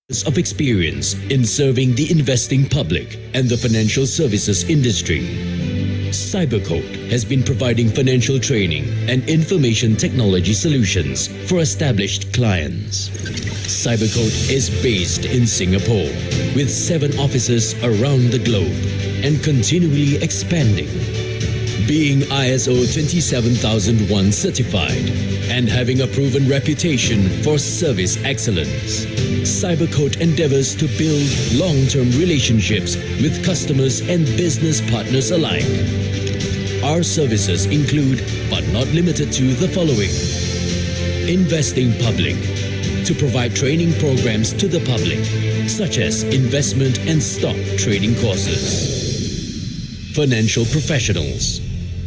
of experience in serving the investing public and the financial services industry. Cybercode has been providing financial training and information technology solutions for established clients. Cybercode is based in Singapore with 7 offices around the globe and continually expanding. Being ISO 27001 certified and having a proven reputation for service excellence, Cybercode endeavors to build long-term relationships with customers and business partners alike. Our services include, but not limited to, the following: investing public, to provide training programs to the public, such as investment and stock trading courses. Financial professionals,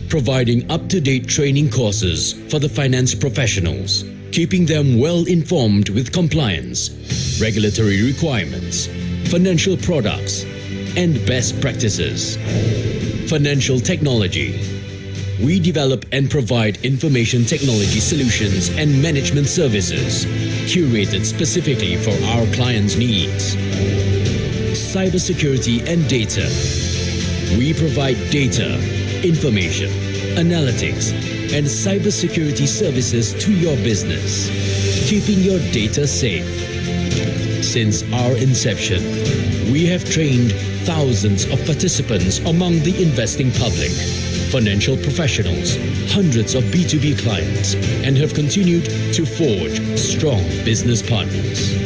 providing up-to-date training courses for the finance professionals, keeping them well informed with compliance, regulatory requirements, financial products, and best practices. Financial technology. We develop and provide information technology solutions and management services curated specifically for our clients' needs. Cybersecurity and data. We provide data, information, analytics, and cybersecurity services to your business, keeping your data safe. Since our inception, we have trained thousands of participants among the investing public, financial professionals, hundreds of B2B clients, and have continued to forge strong business partners.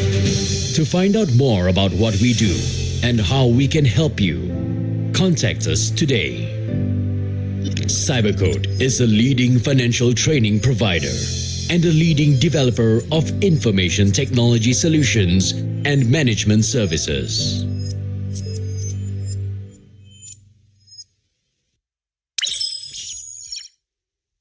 To find out more about what we do and how we can help you, contact us today. Cybercode is a leading financial training provider and a leading developer of information technology solutions and management services.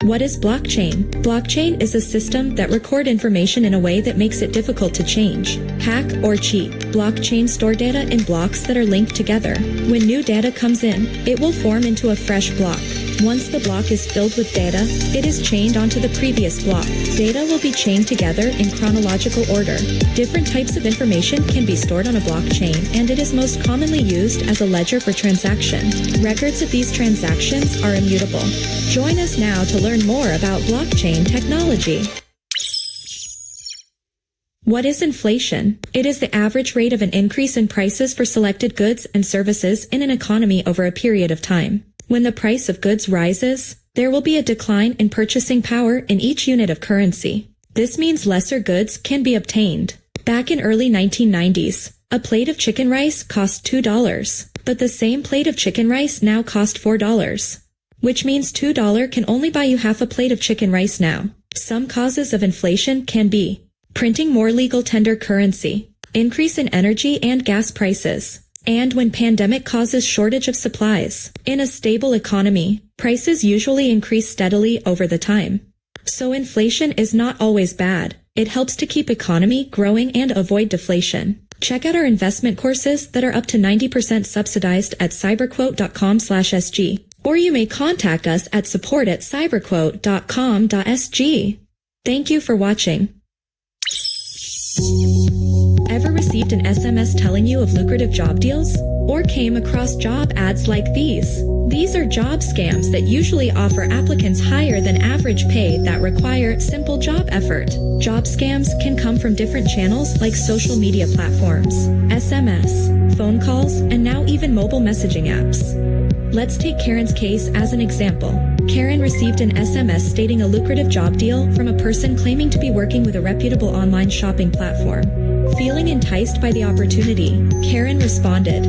What is blockchain? Blockchain is a system that records information in a way that makes it difficult to change, hack, or cheat. Blockchain stores data in blocks that are linked together. When new data comes in, it will form into a fresh block. Once the block is filled with data, it is chained onto the previous block. Data will be chained together in chronological order. Different types of information can be stored on a blockchain, and it is most commonly used as a ledger for transaction. Records of these transactions are immutable. Join us now to learn more about blockchain technology. What is inflation? It is the average rate of an increase in prices for selected goods and services in an economy over a period of time. When the price of goods rises, there will be a decline in purchasing power in each unit of currency. This means lesser goods can be obtained. Back in early 1990s, a plate of chicken rice cost $2, but the same plate of chicken rice now cost $4, which means $2 can only buy you half a plate of chicken rice now. Some causes of inflation can be printing more legal tender currency, increase in energy and gas prices, and when pandemic causes shortage of supplies. In a stable economy, prices usually increase steadily over the time. So inflation is not always bad. It helps to keep economy growing and avoid deflation. Check out our investment courses that are up to 90% subsidized at cyberquote.com/sg, or you may contact us at support@cyberquote.com.sg. Thank you for watching. Ever received an SMS telling you of lucrative job deals? Or came across job ads like these? These are job scams that usually offer applicants higher than average pay that require simple job effort. Job scams can come from different channels like social media platforms, SMS, phone calls, and now even mobile messaging apps. Let's take Karen's case as an example. Karen received an SMS stating a lucrative job deal from a person claiming to be working with a reputable online shopping platform. Feeling enticed by the opportunity, Karen responded.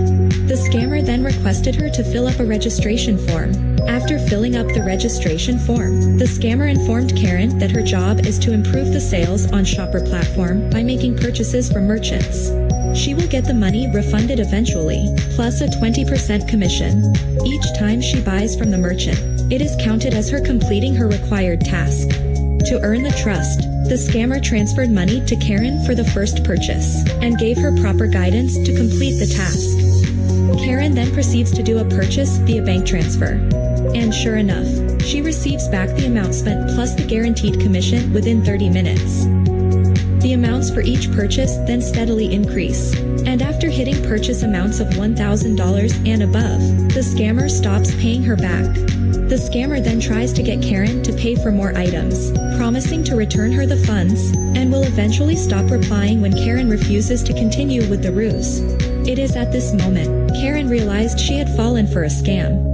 The scammer then requested her to fill up a registration form. After filling up the registration form, the scammer informed Karen that her job is to improve the sales on Shopper platform by making purchases from merchants. She will get the money refunded eventually, plus a 20% commission. Each time she buys from the merchant, it is counted as her completing her required task. To earn the trust, the scammer transferred money to Karen for the first purchase and gave her proper guidance to complete the task. Karen then proceeds to do a purchase via bank transfer. And sure enough, she receives back the amount spent plus the guaranteed commission within 30 minutes. The amounts for each purchase then steadily increase. And after hitting purchase amounts of $1,000 and above, the scammer stops paying her back. The scammer then tries to get Karen to pay for more items, promising to return her the funds, and will eventually stop replying when Karen refuses to continue with the ruse. It is at this moment, Karen realized she had fallen for a scam.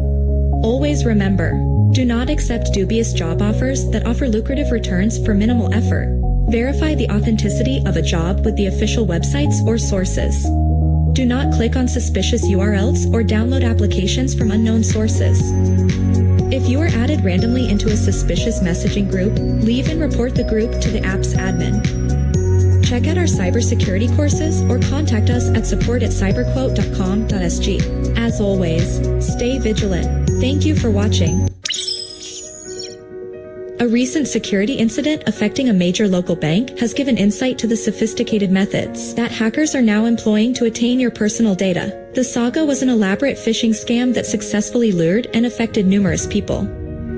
Always remember, do not accept dubious job offers that offer lucrative returns for minimal effort. Verify the authenticity of a job with the official websites or sources. Do not click on suspicious URLs or download applications from unknown sources. If you are added randomly into a suspicious messaging group, leave and report the group to the app's admin. Check out our cybersecurity courses or contact us at support@cyberquote.com.sg. As always, stay vigilant. Thank you for watching. A recent security incident affecting a major local bank has given insight to the sophisticated methods that hackers are now employing to attain your personal data. The saga was an elaborate phishing scam that successfully lured and affected numerous people,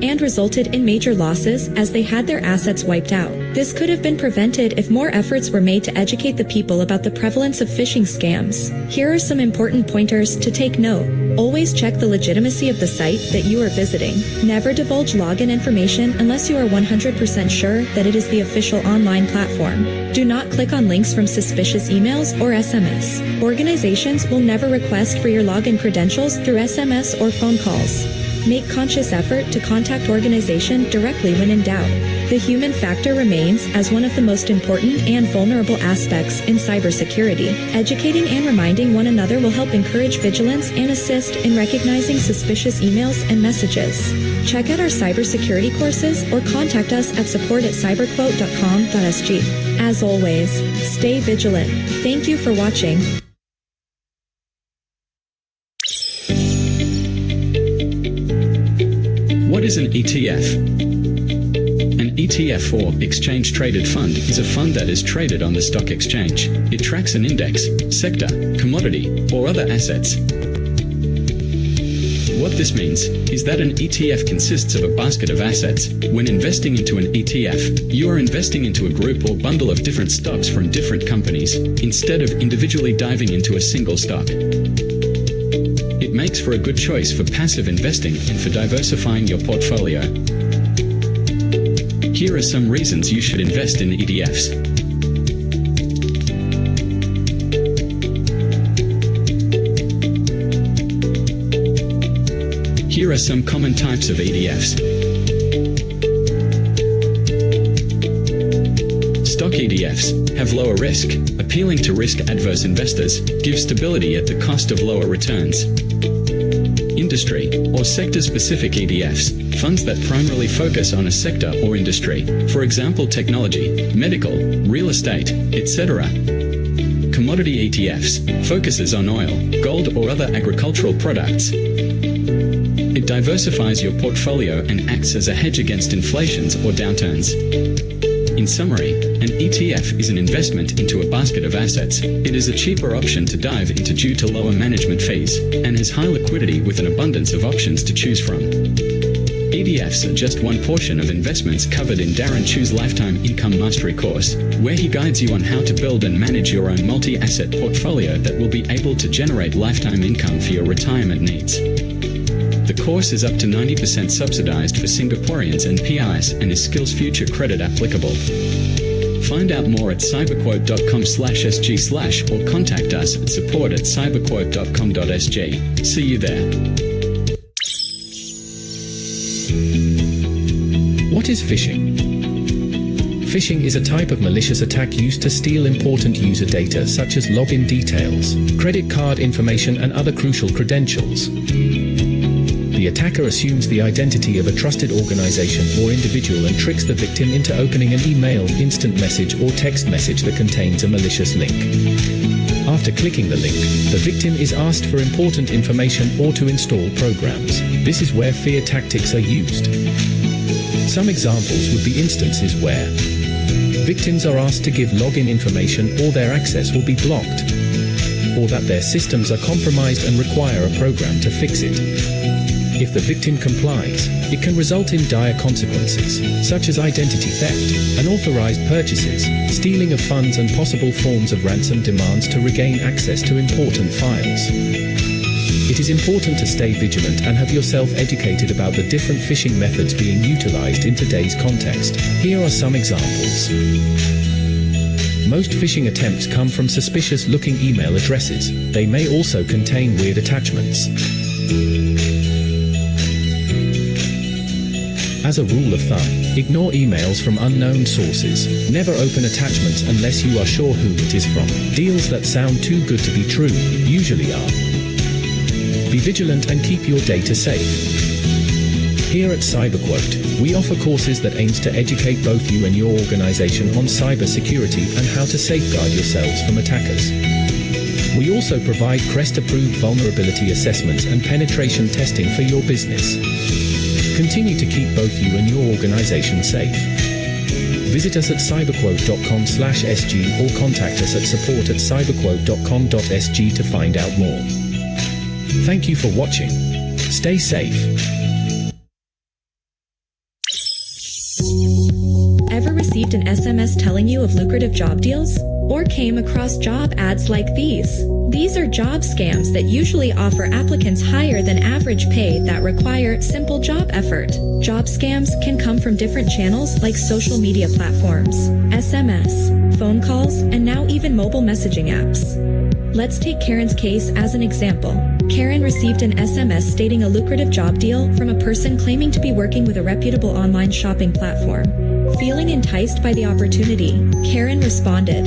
and resulted in major losses as they had their assets wiped out. This could have been prevented if more efforts were made to educate the people about the prevalence of phishing scams. Here are some important pointers to take note. Always check the legitimacy of the site that you are visiting. Never divulge login information unless you are 100% sure that it is the official online platform. Do not click on links from suspicious emails or SMS. Organizations will never request for your login credentials through SMS or phone calls. Make conscious effort to contact organization directly when in doubt. The human factor remains as one of the most important and vulnerable aspects in cybersecurity. Educating and reminding one another will help encourage vigilance and assist in recognizing suspicious emails and messages. Check out our cybersecurity courses or contact us at support@cyberquote.com.sg. As always, stay vigilant. Thank you for watching. What is an ETF? An ETF, or Exchange Traded Fund, is a fund that is traded on the stock exchange. It tracks an index, sector, commodity, or other assets. What this means is that an ETF consists of a basket of assets. When investing into an ETF, you are investing into a group or bundle of different stocks from different companies, instead of individually diving into a single stock. It makes for a good choice for passive investing and for diversifying your portfolio. Here are some reasons you should invest in ETFs. Here are some common types of ETFs. Stock ETFs have lower risk, appealing to risk-adverse investors, give stability at the cost of lower returns. Industry or sector-specific ETFs, funds that primarily focus on a sector or industry, for example technology, medical, real estate, etc. Commodity ETFs focuses on oil, gold or other agricultural products. It diversifies your portfolio and acts as a hedge against inflations or downturns. In summary, an ETF is an investment into a basket of assets. It is a cheaper option to dive into due to lower management fees, and has high liquidity with an abundance of options to choose from. ETFs are just one portion of investments covered in Darren Chu's Lifetime Income Mastery course, where he guides you on how to build and manage your own multi-asset portfolio that will be able to generate lifetime income for your retirement needs. The course is up to 90% subsidized for Singaporeans and PRs and is Skills Future credit applicable. Find out more at cyberquote.com/sg/ or contact us at support@cyberquote.com.sg. See you there. What is phishing? Phishing is a type of malicious attack used to steal important user data such as login details, credit card information and other crucial credentials. The attacker assumes the identity of a trusted organization or individual and tricks the victim into opening an email, instant message or text message that contains a malicious link. After clicking the link, the victim is asked for important information or to install programs. This is where fear tactics are used. Some examples would be instances where victims are asked to give login information or their access will be blocked, or that their systems are compromised and require a program to fix it. If the victim complies, it can result in dire consequences, such as identity theft, unauthorized purchases, stealing of funds, and possible forms of ransom demands to regain access to important files. It is important to stay vigilant and have yourself educated about the different phishing methods being utilized in today's context. Here are some examples. Most phishing attempts come from suspicious-looking email addresses. They may also contain weird attachments. As a rule of thumb, ignore emails from unknown sources. Never open attachments unless you are sure who it is from. Deals that sound too good to be true usually are. Be vigilant and keep your data safe. Here at CyberQuote, we offer courses that aims to educate both you and your organization on cybersecurity and how to safeguard yourselves from attackers. We also provide CREST-approved vulnerability assessments and penetration testing for your business. Continue to keep both you and your organization safe. Visit us at cyberquote.com/sg or contact us at support@cyberquote.com.sg to find out more. Thank you for watching. Stay safe. Ever received an SMS telling you of lucrative job deals? Or came across job ads like these? These are job scams that usually offer applicants higher than average pay that require simple job effort. Job scams can come from different channels like social media platforms, SMS, phone calls, and now even mobile messaging apps. Let's take Karen's case as an example. Karen received an SMS stating a lucrative job deal from a person claiming to be working with a reputable online shopping platform. Feeling enticed by the opportunity, Karen responded.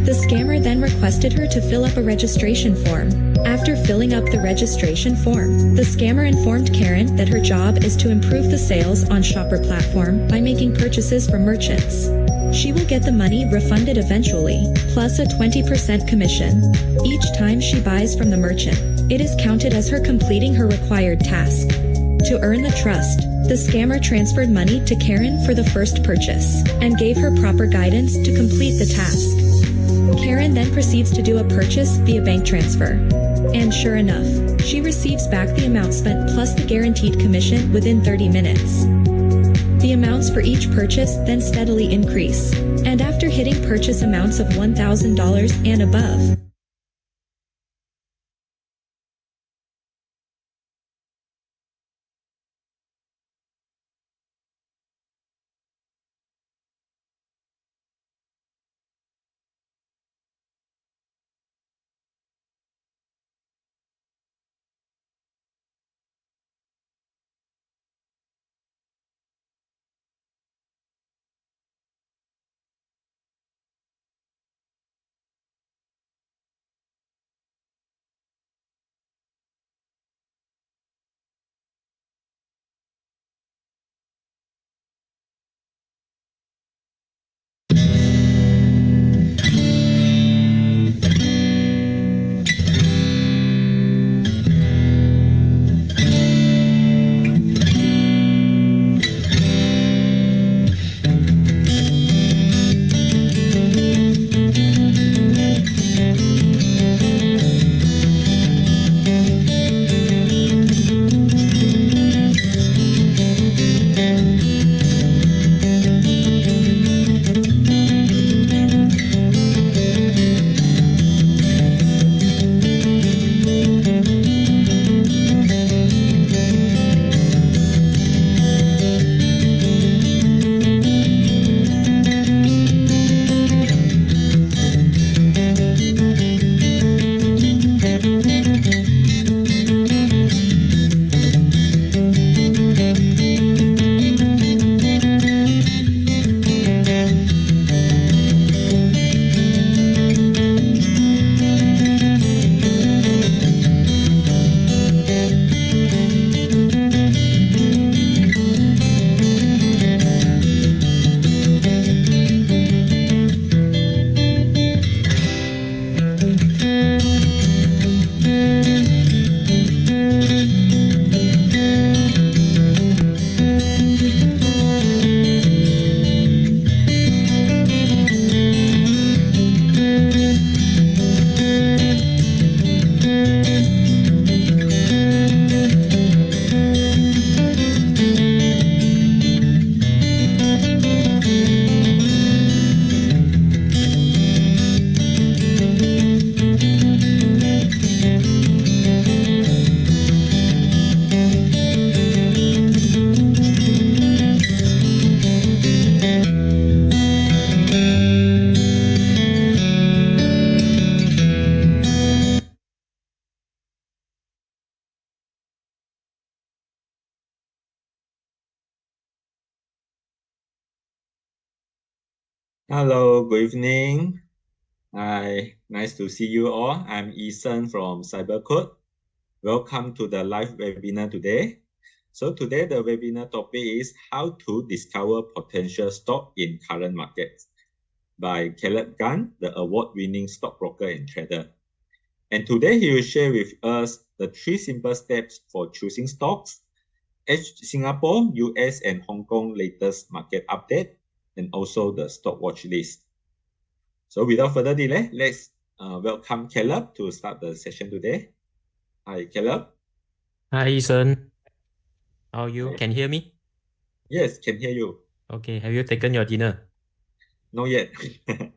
The scammer then requested her to fill up a registration form. After filling up the registration form, the scammer informed Karen that her job is to improve the sales on Shopper platform by making purchases from merchants. She will get the money refunded eventually, plus a 20% commission. Each time she buys from the merchant, it is counted as her completing her required task. To earn the trust, the scammer transferred money to Karen for the first purchase and gave her proper guidance to complete the task. Karen then proceeds to do a purchase via bank transfer. And sure enough, she receives back the amount spent plus the guaranteed commission within 30 minutes. The amounts for each purchase then steadily increase, and after hitting purchase amounts of $1,000 and above, Hello, good evening. Hi, nice to see you all. I'm Eason from CyberCode. Welcome to the live webinar today. So today the webinar topic is how to discover potential stock in current markets by Caleb Gunn, the award-winning stockbroker and trader. And today he will share with us the 3 simple steps for choosing stocks, Singapore, US, and Hong Kong latest market update, and also the stock watch list. So without further delay, let's welcome Caleb to start the session today. Hi, Caleb. Hi, Ethan. How are you? Hi. Can you hear me? Yes, can hear you. Okay. Have you taken your dinner? Not yet.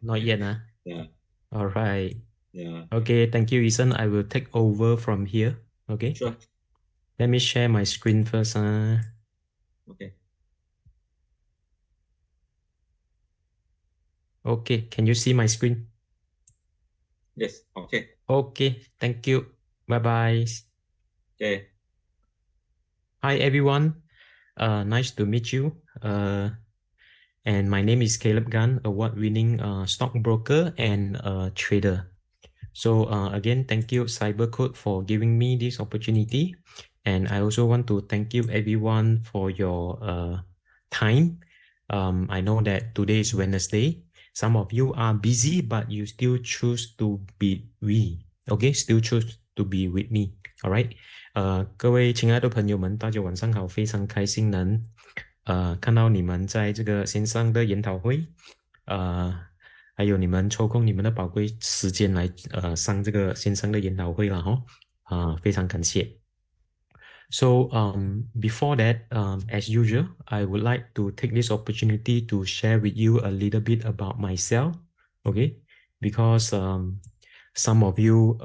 Not yet, huh? Yeah, All right. yeah, Okay. Thank you, Ethan. I will take over from here. Okay. sure. Let me share my screen first. Okay. Okay. Can you see my screen? Yes, okay. Okay. Thank you. Bye-bye. Okay. Hi, everyone. Nice to meet you. And my name is Caleb Gunn, award-winning stockbroker and trader. So again, thank you CyberCode for giving me this opportunity. And I also want to thank you everyone for your time. I know that today is Wednesday. Some of you are busy, but you still choose to be still choose to be with me. All right. 各位亲爱的朋友们，大家晚上好，非常开心能看到你们在这个线上的研讨会，还有你们抽空你们的宝贵时间来上这个线上的研讨会了哈，非常感谢。So before that, as usual, I would like to take this opportunity to share with you a little bit about myself, okay? Because some of you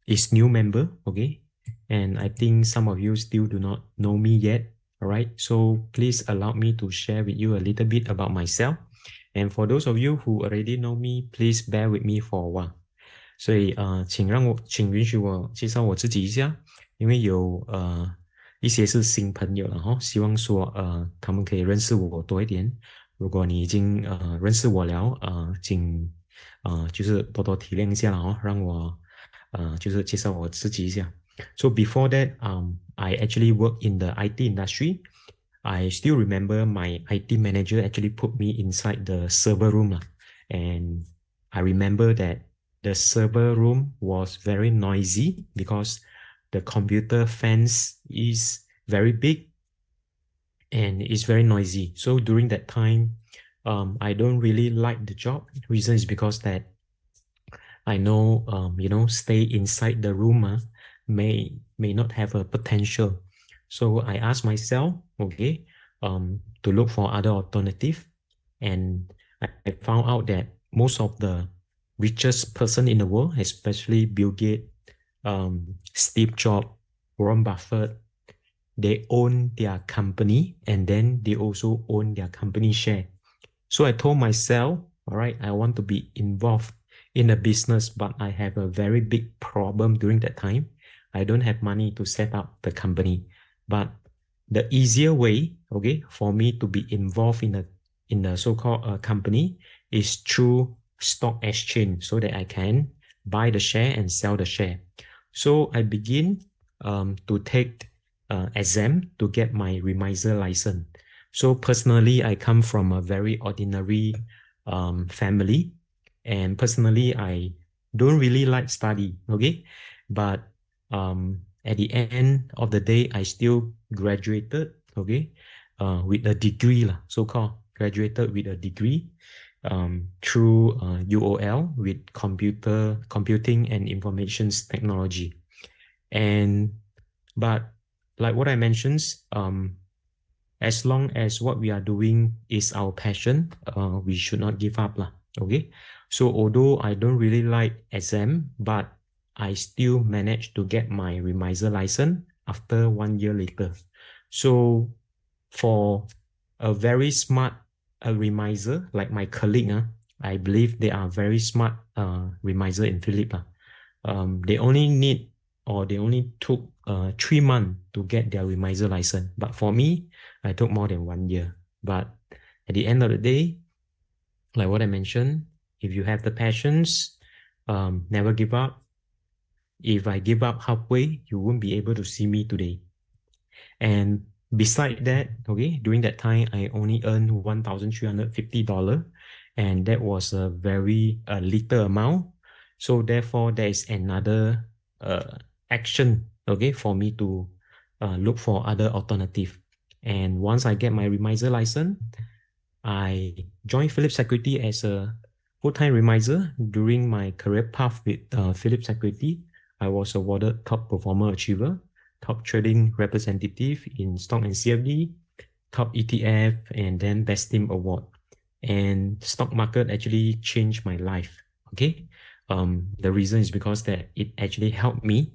is new member, okay? And I think some of you still do not know me yet, all right? So please allow me to share with you a little bit about myself. And for those of you who already know me, please bear with me for a while. 所以请允许我介绍我自己一下，因为有一些是新朋友了哈，希望说他们可以认识我多一点。如果你已经认识我了，请就是多多体谅一下了哈，让我就是介绍我自己一下。So before that, I actually work in the IT industry. I still remember my IT manager actually put me inside the server room, and I remember that the server room was very noisy because the computer fans is very big and it's very noisy. So during that time, I don't really like the job. The reason is because that I know, stay inside the room may not have a potential. So I asked myself, okay, to look for other alternative, and I found out that most of the richest person in the world, especially Bill Gates, Steve Jobs, Warren Buffett, they own their company and then they also own their company share. So I told myself, all right, I want to be involved in a business, but I have a very big problem during that time. I don't have money to set up the company. But the easier way, okay, for me to be involved in a so-called company is through stock exchange, so that I can buy the share and sell the share. So I begin to take exam to get my remiser license. So personally, I come from a very ordinary family, and personally, I don't really like study, okay? But at the end of the day, I still graduated, okay, with a degree, so-called graduated with a degree through UOL with computing and information technology. But like what I mentioned, as long as what we are doing is our passion, we should not give up, okay? So although I don't really like exam, but I still managed to get my remiser license after 1 year later. So for a very smart remiser like my colleague, I believe they are very smart remiser in Philippines. They only took 3 months to get their remiser license. But for me, I took more than 1 year. But at the end of the day, like what I mentioned, if you have the passions, never give up. If I give up halfway, you won't be able to see me today. And beside that, okay, during that time, I only earned $1,350, and that was a very little amount. So therefore, there is another action, okay, for me to look for other alternative. And once I get my remiser license, I joined Philips Security as a full-time remiser. During my career path with Philips Security, I was awarded Top Performer Achiever, Top Trading Representative in Stock and CFD, Top ETF, and then Best Team Award. And stock market actually changed my life. Okay, the reason is because that it actually helped me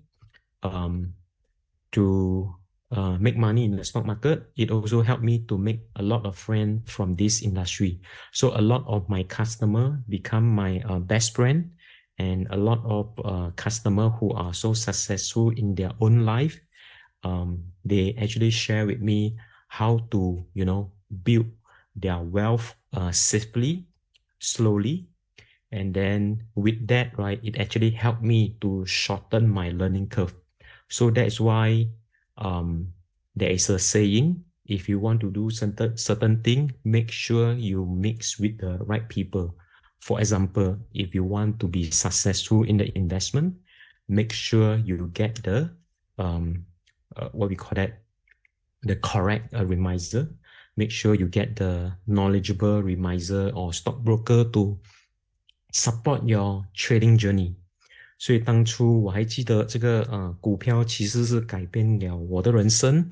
to make money in the stock market. It also helped me to make a lot of friends from this industry. So a lot of my customer become my best friend, and a lot of customer who are so successful in their own life, they actually share with me how to, build their wealth safely, slowly. And then with that, right, it actually helped me to shorten my learning curve. So that's why there is a saying, if you want to do certain thing, make sure you mix with the right people. For example, if you want to be successful in the investment, make sure you get the what we call that, the correct remiser. Make sure you get the knowledgeable remiser or stockbroker to support your trading journey. 所以当初我还记得这个股票其实是改变了我的人生，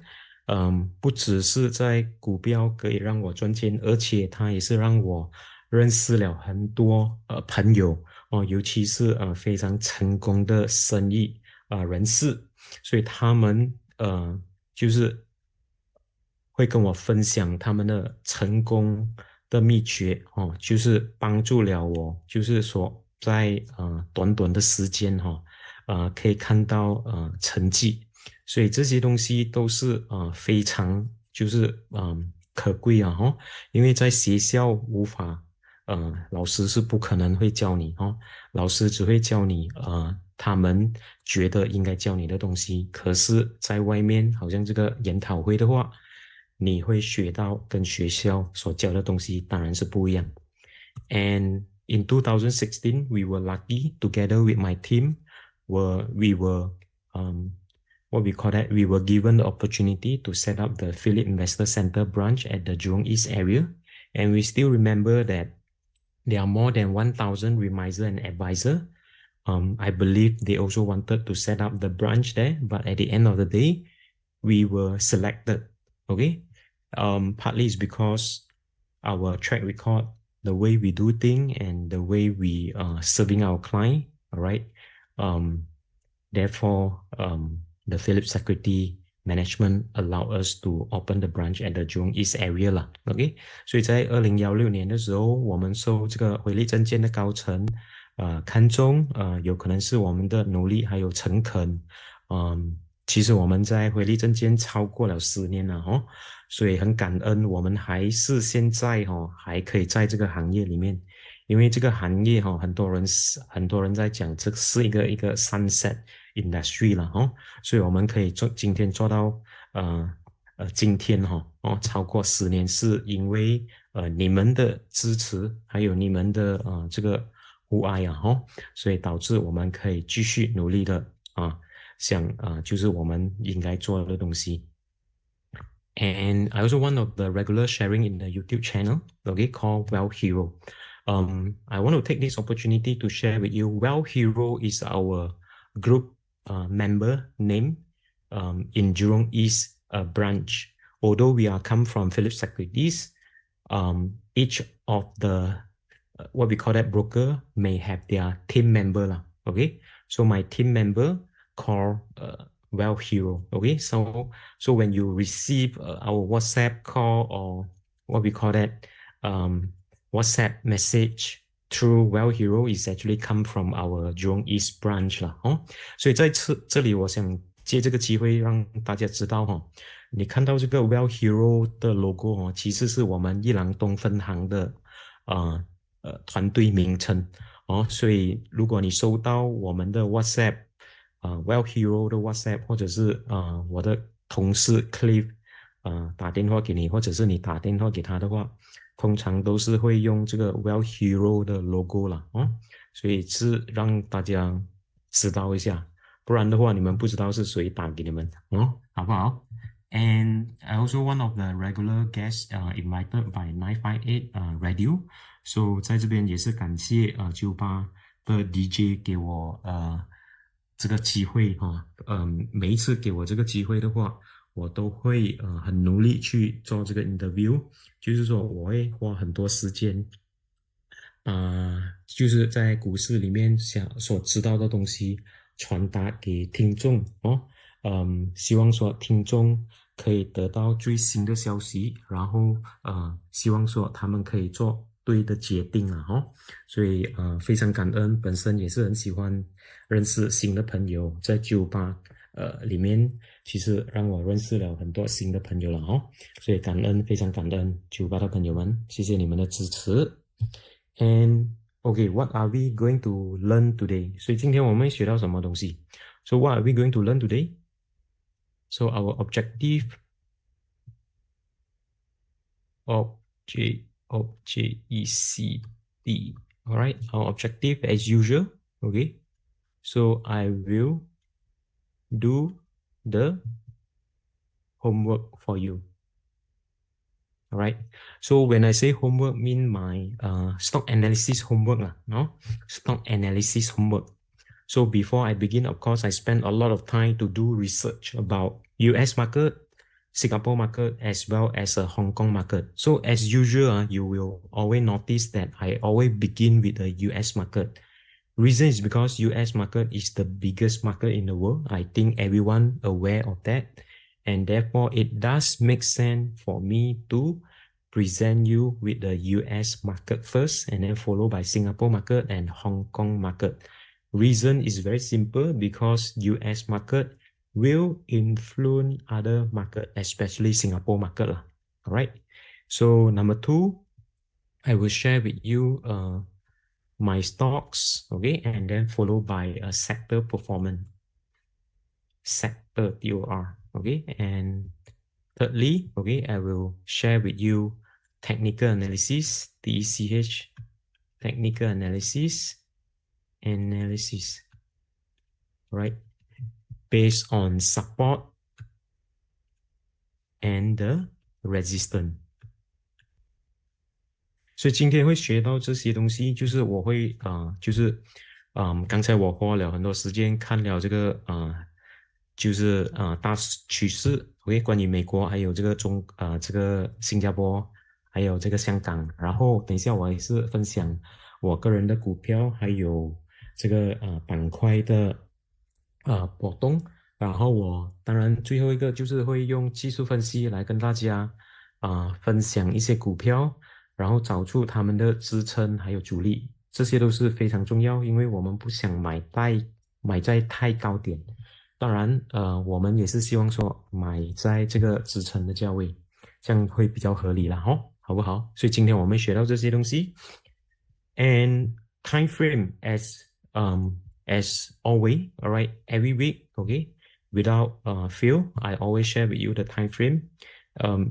不只是在股票可以让我赚钱，而且它也是让我认识了很多朋友尤其是非常成功的生意人士，所以他们就是会跟我分享他们的成功的秘诀就是帮助了我，就是说在短短的时间可以看到成绩，所以这些东西都是非常就是可贵因为在学校无法老师是不可能会教你老师只会教你他们觉得应该教你的东西，可是在外面好像这个研讨会的话，你会学到跟学校所教的东西当然是不一样。And in 2016, we were lucky together with my team where we were what we call that, we were given the opportunity to set up the Philip Investor Center branch at the Jurong East area. And we still remember that there are more than 1,000 remiser and advisor. I believe they also wanted to set up the branch there, but at the end of the day, we were selected. Okay, partly is because our track record, the way we do things, and the way we serving our client. All right. Therefore, the Philips Security Management allow us to open the branch at the Jurong East area 啦 OK， 所以在2016年的时候，我们受这个回力证券的高层看中有可能是我们的努力还有诚恳其实我们在回力证券超过了10年了所以很感恩我们还是现在还可以在这个行业里面，因为这个行业很多人在讲这是一个 sunset industry 了所以我们可以今天做到今天超过10年，是因为你们的支持还有你们的这个互爱所以导致我们可以继续努力的想就是我们应该做的东西。And I also one of the regular sharing in the YouTube channel, okay, called Wealth Hero. I want to take this opportunity to share with you. Wealth Hero is our group member name in Jurong East branch. Although we are come from Philips Securities, each of the what we call that broker may have their team member lah. Okay, so my team member called Wealth Hero. Okay, so when you receive our WhatsApp call or what we call that WhatsApp message through Wealth Hero is actually come from our Jurong East branch 啦所以在这里我想借这个机会让大家知道你看到这个 Wealth Hero 的 logo其实是我们一郎东分行的团队名称哦。所以如果你收到我们的 WhatsApp Well Hero 的 WhatsApp， 或者是我的同事 Cliff 打电话给你，或者是你打电话给他的话，通常都是会用这个 Well Hero 的 logo 啦哦。所以是让大家知道一下，不然的话你们不知道是谁打给你们哦，好不好？And also one of the regular guests invited by 958 Radio. So 在这边也是感谢98的 DJ 给我这个机会哈，每一次给我这个机会的话，我都会很努力去做这个 interview，就是说我会花很多时间就是在股市里面所知道的东西传达给听众哦，希望说听众可以得到最新的消息，然后希望说他们可以做对的决定啊哦，所以非常感恩，本身也是很喜欢认识新的朋友，在98里面其实让我认识了很多新的朋友了哦，所以感恩，非常感恩98的朋友们，谢谢你们的支持。And okay, what are we going to learn today? 所以今天我们会学到什么东西 ？So what are we going to learn today? So our objective, OJECD. All right, our objective as usual. Okay, so I will do the homework for you. All right. So when I say homework, mean my stock analysis homework lah, no? Stock analysis homework. So before I begin, of course, I spend a lot of time to do research about US market, Singapore market, as well as a Hong Kong market. So as usual, you will always notice that I always begin with the US market. Reason is because US market is the biggest market in the world. I think everyone aware of that. And therefore, it does make sense for me to present you with the US market first, and then followed by Singapore market and Hong Kong market. Reason is very simple, because US market will influence other market, especially Singapore market. All right. So number 2, I will share with you my stocks, okay, and then followed by a sector performance. Sector TOR. Okay, and thirdly, okay, I will share with you technical analysis, TECH, technical analysis, right, based on support and the resistance. 所以今天会学到这些东西，就是我会刚才我花了很多时间看了这个就是大趋势 ，OK， 关于美国还有这个这个新加坡还有这个香港，然后等一下我也是分享我个人的股票还有这个板块的波动，然后我当然最后一个就是会用技术分析来跟大家分享一些股票，然后找出他们的支撑还有阻力，这些都是非常重要，因为我们不想买在太高点。当然我们也是希望说买在这个支撑的价位，这样会比较合理啦好不好？所以今天我们学到这些东西 and time frame as always, all right, every week, okay, without fail, I always share with you the time frame.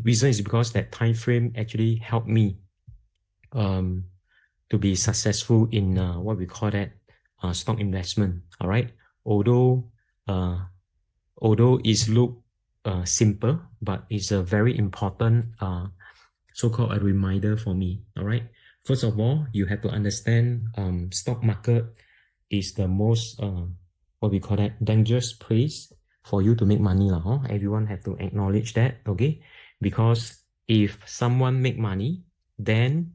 Reason is because that time frame actually helped me to be successful in what we call that stock investment, all right? Although it look simple, but it's a very important so-called a reminder for me. All right. First of all, you have to understand stock market is the most what we call that dangerous place for you to make money lah. Everyone have to acknowledge that, okay? Because if someone make money, then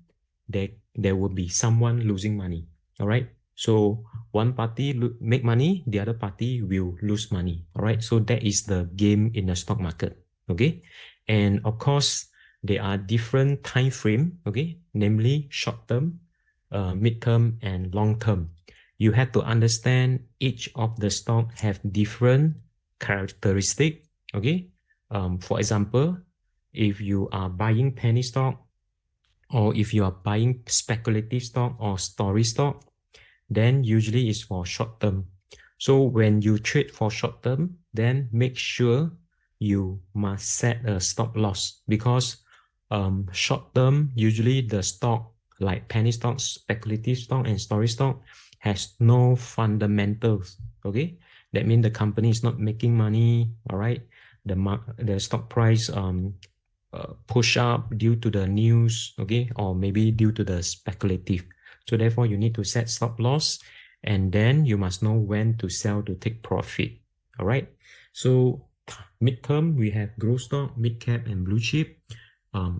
there will be someone losing money. All right. So one party make money, the other party will lose money. All right. So that is the game in the stock market. Okay. And of course, there are different time frame. Okay. Namely short term, mid-term, and long term. You have to understand each of the stock have different characteristic. Okay. For example, if you are buying penny stock, or if you are buying speculative stock or story stock, then usually it's for short term. So when you trade for short term, then make sure you must set a stop loss, because short term, usually the stock like penny stock, speculative stock, and story stock has no fundamentals. Okay, that means the company is not making money. All right, the stock price push up due to the news, okay, or maybe due to the speculative. So therefore, you need to set stop loss, and then you must know when to sell to take profit. All right. So midterm, we have growth stock, mid cap, and blue chip.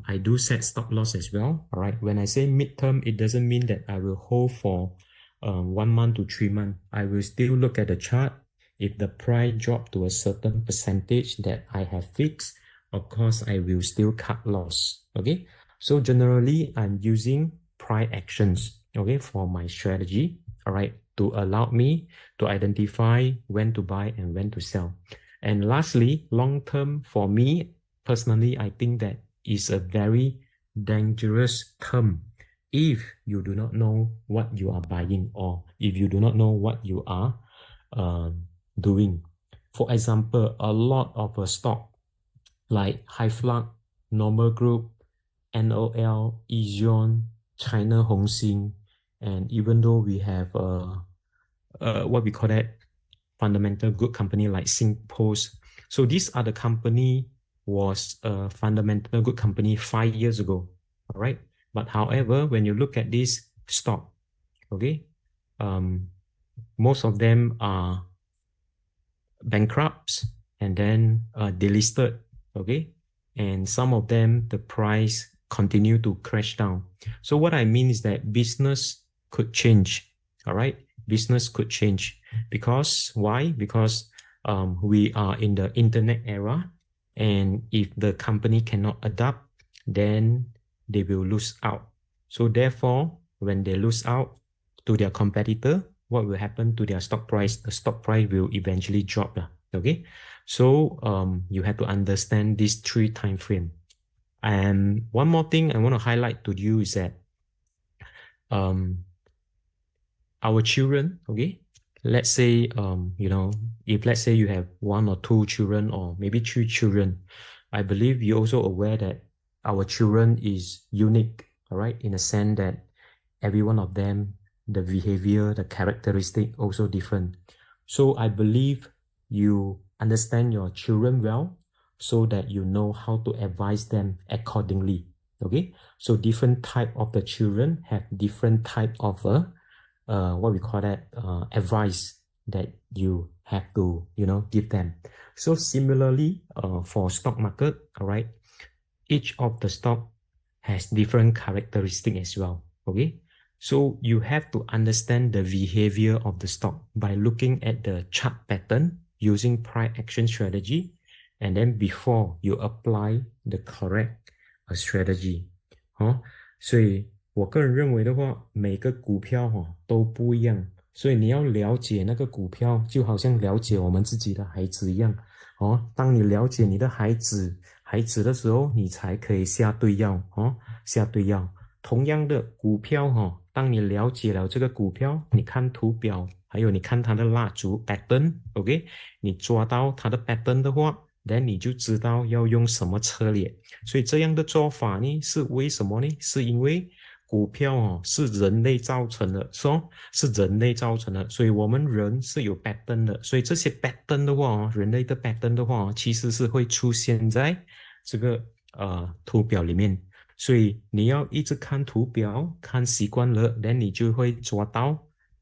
I do set stop loss as well. All right. When I say midterm, it doesn't mean that I will hold for 1 month to 3 months. I will still look at the chart. If the price drop to a certain percentage that I have fixed, of course, I will still cut loss. Okay. So generally, I'm using price actions, okay, for my strategy. All right, to allow me to identify when to buy and when to sell. And lastly, long term, for me personally, I think that is a very dangerous term if you do not know what you are buying, or if you do not know what you are doing. For example, a lot of a stock like Hyflux, Normal Group, NOL, Ezion, China Hongxin, and even though we have what we call that fundamental good company like SingPost. So these are the company was a fundamental good company 5 years ago. All right. But however, when you look at this stock, okay, most of them are bankrupts and then delisted, okay, and some of them the price continue to crash down. So what I mean is that business could change. All right, business could change because why? Because we are in the internet era, and if the company cannot adapt, then they will lose out. So therefore, when they lose out to their competitor, what will happen to their stock price? The stock price will eventually drop. Okay, so you have to understand these 3 time frame. And one more thing I want to highlight to you is that our children, okay, let's say if let's say you have 1 or 2 children or maybe 3 children, I believe you're also aware that our children is unique, all right, in a sense that every one of them, the behavior, the characteristic also different. So I believe you understand your children well so that you know how to advise them accordingly. Okay, so different type of the children have different type of what we call that advice that you have to give them. So similarly for stock market, all right, each of the stock has different characteristic as well. Okay, so you have to understand the behavior of the stock by looking at the chart pattern using price action strategy, and then before you apply the correct strategy. 所以我个人认为的话，每个股票都不一样，所以你要了解那个股票，就好像了解我们自己的孩子一样。当你了解你的孩子的时候，你才可以下对药。下对药。同样的股票当你了解了这个股票，你看图表，还有你看它的蜡烛 pattern， OK， 你抓到它的 pattern 的话， then 你就知道要用什么策略。所以这样的做法呢，是为什么呢？是因为股票是人类造成的，是人类造成的，所以我们人是有 pattern 的，所以这些 pattern 的话人类的 pattern 的话其实是会出现在这个图表里面。所以你要一直看图表，看习惯了， then 你就会抓到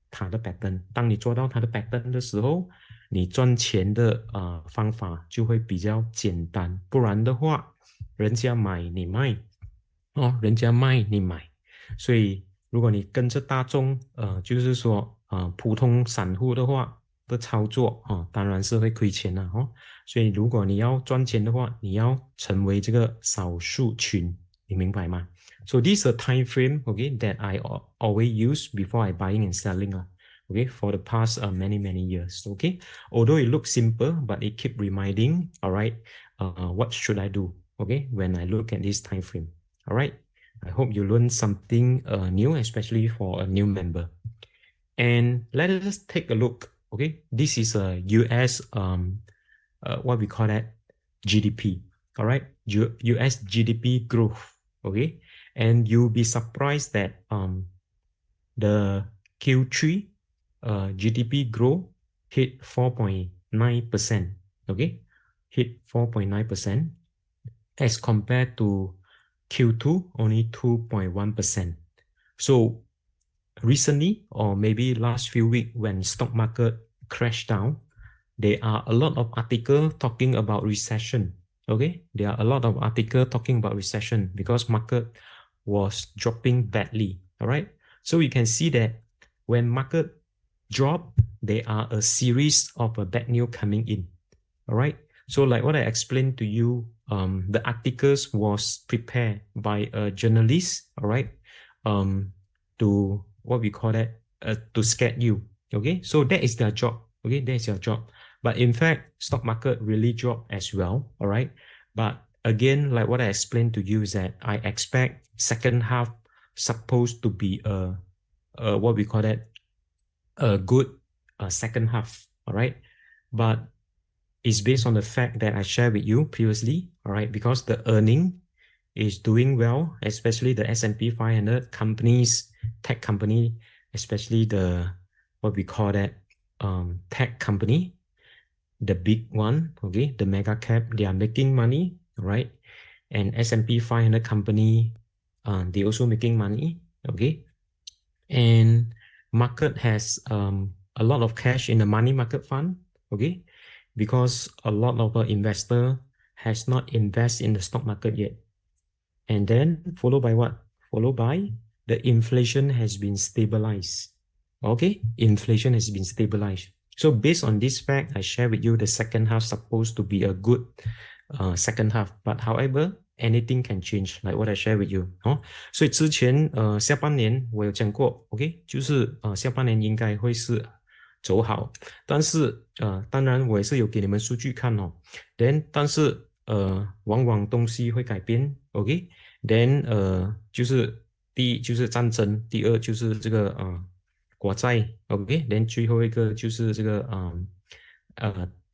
它的 pattern。 当你抓到它的 pattern 的时候，你赚钱的方法就会比较简单。不然的话，人家买你卖，人家卖你买。所以如果你跟着大众就是说普通散户的话的操作当然是会亏钱的所以如果你要赚钱的话，你要成为这个少数群。你明白吗？ So this is a time frame, okay, that I always use before I buying and selling, okay, for the past many years, okay. Although it looks simple, but it keep reminding, all right, what should I do, okay, when I look at this time frame, all right. I hope you learned something new, especially for a new member. And let us take a look. Okay, this is a US what we call that GDP. All right, US GDP growth. Okay, and you'll be surprised that the Q3 GDP growth hit 4.9%. Okay, hit 4.9% as compared to Q2 only 2.1%. So recently, or maybe last few weeks, when stock market crashed down, there are a lot of articles talking about recession. Okay, there are a lot of articles talking about recession because market was dropping badly. All right, so you can see that when market drop, there are a series of bad news coming in. All right, so like what I explained to you, the articles was prepared by a journalist. All right, to what we call that, to scare you. Okay, so that is their job. Okay, that is your job. But in fact, stock market really dropped as well. All right, but again, like what I explained to you is that I expect second half supposed to be a what we call that, a good second half. All right, but it's based on the fact that I shared with you previously. All right, because the earning is doing well, especially the S&P 500 companies, tech company, especially the what we call that tech company, the big one. Okay, the mega cap, they are making money, right? And S&P 500 company, they also making money. Okay, and market has a lot of cash in the money market fund. Okay, because a lot of investor has not invest in the stock market yet. And then followed by what? Followed by the inflation has been stabilized. Okay, inflation has been stabilized. So based on this fact, I share with you the second half supposed to be a good second half. But however, anything can change, like what I share with you. 所以之前下半年我有讲过 ，OK， 就是下半年应该会是走好，但是当然我也是有给你们数据看哦。Then 但是往往东西会改变 ，OK。Then 就是第一就是战争，第二就是这个国债 ，OK。Then 最后一个就是这个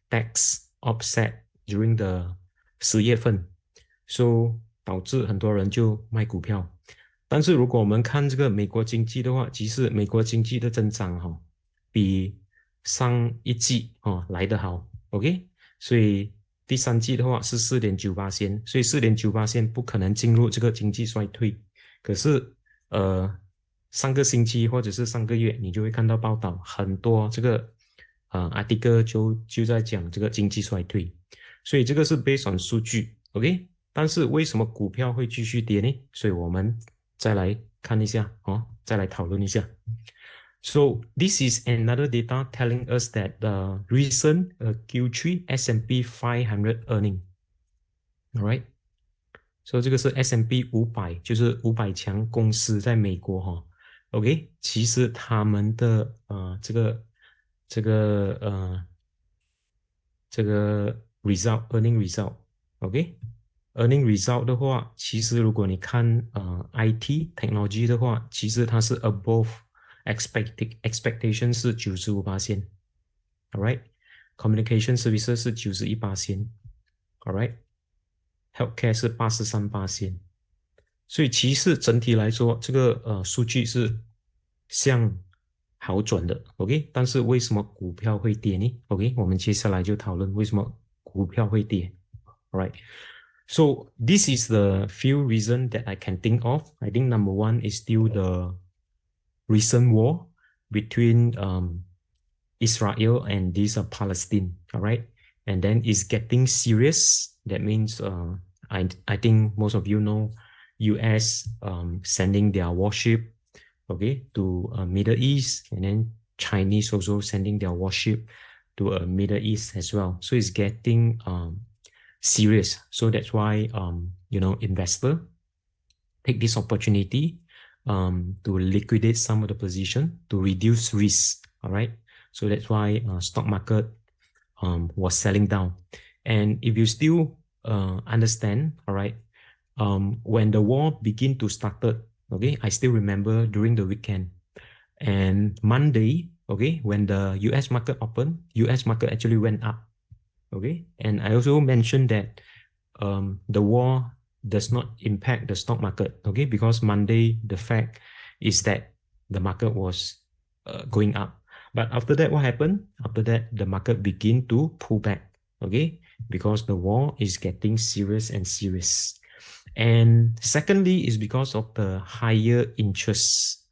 tax offset during the 10月份 ，so 导致很多人就卖股票。但是如果我们看这个美国经济的话，其实美国经济的增长比上一季来得好 ，OK， 所以第三季的话是4.9%，所以4.9%不可能进入这个经济衰退。可是上个星期或者是上个月，你就会看到报道很多这个article 就在讲这个经济衰退，所以这个是 based on 数据 ，OK。但是为什么股票会继续跌呢？所以我们再来看一下再来讨论一下。So this is another data telling us that the recent Q3 S&P 500 earning. Alright. So 这个是 S&P 500，就是500强公司在美国OK， 其实他们的这个 result earning result OK。Earning result 的话，其实如果你看IT technology 的话，其实它是 above expectation 是 95%。Alright， communication services 是 91%。Alright， healthcare 是 83%。所以其实整体来说，这个数据是向好转的 ，OK。但是为什么股票会跌呢 ？OK， 我们接下来就讨论为什么股票会跌。Alright。So this is the few reasons that I can think of. I think number one is still the recent war between Israel and this Palestine. All right, and then it's getting serious. That means I think most of you know, U.S. Sending their warship, okay, to Middle East, and then Chinese also sending their warship to Middle East as well. So it's getting serious. So that's why investor take this opportunity to liquidate some of the position to reduce risk. All right. So that's why stock market was selling down. And if you still understand, all right, when the war begin to started, okay, I still remember during the weekend and Monday, okay, when the US market opened, US market actually went up, okay, and I also mentioned that the war does not impact the stock market, okay, because Monday the fact is that the market was going up. But after that, what happened? After that, the market begin to pull back, okay, because the war is getting serious and serious. And secondly, is because of the higher interest,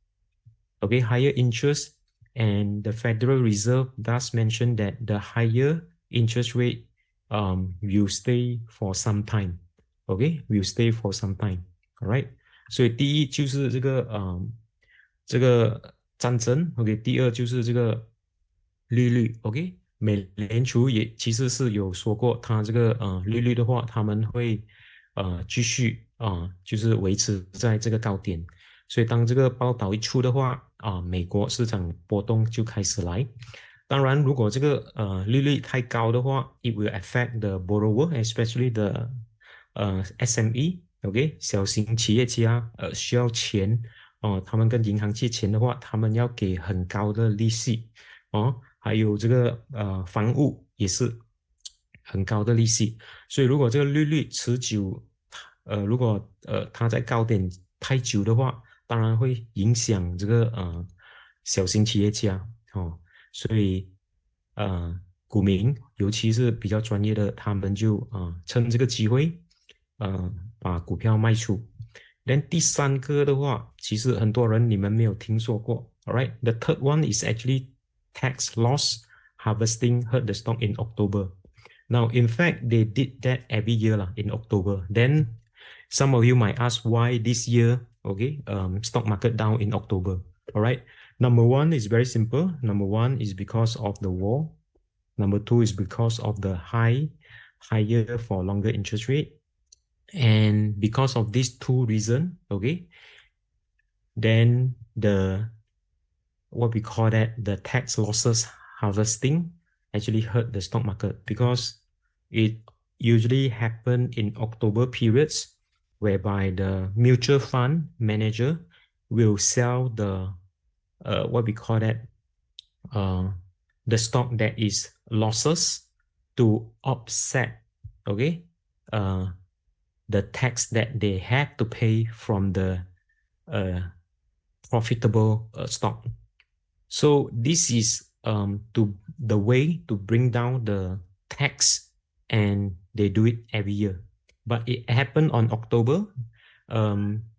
okay, higher interest, and the Federal Reserve does mention that the higher interest rate will stay for some time, okay, will stay for some time, all right. 所以第一就是这个战争 ，OK， 第二就是这个利率 ，OK， 美联储也其实是有说过，它这个利率的话，他们会继续就是维持在这个高点。所以当这个报道一出的话，美国市场波动就开始来。当然，如果这个利率太高的话 ，it will affect the borrower, especially the SME，OK， 小型企业家需要钱他们跟银行借钱的话，他们要给很高的利息还有这个房屋也是很高的利息，所以如果这个利率持久，如果它在高点太久的话，当然会影响这个小型企业家所以股民尤其是比较专业的，他们就趁这个机会把股票卖出。then 第三个的话，其实很多人你们没有听说过 alright the third one is actually tax loss harvesting hurt the stock in October. Now in fact they did that every year in October. Then some of you might ask why this year, okay, stock market down in October. All right. Number one is very simple. Number one is because of the war. Number two is because of the higher for longer interest rate. And because of these two reasons, okay, then what we call that the tax losses harvesting actually hurt the stock market because it usually happen in October periods whereby the mutual fund manager will sell the what we call that the stock that is losses to offset, okay, the tax that they have to pay from the profitable stock. So this is the way to bring down the tax, and they do it every year. But it happened on October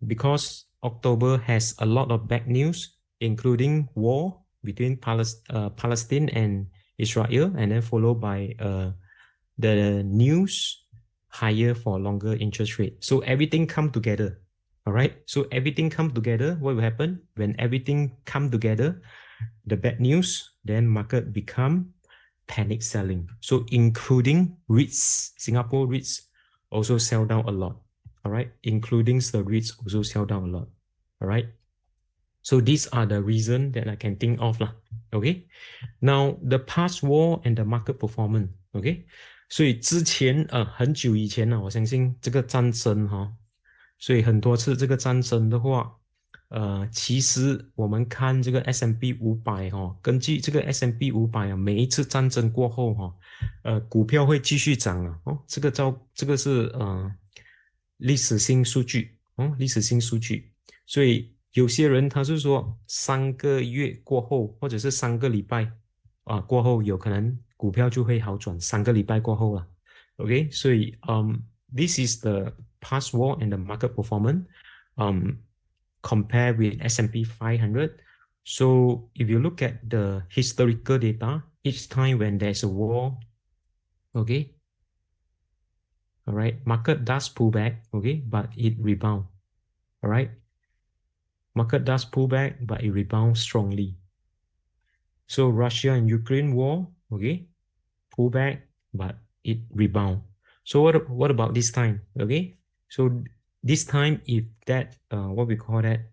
because October has a lot of bad news, including war between Palestine and Israel, and then followed by the news higher for longer interest rate. So everything come together. All right. So everything come together. What will happen when everything come together? The bad news, then market become panic selling. So including REITs, Singapore REITs also sell down a lot. All right. Including the REITs also sell down a lot. All right. So these are the reasons that I can think of. Okay. Now the past war and the market performance. Okay. 所以之前很久以前我相信这个战争所以很多次这个战争的话其实我们看这个 S&P 500根据这个 S&P 500每一次战争过后股票会继续涨这个是历史性数据历史性数据。所以有些人他是说3个月过后或者是3个礼拜过后有可能股票就会好转，3个礼拜过后OK， 所以this is the past war and the market performance compared with S&P 500. So if you look at the historical data, each time when there's a war, okay, all right, market does pull back, okay, but it rebound, all right, market does pull back, but it rebounds strongly. So Russia and Ukraine war, okay, pull back, but it rebound. So what about this time? Okay, so this time, if that what we call that,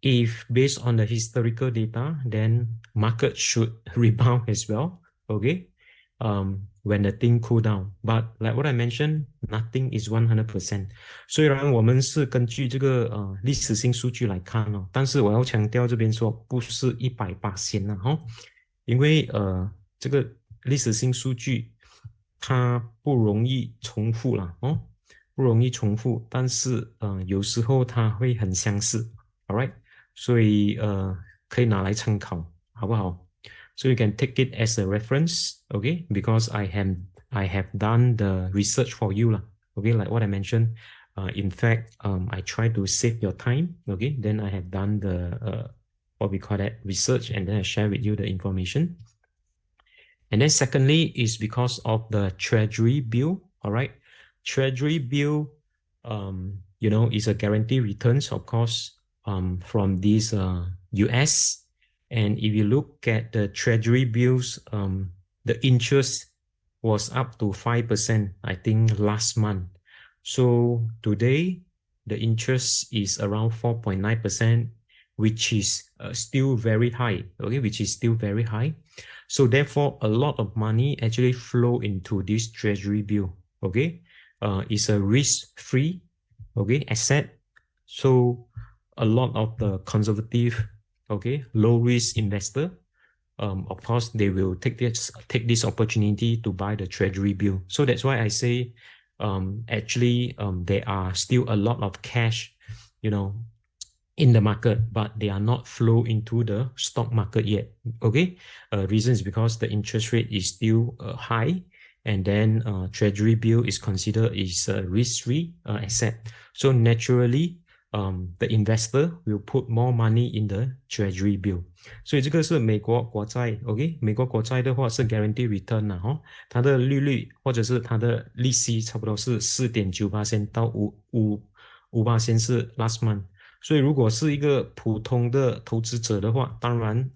if based on the historical data, then market should rebound as well. Okay, when the thing cool down. But like what I mentioned, nothing is 100%. 虽然我们是根据这个历史性数据来看哦，但是我要强调这边说不是100%啦哈，因为这个历史性数据它不容易重复啦哦，不容易重复，但是有时候它会很相似 ，all right， 所以可以拿来参考，好不好？So you can take it as a reference, okay? Because I have done the research for you lah. Okay, like what I mentioned. In fact, I try to save your time. Okay, then I have done the what we call that research, and then I share with you the information. And then secondly is because of the Treasury bill. All right, Treasury bill, you know, is a guarantee returns, of course, from this US. And if you look at the Treasury bills, the interest was up to 5%, I think, last month. So today, the interest is around 4.9%, which is still very high, okay, which is still very high. So therefore, a lot of money actually flow into this Treasury bill, okay? It's a risk-free, okay, asset. So a lot of the conservative, okay, low risk investor, of course, they will take this opportunity to buy the Treasury bill. So that's why I say, actually, there are still a lot of cash, you know, in the market, but they are not flow into the stock market yet. Okay, reason is because the interest rate is still high, and then Treasury bill is considered is a risk-free asset. So naturally, the investor will put more money in the Treasury bill. 所以这个是美国国债 ，OK， 美国国债的话是 guarantee return 啦，哈，它的利率或者是它的利息差不多是 4.9% 到5%是 last month。所以如果是一个普通的投资者的话，当然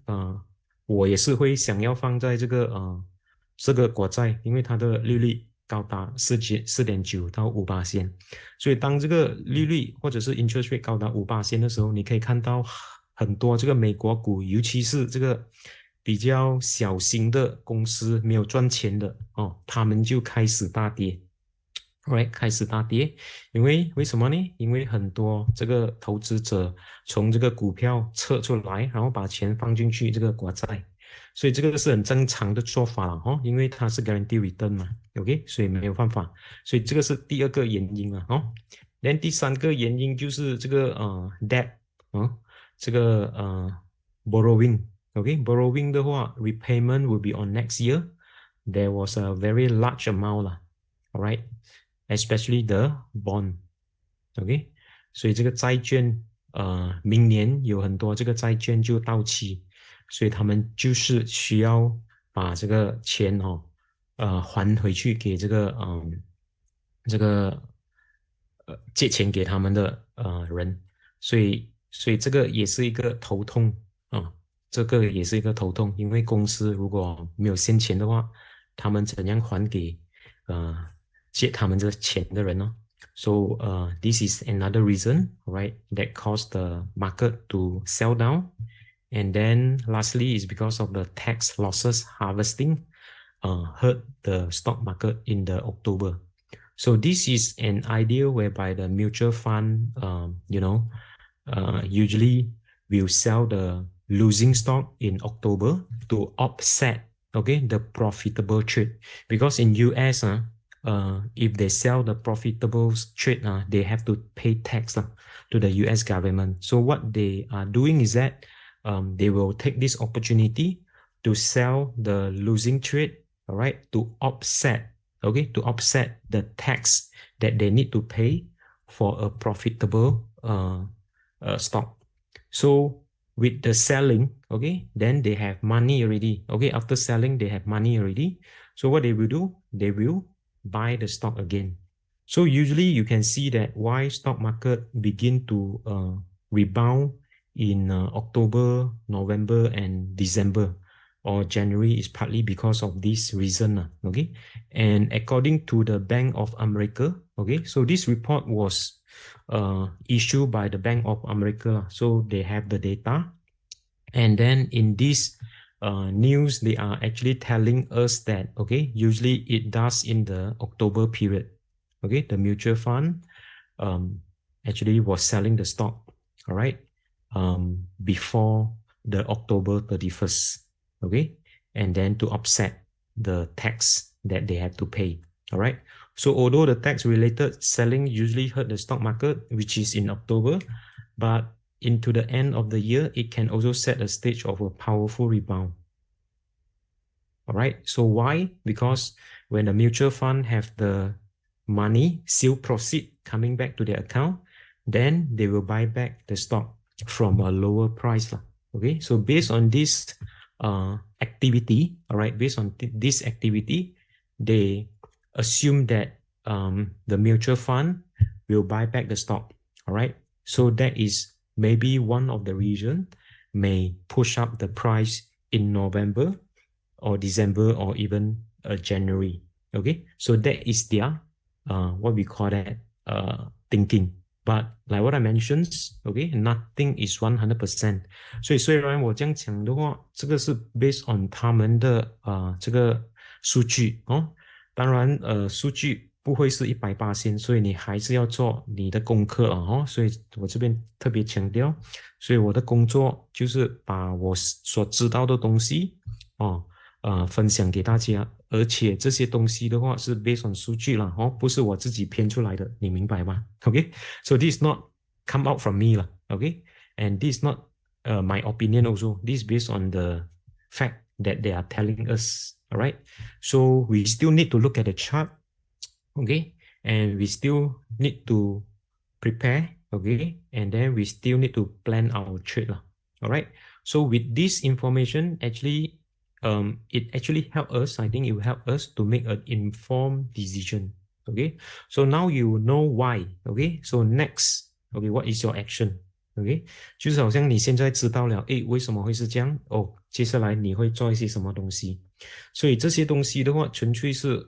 我也是会想要放在这个国债，因为它的利率高达4.9到5%，所以当这个利率或者是 interest rate 高达5%的时候，你可以看到很多这个美国股，尤其是这个比较小型的公司没有赚钱的哦，他们就开始大跌。Right， 开始大跌，为什么呢？因为很多这个投资者从这个股票撤出来，然后把钱放进去这个国债，所以这个是很正常的做法了哦，因为它是 guarantee return 嘛 ，OK， 所以没有办法，所以这个是第二个原因了哦。then 第三个原因就是这个debt 这个borrowing，OK，borrowing 的话 repayment will be on next year. There was a very large amount 啦 ，all right。Especially the bond, OK， 所以这个债券明年有很多这个债券就到期，所以他们就是需要把这个钱还回去给这个借钱给他们的人，所以这个也是一个头痛啊，这个也是一个头痛，因为公司如果没有现钱的话，他们怎样还给借他们这钱的人呢？ So this is another reason, right, that caused the market to sell down. And then lastly is because of the tax losses harvesting hurt the stock market in the October. So this is an idea whereby the mutual fund, usually will sell the losing stock in October to offset, okay, the profitable trade. Because in US, if they sell the profitable trade, they have to pay tax to the US government. So what they are doing is that they will take this opportunity to sell the losing trade, all right, to offset the tax that they need to pay for a profitable stock. So with the selling, okay, then they have money already. Okay, after selling, they have money already. So what they will do, they will buy the stock again. So usually you can see that why stock market begin to rebound in October, November, and December or January is partly because of this reason. Okay, and according to the Bank of America, okay, so this report was issued by the Bank of America. So they have the data, and then in this news, they are actually telling us that, okay, usually it does in the October period. Okay, the mutual fund actually was selling the stock, all right, before the October 31st, okay, and then to offset the tax that they had to pay, all right. So although the tax related selling usually hurt the stock market, which is in October, but into the end of the year, it can also set a stage of a powerful rebound. All right. So why? Because when the mutual fund have the money, still proceed coming back to their account, then they will buy back the stock from a lower price. Okay. So based on this activity, all right, based on this activity, they assume that the mutual fund will buy back the stock. All right. So that is maybe one of the reason may push up the price in November or December or even January. Okay, so that is their what we call that thinking. But like what I mentioned, okay, nothing is 100%. 所以虽然我这样讲的话，这个是 based on 他们的这个数据哦。当然数据不会是100%，所以你还是要做你的功课哦。所以我这边特别强调，所以我的工作就是把我所知道的东西分享给大家，而且这些东西的话是 based on 数据啦，不是我自己编出来的，你明白吗 ？Okay, so this is not come out from me 啦 ，okay, and this is not my opinion also. This is based on the fact that they are telling us. Alright, so we still need to look at the chart, okay, and we still need to prepare, okay, and then we still need to plan our trade lah. Alright, so with this information, actually, it actually help us. I think it will help us to make an informed decision. Okay, so now you know why. Okay, so next, okay, what is your action? Okay, 就是好像你现在知道了，为什么会是这样？接下来你会做一些什么东西？所以这些东西的话，纯粹是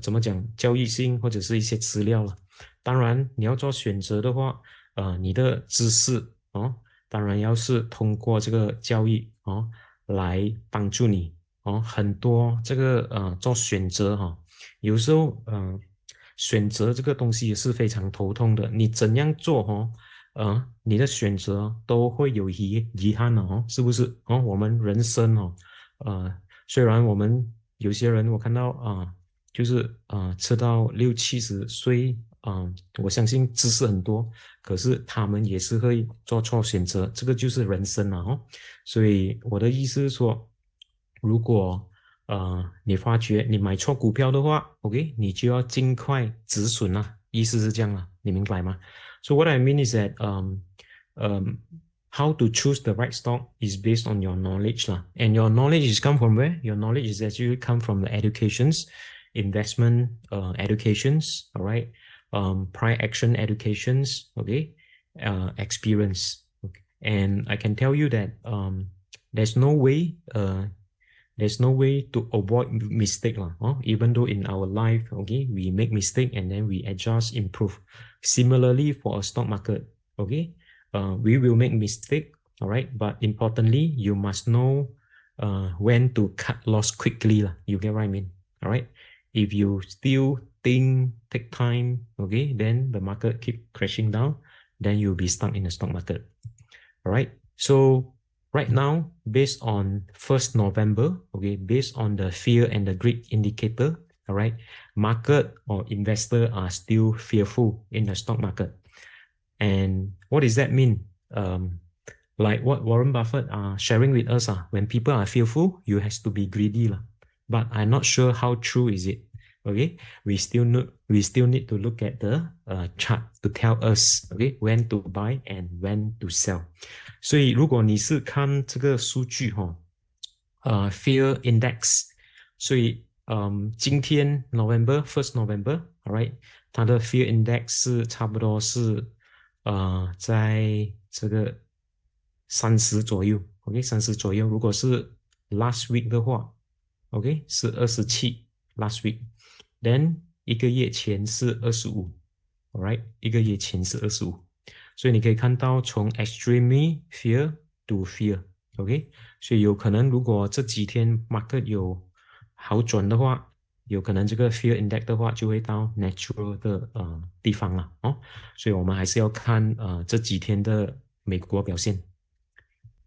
怎么讲，交易性或者是一些资料了。当然，你要做选择的话，你的知识当然要是通过这个交易来帮助你很多这个做选择有时候选择这个东西也是非常头痛的。你怎样做你的选择都会有遗憾的是不是我们人生虽然我们有些人我看到就是吃到60-70岁我相信知识很多，可是他们也是会做错选择，这个就是人生了所以我的意思是说，如果你发觉你买错股票的话 ，OK， 你就要尽快止损意思是这样你明白吗？ So what I mean is that how to choose the right stock is based on your knowledge and your knowledge is come from where? Your knowledge is actually come from the educations, investment educations, all right, prior action educations, okay, experience, okay. And I can tell you that there's no way to avoid mistake even though in our life, okay, we make mistake and then we adjust, improve. Similarly for a stock market, okay, we will make mistake, all right, but importantly you must know when to cut loss quickly you get what I mean, all right. If you still take time, okay, then the market keep crashing down, then you'll be stuck in the stock market. All right, so right now, based on 1st November, okay, based on the fear and the greed indicator, all right, market or investor are still fearful in the stock market. And what does that mean? Like what Warren Buffett are sharing with us, when people are fearful, you have to be greedy but I'm not sure how true is it. Okay, we still need to look at the chart to tell us, okay, when to buy and when to sell. 所以如果你是看这个数据fear index， 所以今天 1st November, alright， 它的 fear index 是差不多是在这个30左右 ，OK， 30左右。如果是 last week 的话 ，OK 是27 last week。Then 一个月前是25 ，alright， 一个月前是25，所以你可以看到从 extremely fear to fear， OK，所以有可能如果这几天 market 有好转的话，有可能这个 fear index 的话就会到 natural 的地方了哦，所以我们还是要看这几天的美国表现。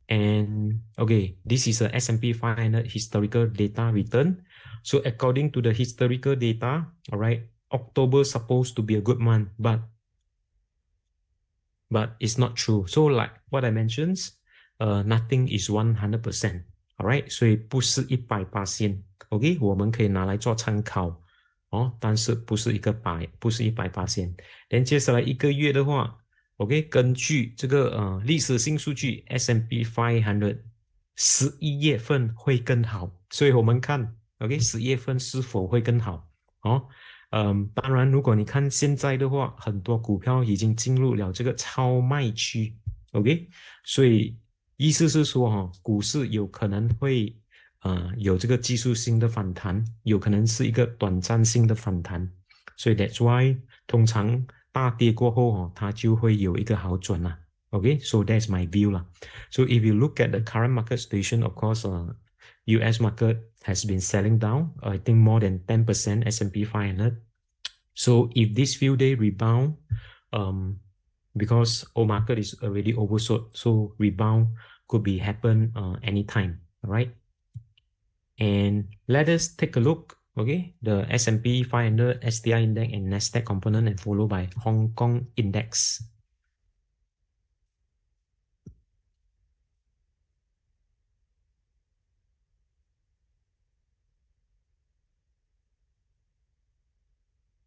And okay, this is a S&P 500 historical data return. So according to the historical data, all right, October supposed to be a good month, but it's not true. So like what I mentioned, nothing is 100%. All right，所以不是100%。OK，我们可以拿来做参考哦，但是不是100%。连接下来一个月的话，OK，根据这个历史性数据 S&P 500，11月份会更好，所以我们看 OK，10月份是否会更好哦。当然，如果你看现在的话，很多股票已经进入了这个超卖区，OK，所以意思是说，股市有可能会有这个技术性的反弹，有可能是一个短暂性的反弹，所以 that's why 通常大跌过后，它就会有一个好转啦。Okay, so that's my view lah. So if you look at the current market situation, of course, US market has been selling down, I think more than 10% S&P 500. So if this few day rebound, because all market is already oversold, so rebound could be happen anytime, right? And let us take a look, okay, the S&P 500, STI index, and Nasdaq component, and followed by Hong Kong index.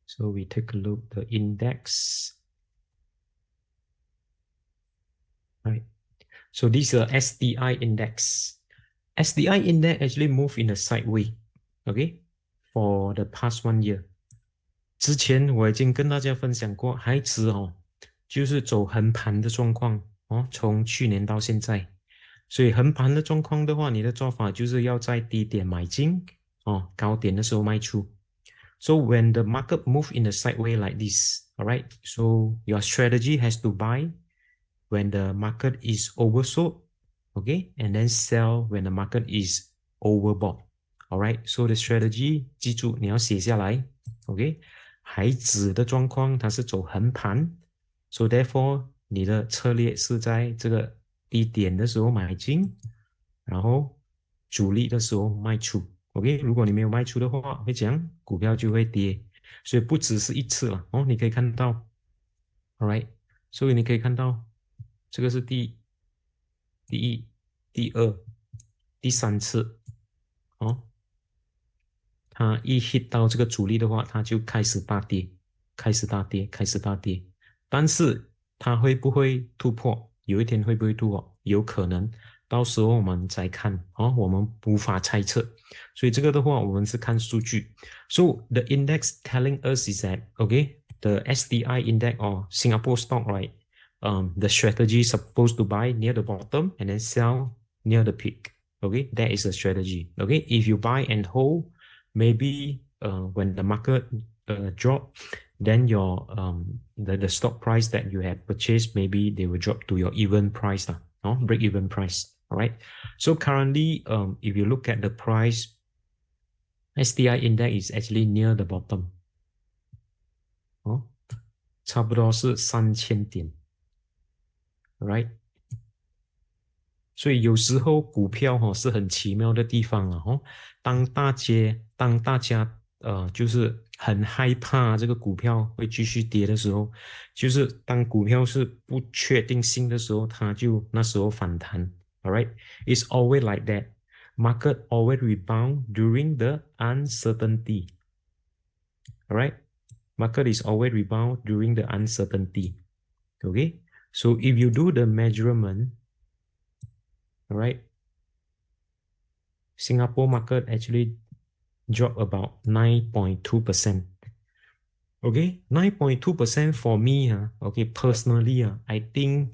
So we take a look the index. Right. So this is a STI index. STI index actually move in a sideway, okay, for the past 1 year. 之前我已经跟大家分享过，孩子就是走横盘的状况从去年到现在。所以横盘的状况的话，你的做法就是要在低点买进高点的时候卖出。So when the market move in a sideway like this, all right, so your strategy has to buy when the market is oversold, okay, and then sell when the market is overbought, all right. So the strategy 记住你要写下来 ，OK。孩子的状况它是走横盘 ，so therefore 你的策略是在这个低点的时候买进，然后主力的时候卖出。OK， 如果你没有卖出的话，会怎样？股票就会跌，所以不只是一次了你可以看到 ，All right， 所以你可以看到这个是第一、第二、第三次它一 hit 到这个主力的话，它就开始大跌，但是它会不会突破？有一天会不会突破？有可能。到时候我们再看我们无法猜测，所以这个的话我们是看数据。So the index telling us is that okay, the STI index or Singapore stock, right? The strategy is supposed to buy near the bottom and then sell near the peak. Okay, that is a strategy. Okay, if you buy and hold, maybe when the market drop, then your the stock price that you have purchased, maybe they will drop to your even price break even price. All right. So currently, if you look at the price, STI index is actually near the bottom. 差不多是3000点 ，right？ 所以有时候股票是很奇妙的地方当大家就是很害怕这个股票会继续跌的时候，就是当股票是不确定性的时候，它就那时候反弹。All right, it's always like that. Market always rebound during the uncertainty. All right, market is always rebound during the uncertainty. Okay, so if you do the measurement, all right, Singapore market actually dropped about 9.2%. Okay, 9.2% for me, okay, personally, I think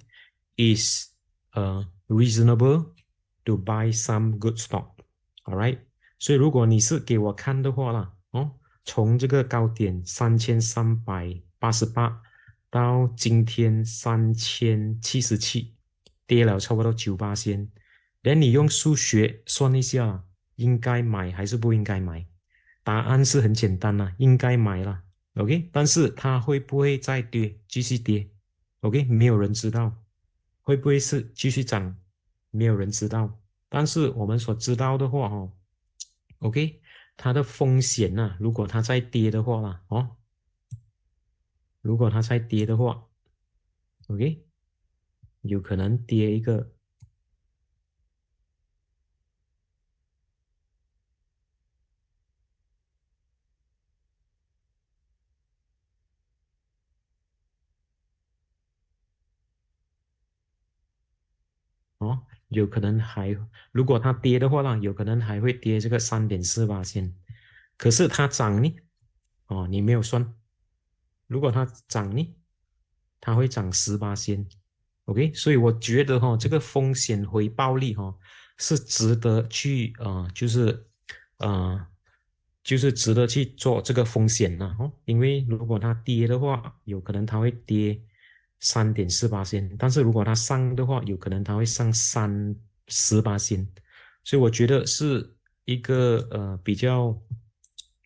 is reasonable to buy some good stock. All right, 所以如果你是给我看的话啦，从这个高点3388到今天3077，跌了差不多9%， then 你用数学算一下，应该买还是不应该买？答案是很简单啦，应该买啦。OK，但是它会不会再跌，继续跌？OK，没有人知道。会不会是继续涨？没有人知道。但是我们所知道的话，哦，OK，它的风险呢、如果它再跌的话啦，哦，如果它再跌的话，OK，有可能跌一个。哦，有可能还，如果它跌的话呢，有可能还会跌这个3.48%。可是它涨呢，哦，你没有算。如果它涨呢，它会涨18%。OK，所以我觉得哈、这个风险回报率哈、是值得去呃就是值得去做这个风险的哦，因为如果它跌的话，有可能它会跌3.48%，但是如果它上的话，有可能它会上18%，所以我觉得是一个比较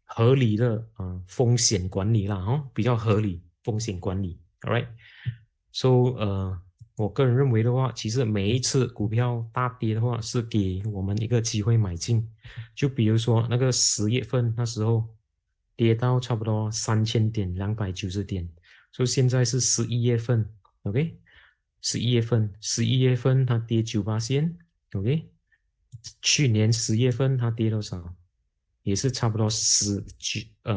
合理的风险管理啦，哦，比较合理风险管理，all right，so 我个人认为的话，其实每一次股票大跌的话，是给我们一个机会买进。就比如说那个10月份那时候跌到差不多3000点，290点，所以现在是11月份，OK，十一月份它跌9%，OK，去年10月份它跌多少？也是差不多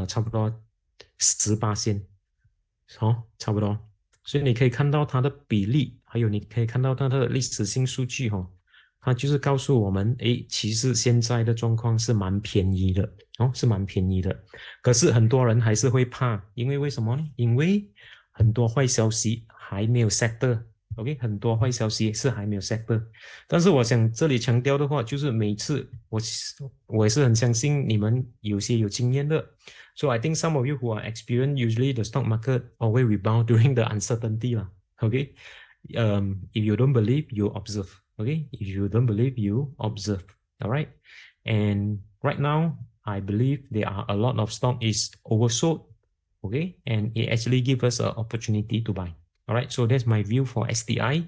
差不多18%，好，差不多。所以你可以看到它的比例，还有你可以看到它的历史性数据哦，它就是告诉我们，诶，其实现在的状况是蛮便宜的哦，是蛮便宜的。可是很多人还是会怕，因为为什么呢？因为很多坏消息还没有 settle，OK，很多坏消息是还没有 settle。但是我想这里强调的话，就是每次我也是很相信你们有些有经验的。So I think some of you who are experienced, usually the stock market always rebound during the uncertainty lah. Okay, if you don't believe, you observe. Okay, if you don't believe, you observe. All right, and right now, I believe there are a lot of stock is oversold. Okay, and it actually gives us an opportunity to buy. All right, so that's my view for STI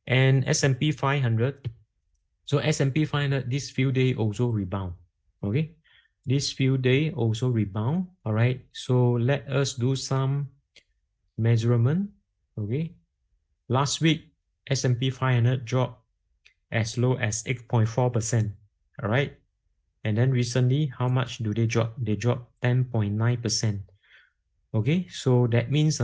and S&P 500. So S&P 500 this few days also rebound. Okay, this few days also rebound. All right, so let us do some measurement. Okay, last week S&P 500 dropped as low as 8.4%. All right, and then recently, how much do they drop? They dropped 10.9%. Okay, so that means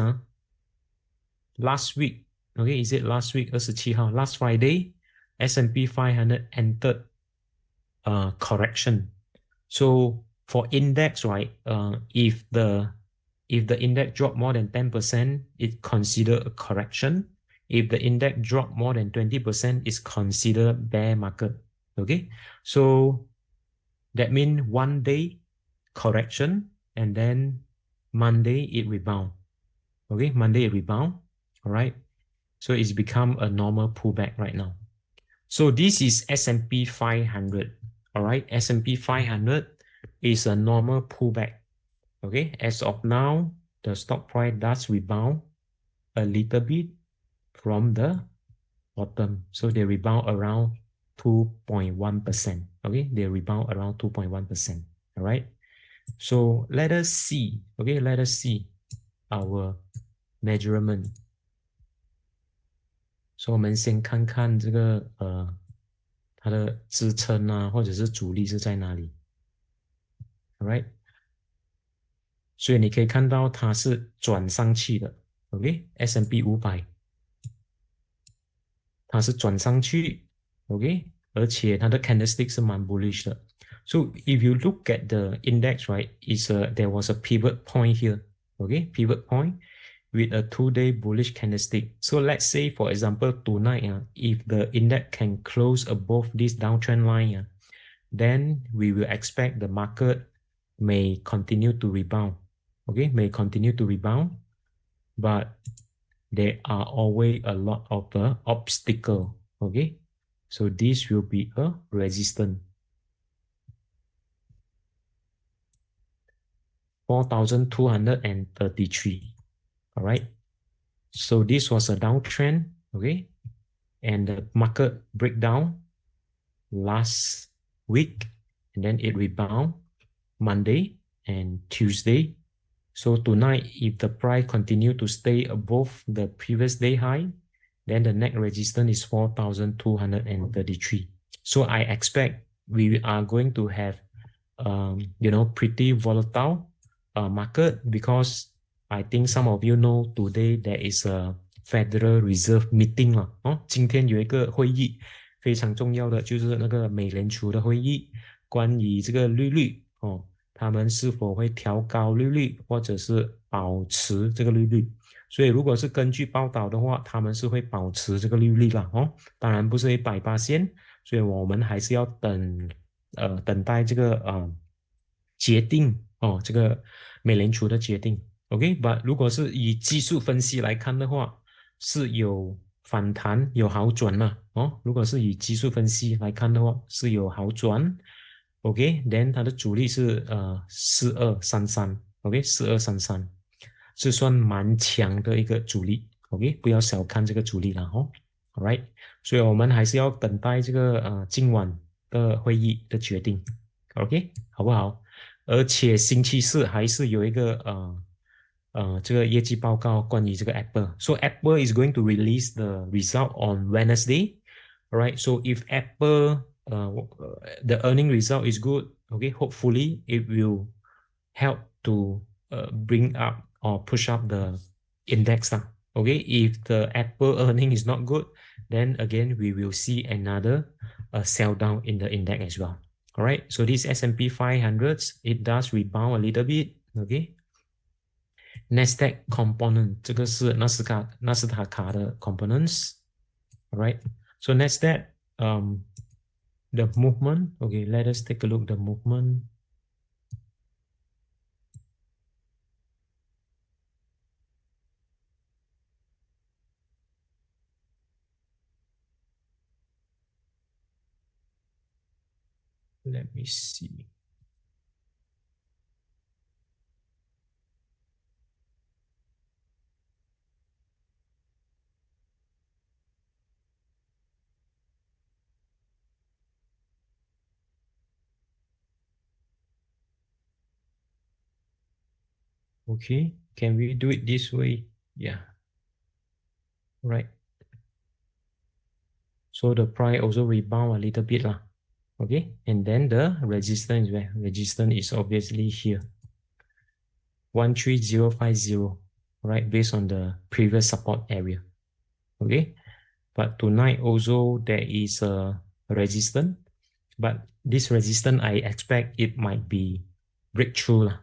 last week, okay, is it last week 27号 last Friday, S&P 500 entered correction. So for index, right, if the index drop more than 10%, it's considered a correction. If the index drop more than 20%, it's considered bear market. Okay, so that means one day correction and then Monday it rebound. Okay, Monday it rebound. All right, so it's become a normal pullback right now. So this is S&P 500. All right, S&P 500 is a normal pullback. Okay, as of now, the stock price does rebound a little bit from the bottom. So they rebound around 2.1%. Okay, they rebound around 2.1%. All right, so let us see. Okay, let us see our measurement. So 我们先看看这个它的支撑啊，或者是阻力是在哪里。All right， 所以你可以看到它是转上去的。OK，S&P 500，它是转上去。OK， 而且它的 candlestick 是蛮 bullish 的。So if you look at the index, right, there was a pivot point here. Okay, pivot point with a 2-day bullish candlestick. So let's say, for example, tonight, if the index can close above this downtrend line, then we will expect the market may continue to rebound. Okay, may continue to rebound, but there are always a lot of obstacle. Okay, So this will be a resistance. 4,233. All right. So this was a downtrend. Okay. And the market breakdown last week, and then it rebound Monday and Tuesday. So tonight, if the price continue to stay above the previous day high, then the next resistance is 4,233. So I expect we are going to have, pretty volatile market, because I think some of you know today there is a Federal Reserve meeting 了哦，今天有一个会议，非常重要的就是那个美联储的会议，关于这个利率哦，他们是否会调高利率，或者是保持这个利率。所以如果是根据报道的话，他们是会保持这个利率啦哦，当然不是100%，所以我们还是要等待这个决定哦，这个美联储的决定。OK，but 如果是以技术分析来看的话，是有反弹有好转了哦。如果是以技术分析来看的话，是有好转。OK，then 它的阻力是4233 ，OK， 4233是算蛮强的一个阻力。OK， 不要小看这个阻力了哦。Alright， 所以我们还是要等待这个今晚的会议的决定。OK， 好不好？而且星期四还是有一个这个业绩报告关于这个 Apple. So Apple is going to release the result on Wednesday. Alright, so if Apple the earning result is good, okay, hopefully it will help to bring up or push up the index. Okay, if the Apple earning is not good, then again we will see another sell down in the index as well. All right, so this S&P 500, it does rebound a little bit. Okay, Nasdaq component, 这个是纳斯达克的 components. All right, so Nasdaq, the movement. Okay, let us take a look at the movement. Let me see. Okay, can we do it this way? Yeah. Right. So the price also rebound a little bit lah. Okay, and then the resistance is where? Resistance is obviously here. 13050, right? Based on the previous support area. Okay, but tonight also there is a resistance, but this resistance I expect it might be breakthrough lah.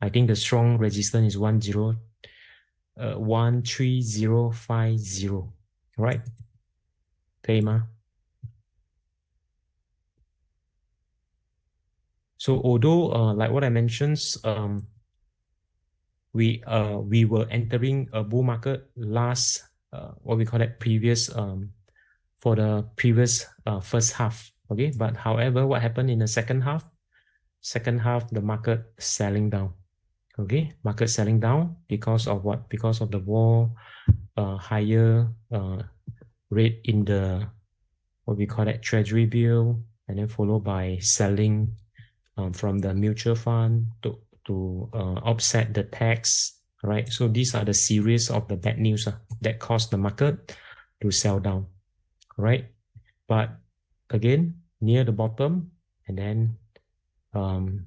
I think the strong resistance is 13050, right? 可以吗？ So although like what I mentioned, we were entering a bull market last what we call it previous for the previous first half. Okay, but however, what happened in the second half? Second half, the market selling down. Okay, market selling down because of what? Because of the war, higher rate in the what we call it treasury bill, and then followed by selling from the mutual fund to offset the tax, right? So these are the series of the bad news that caused the market to sell down, right? But again, near the bottom, and then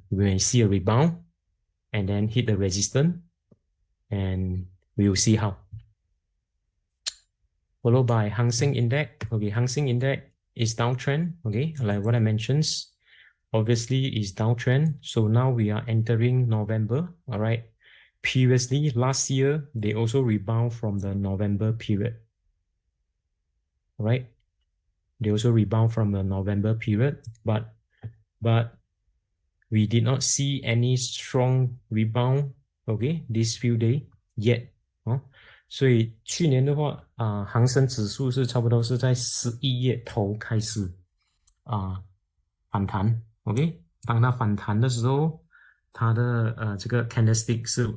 we may see a rebound and then hit the resistance, and we will see how. Followed by Hang Seng Index. Okay, Hang Seng Index is downtrend. Okay, like what I mentioned, obviously is downtrend. So now we are entering November. All right. Previously, last year, they also rebound from the November period. All right. They also rebound from the November period, but we did not see any strong rebound, okay, this few days yet. 所以去年的话恒生指数是差不多是在11月头开始反弹 ，OK， 当它反弹的时候，它的这个 candlestick 是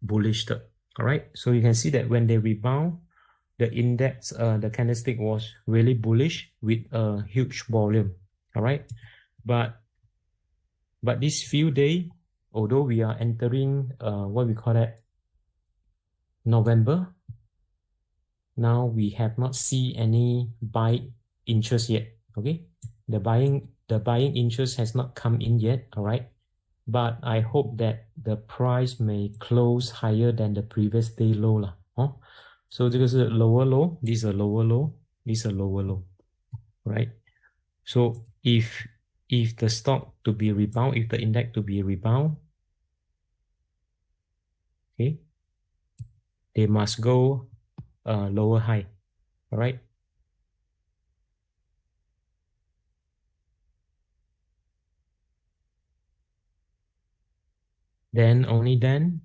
bullish 的 ，alright， so you can see that when they rebound the index the candlestick was really bullish with a huge volume, alright, but these few days, although we are entering what we call that November, now we have not seen any buy interest yet. Okay, the buying interest has not come in yet. All right, but I hope that the price may close higher than the previous day low 啦。哦， so 这个是 lower low, this is a lower low, this is a lower low, right? So if the stock to be rebound, if the index to be rebound, okay, they must go lower high, all right? Then only then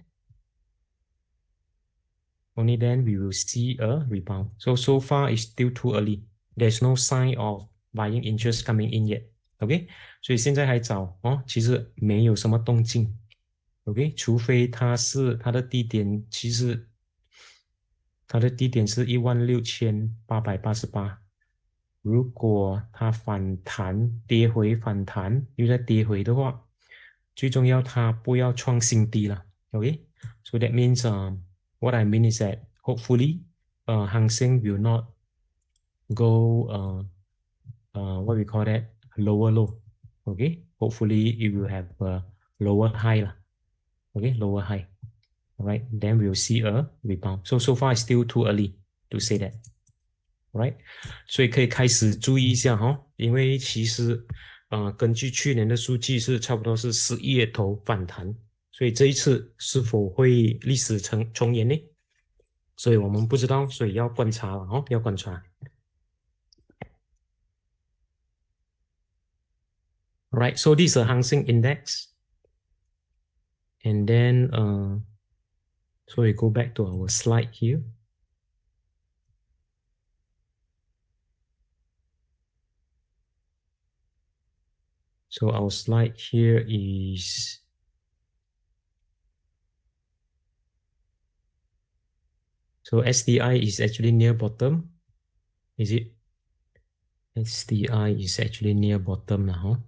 we will see a rebound. So far it's still too early. There's no sign of buying interest coming in yet. OK， 所以现在还早哦，其实没有什么动静。OK， 除非它的低点，其实它的低点是16888。如果它反弹跌回反弹又再跌回的话，最重要它不要创新低了。OK， so that means what I mean is that hopefully Hang Seng will not go what we call that lower low. Okay, hopefully it will have a lower high lah. Okay, lower high. All right, then we'll see a rebound. So far it's still too early to say that. Right， 所以可以开始注意一下哈，因为其实根据去年的数据是差不多是11月头反弹，所以这一次是否会历史重演呢？所以我们不知道，所以要观察了哦，要观察。Right, so this is a Hang Seng Index, and then so we go back to our slide here. So our slide here is so SDI is actually near bottom. Is it? SDI is actually near bottom now.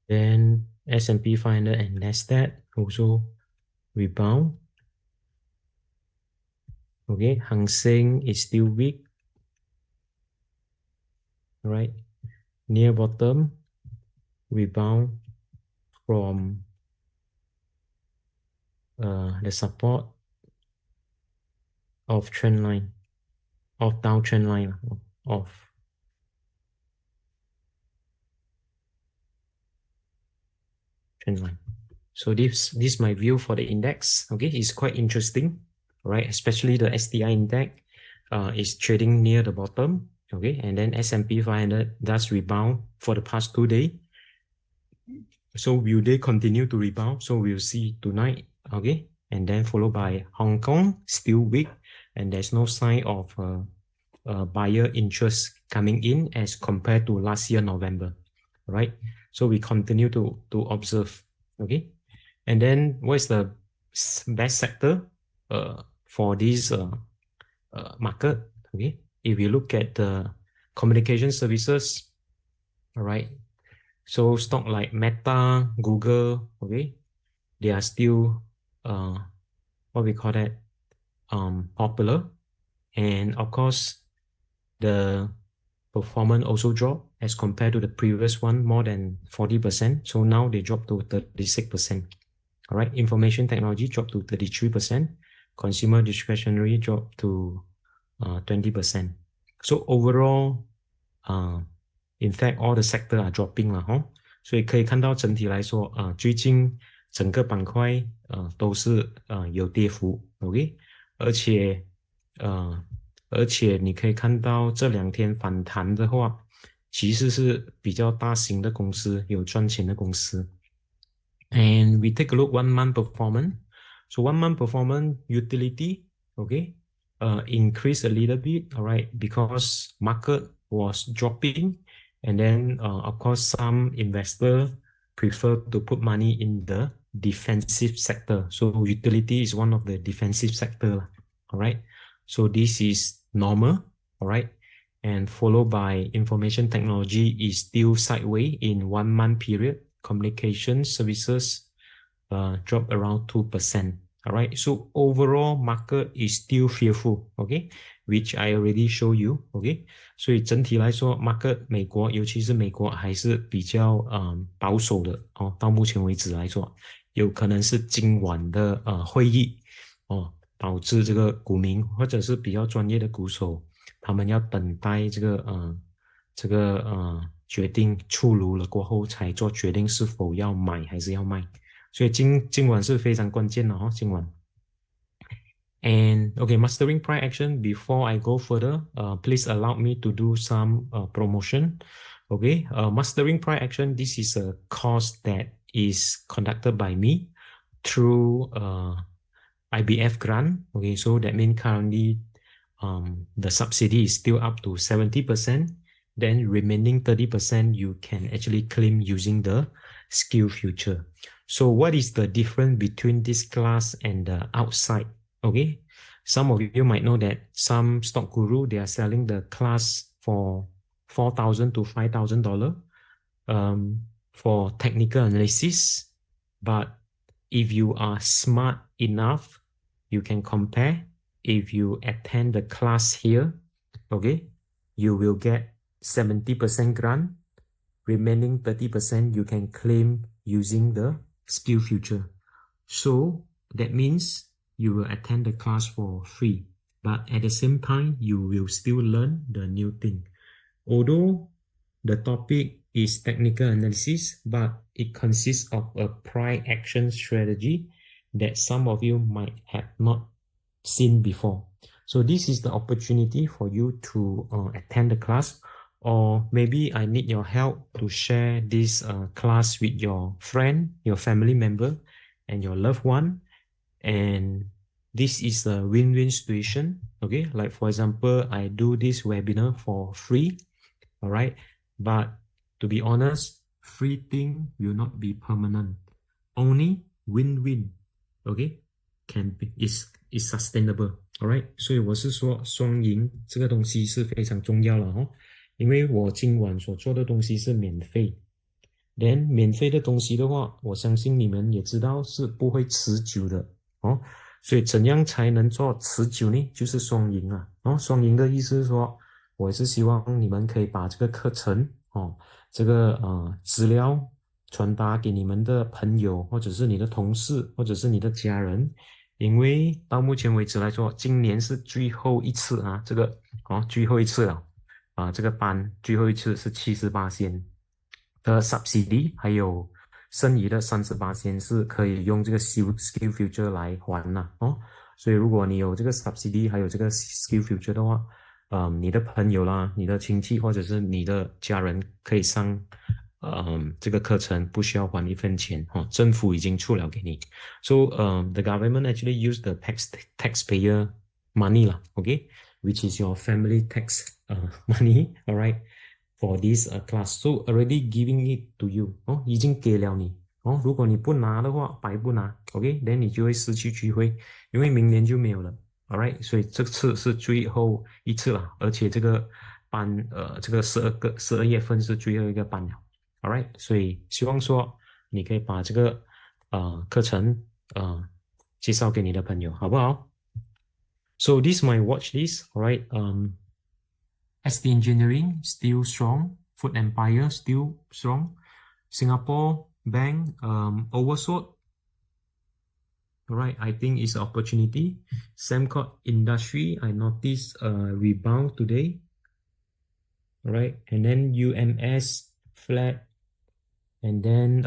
Then S&P 500 and Nasdaq also rebound. Okay, Hang Seng is still weak. All right, near bottom, rebound from the support of trend line, of downtrend line of trend line. So this is my view for the index. Okay, it's quite interesting, right? Especially the SDI index is trading near the bottom. Okay, and then S&P 500 does rebound for the past 2 days. So will they continue to rebound? So we'll see tonight. Okay, and then followed by Hong Kong, still weak, and there's no sign of buyer interest coming in as compared to last year November, right? So we continue to observe. Okay, and then what is the best sector for this market? Okay, if you look at the communication services, all right, so stock like Meta, Google, okay, they are still what we call that popular, and of course the performance also dropped as compared to the previous one, more than 40%. So now they dropped to 36%. All right, information technology dropped to 33%. Consumer discretionary dropped to 20%. So overall, in fact, all the sector are dropping 了哈。所以可以看到整体来说，最近整个板块都是有跌幅 ，OK， 而且而且你可以看到这2天反弹的话，其实是比较大型的公司，有赚钱的公司。And we take a look 1 month performance. So 1 month performance utility, okay, increase a little bit, all right, because market was dropping, and then of course some investor prefer to put money in the defensive sector. So utility is one of the defensive sector, all right. So this is normal, all right, and followed by information technology is still sideways in 1 month period. Communication services drop around 2%. All right. So overall market is still fearful. Okay. Which I already show you. Okay. 所以整体来说 market 美国尤其是美国还是比较保守的哦，到目前为止来说有可能是今晚的会议哦，导致这个股民或者是比较专业的股手他们要等待这个决定出炉了过后才做决定是否要买还是要卖，所以今晚是非常关键的哦，今晚。And okay, mastering price action. Before I go further, please allow me to do some promotion. Okay, mastering price action. This is a course that is conducted by me through IBF grant. Okay, so that means currently the subsidy is still up to 70%. Then remaining 30% you can actually claim using the skill future. So what is the difference between this class and the outside? Okay, some of you might know that some stock guru, they are selling the class for $4,000 to $5,000 for technical analysis. But if you are smart enough, you can compare. If you attend the class here, okay, you will get 70% grant. Remaining 30% you can claim using the skill future. So that means you will attend the class for free, but at the same time you will still learn the new thing. Although the topic is technical analysis, but it consists of a price action strategy that some of you might have not seen before. So this is the opportunity for you to attend the class, or maybe I need your help to share this class with your friend, your family member, and your loved one. And this is a win-win situation. Okay, like for example, I do this webinar for free. All right, but to be honest, free thing will not be permanent. Only win-win, okay, is sustainable. All right, 所以我是说双赢这个东西是非常重要了哦，因为我今晚所做的东西是免费。连免费的东西的话，我相信你们也知道是不会持久的哦。所以怎样才能做持久呢？就是双赢啊！哦，双赢的意思是说，我是希望你们可以把这个课程哦，这个资料传达给你们的朋友，或者是你的同事，或者是你的家人。因为到目前为止来说，今年是最后一次啊，这个最后一次了啊，这个班最后一次是78%的 subsidy， 还有剩余的38%是可以用这个 skill future 来还啦哦。所以如果你有这个 subsidy 还有这个 skill future 的话，你的朋友啦、你的亲戚或者是你的家人可以上这个课程，不需要还1分钱哦，政府已经出了给你。So the government actually use the taxpayer money 啦 ，okay, which is your family tax money, alright, for this class. So already giving it to you 哦，已经给了你哦。如果你不拿的话，白不拿 ，OK， then 你就会失去机会，因为明年就没有了 ，alright。所以这次是最后一次了，而且这个班这个12月份是最后一个班了。Alright， 所以希望说你可以把这个课程介绍给你的朋友，好不好 ？So this is my watch list. Alright, ST Engineering still strong, Food Empire still strong, Singapore Bank oversold. Alright, I think it's an opportunity. Sembcorp Industry, I noticed a rebound today. Alright, and then UMS flat. And then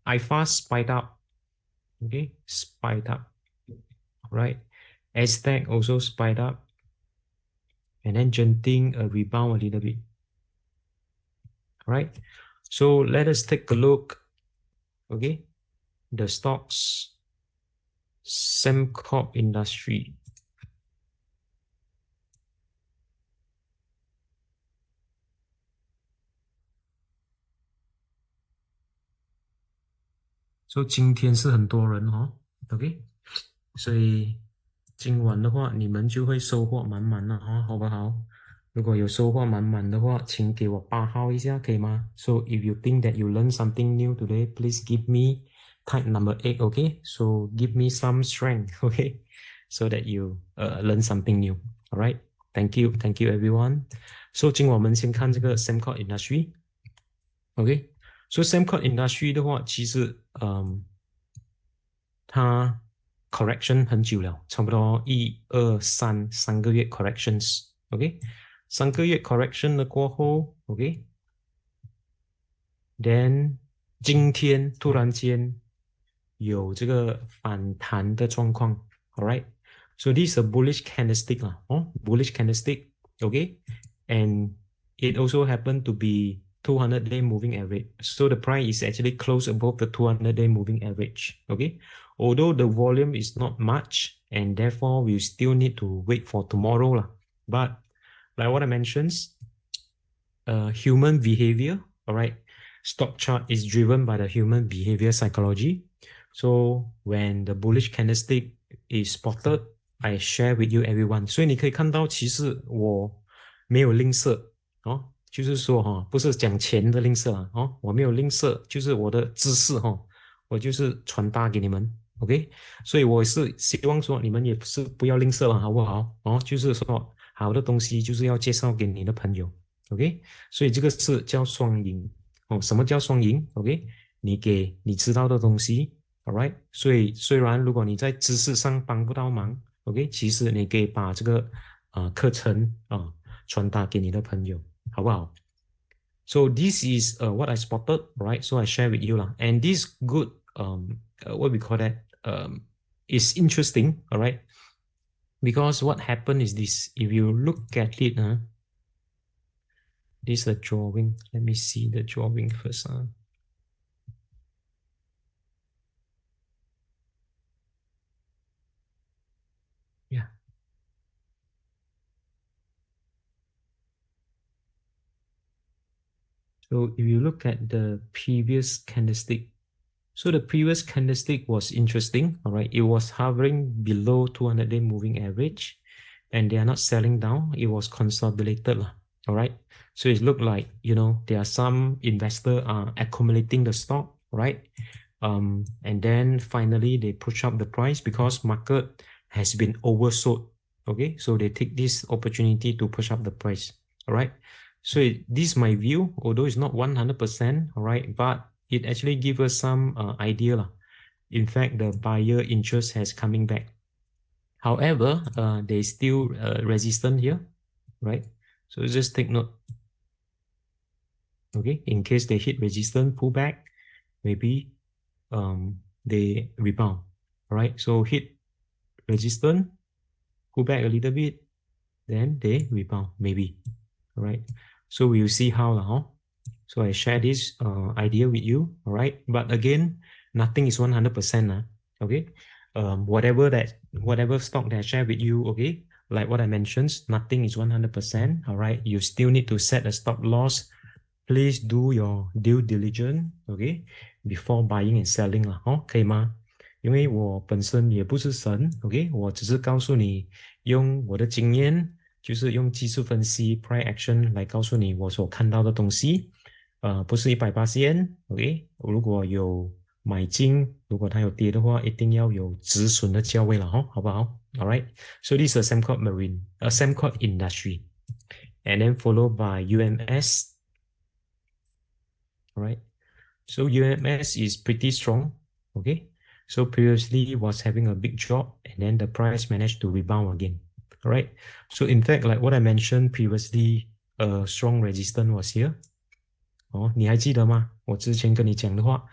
iFast spiked up, okay, spiked up, right? Aztec also spiked up. and then Genting rebound a little bit. All right. So let us take a look. Okay, the stocks, Sembcorp Industry. So 今天是很多人哦 ，OK， 所以今晚的话，你们就会收获满满了哈，好不好？如果有收获满满的话，请给我8号一下，可以吗？ So if you think that you learn something new today, please give me type number 8, okay? So give me some strength, okay? So that you learn something new. All right. Thank you everyone. So 今晚我们先看这个 Sembcorp Industry, okay? So Sembcorp Industry 的话，其实它 correction 很久了，差不多3个月 corrections, OK， 3个月 correction 了过后 ，OK， then 今天突然间有这个反弹的状况 ，alright， so this is a bullish candlestick 啦，bullish candlestick, OK， and it also happened to be 200-day moving average. So the price is actually close above the 200-day moving average. Okay, although the volume is not much, and therefore we still need to wait for tomorrow lah. But like what I mentioned, human behavior. All right, stock chart is driven by the human behavior psychology. So when the bullish candlestick is spotted, I share with you everyone. 所以你可以看到，其实我没有吝啬哦。就是说不是讲钱的吝啬啊，我没有吝啬，就是我的知识我就是传达给你们 ，OK， 所以我是希望说你们也是不要吝啬了，好不好？就是说好的东西就是要介绍给你的朋友 ，OK， 所以这个是叫双赢什么叫双赢 ？OK， 你给你知道的东西 ，Alright， 所以虽然如果你在知识上帮不到忙 ，OK， 其实你可以把这个课程传达给你的朋友。好不好 ？So this is what I spotted, right? So I share with you lah. And this good, what we call that, is interesting, all right? Because what happened is this: if you look at it, this is the drawing. Let me see the drawing first. Yeah. So if you look at the previous candlestick, so the previous candlestick was interesting, all right? It was hovering below 200-day moving average, and they are not selling down. It was consolidated, all right? So it looked like, there are some investors accumulating the stock, right? And then finally they push up the price because market has been oversold, okay? So they take this opportunity to push up the price, all right? So this is my view, although it's not 100%, all right, but it actually gives us some idea. In fact, the buyer interest has coming back. However, there's still resistance here, right? So just take note. Okay, in case they hit resistance, pull back, maybe they rebound. All right, so hit resistance, pull back a little bit, then they rebound, maybe. All right. So we'll see how So I share this idea with you, all right? But again, nothing is 100%, okay? Whatever stock that I share with you, okay? Like what I mentioned, nothing is 100%, all right? You still need to set a stop loss. Please do your due diligence, okay? Before buying and selling 可以吗？因为我本身也不是神 ，OK？ 我只是告诉你用我的经验。就是用技术分析 price action 来告诉你我所看到的东西，不是100%， OK？ 如果有买进，如果它有跌的话，一定要有止损的价位了好不好 ？Alright, so this is Sembcorp Marine, Sembcorp Industry, and then followed by UMS. Alright, so UMS is pretty strong, okay? So previously was having a big drop, and then the price managed to rebound again. All right. So in fact, like what I mentioned previously, a strong resistance was here. 你还记得吗？我之前跟你讲的话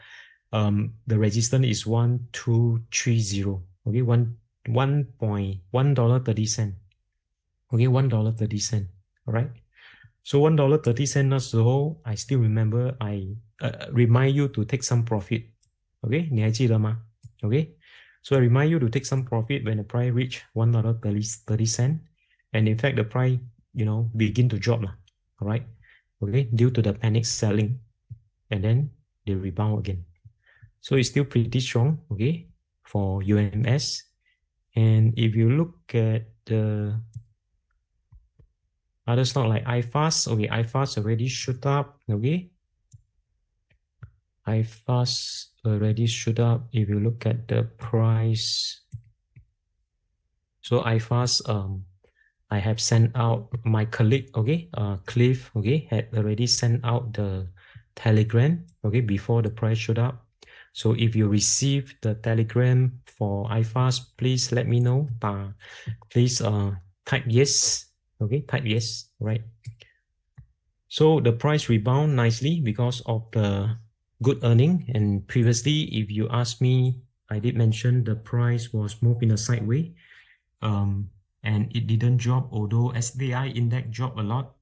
，the resistance is 1230. Okay, $1.30. Okay, $1.30. All right. So $1.30 那时候 I still remember I remind you to take some profit. Okay, 你还记得吗？ Okay, so I remind you to take some profit when the price reach $1.30, and in fact the price begin to drop lah. All right, okay, due to the panic selling, and then they rebound again. So it's still pretty strong. Okay, for UMS, and if you look at the other stock like iFast, okay, iFast already shoot up. Okay, iFast already shoot up. If you look at the price, so iFast, I have sent out my colleague, okay, Cliff, okay, had already sent out the telegram, okay, before the price shoot up. So if you receive the telegram for iFast, please let me know. Please type yes, okay, type yes, right? So the price rebound nicely because of the good earning. And previously, if you ask me, I did mention the price was moved in a sideways, and it didn't drop, although SDI index dropped a lot.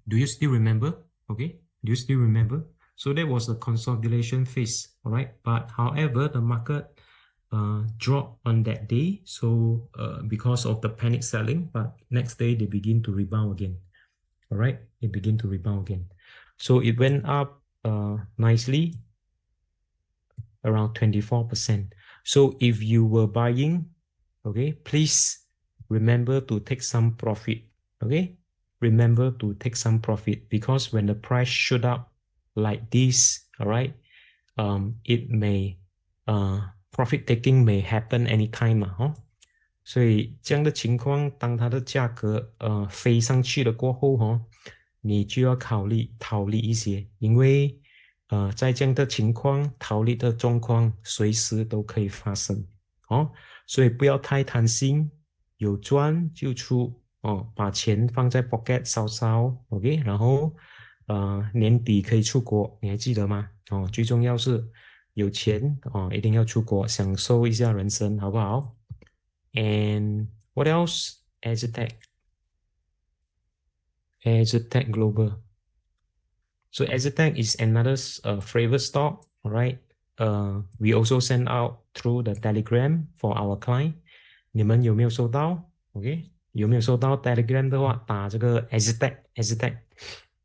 Do you still remember? Okay, do you still remember? So that was a consolidation phase, all right? But however, the market dropped on that day, so because of the panic selling, but next day they begin to rebound again. All right, it begin to rebound again. So it went up nicely, around 24%. So if you were buying, okay, please remember to take some profit. Okay, remember to take some profit, because when the price shoot up like this, all right, it may profit taking may happen anytime 嘛，所以这样的情况，当它的价格飞上去了过后，你就要考虑逃离一些，因为在这样的情况，逃离的状况随时都可以发生，所以不要太贪心，有赚就出把钱放在 pocket 烧烧 ，OK， 然后年底可以出国，你还记得吗？最重要是有钱一定要出国享受一下人生，好不好？ And what else? Aztec Global. So Aztec is another favorite stock, all right? We also send out through the Telegram for our client. 你们有没有收到 ？OK， 有没有收到 Telegram 的话，打这个 Aztec，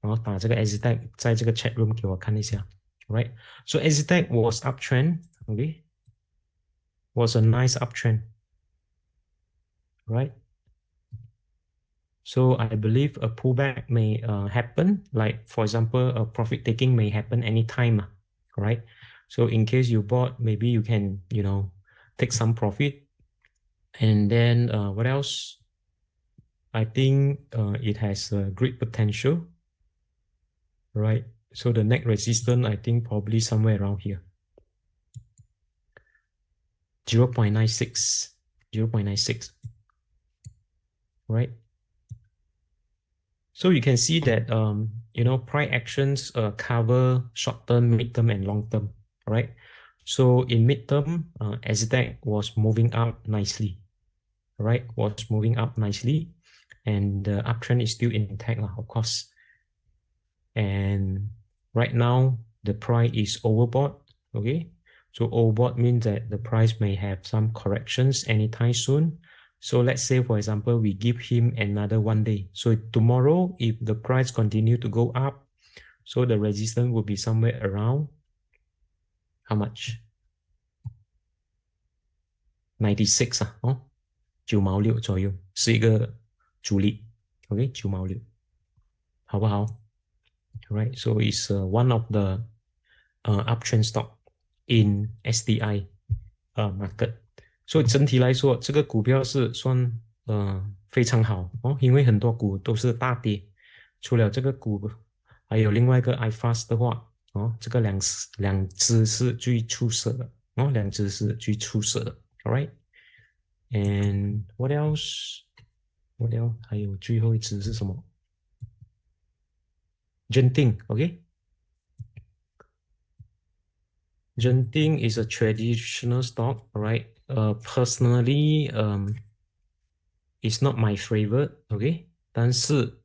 然后打这个 Aztec 在这个 chat room 给我看一下 ，right? So Aztec was uptrend, okay? Was a nice uptrend. Right? So I believe a pullback may happen, like for example, a profit taking may happen anytime, right? So in case you bought, maybe you can, take some profit. And then what else? I think it has great potential, right? So the next resistance, I think probably somewhere around here. 0.96, 0.96. Right? So you can see that, price actions cover short-term, mid-term, and long-term, right? So in mid-term, Aztec was moving up nicely, right? Was moving up nicely, and the uptrend is still intact, of course. And right now, the price is overbought, okay? So overbought means that the price may have some corrections anytime soon. So let's say, for example, we give him another 1 day. So tomorrow, if the price continue to go up, so the resistance will be somewhere around how much? 96 9毛6左右是一个阻力 ，OK， 9毛6，好不好 ？Right, so it's one of the uptrend stock in SDI market. 所以整体来说，这个股票是算非常好因为很多股都是大跌，除了这个股，还有另外一个 iFast 的话这个两只是最出色的两只是最出色的 ，All right. And what else? What else? 还有最后一只是什么 ？Genting, okay. Genting is a traditional stock, right? Personally, it's not my favorite, OK， 但是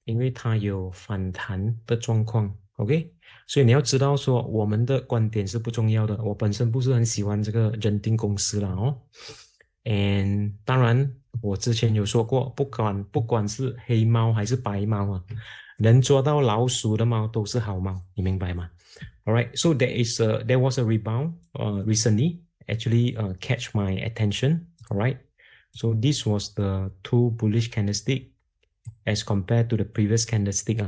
因为它有反弹的状况，OK， 所以你要知道说我们的观点是不重要的。我本身不是很喜欢这个认定公司了哦。And 当然，我之前有说过，不管是黑猫还是白猫啊，能捉到老鼠的猫都是好猫，你明白吗？All right, so there was a rebound recently, actually catch my attention. All right, so this was the two bullish candlestick as compared to the previous candlestick.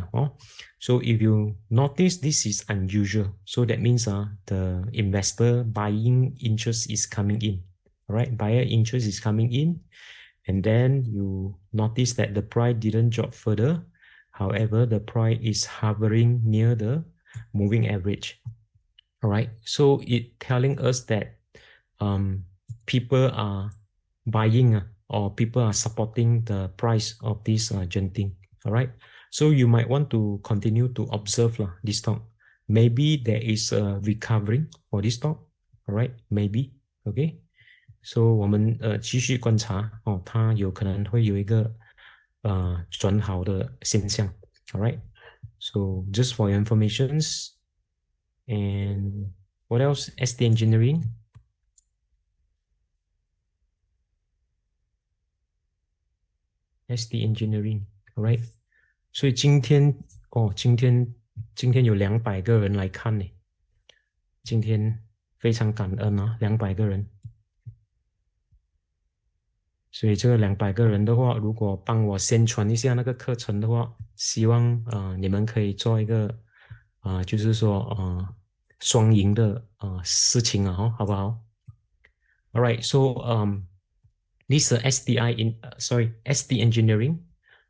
So if you notice, this is unusual. So that means the investor buying interest is coming in. All right, buyer interest is coming in. And then you notice that the price didn't drop further. However, the price is hovering near the moving average. All right, so it telling us that people are buying or people are supporting the price of this Genting. All right, so you might want to continue to observe this stock. Maybe there is a recovery for this stock. All right, maybe. Okay, so 我们继续观察它有可能会有一个转好的现象。All right, so just for your informations. And what else? ST Engineering. ST Engineering, alright. 所以今天有200个人来看呢，今天非常感恩啊，200个人。所以这个200个人的话，如果帮我宣传一下那个课程的话，希望你们可以做一个就是说双赢的事情啊，好不好 ？Alright, so this ST Engineering.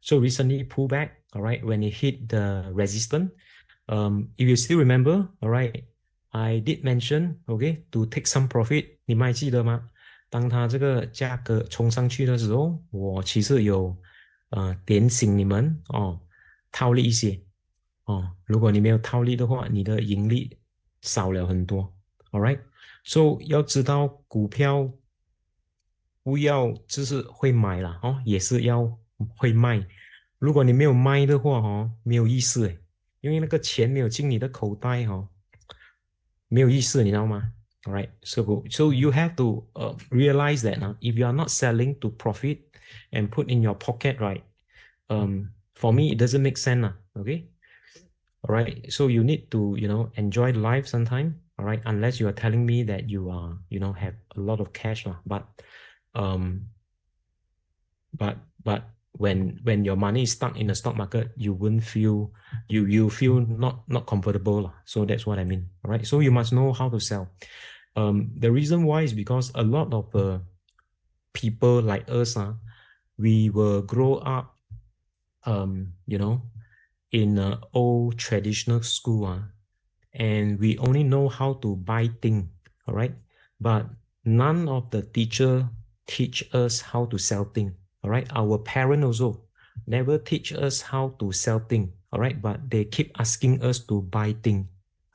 So recently pulled back, all right, when it hit the resistance. If you still remember, all right, I did mention, okay, to take some profit. 你们还记得吗？当它这个价格冲上去的时候，我其实有点醒你们套利一些如果你没有套利的话，你的盈利少了很多。All right, so 要知道股票不要就是会买啦也是要会卖。如果你没有卖的话没有意思因为那个钱没有进你的口袋没有意思，你知道吗？Alright, so you have to realize that if you are not selling to profit and put in your pocket, right? For me, it doesn't make sense, okay? Alright, so you need to, enjoy life sometime, alright? Unless you are telling me that you are, have a lot of cash, but when your money is stuck in the stock market, you won't feel you feel not comfortable. So that's what I mean. All right. So you must know how to sell. The reason why is because a lot of people like us, we will grow up, in an old traditional school, and we only know how to buy things. All right. But none of the teacher teach us how to sell things. All right, our parents also never teach us how to sell things. All right, but they keep asking us to buy things.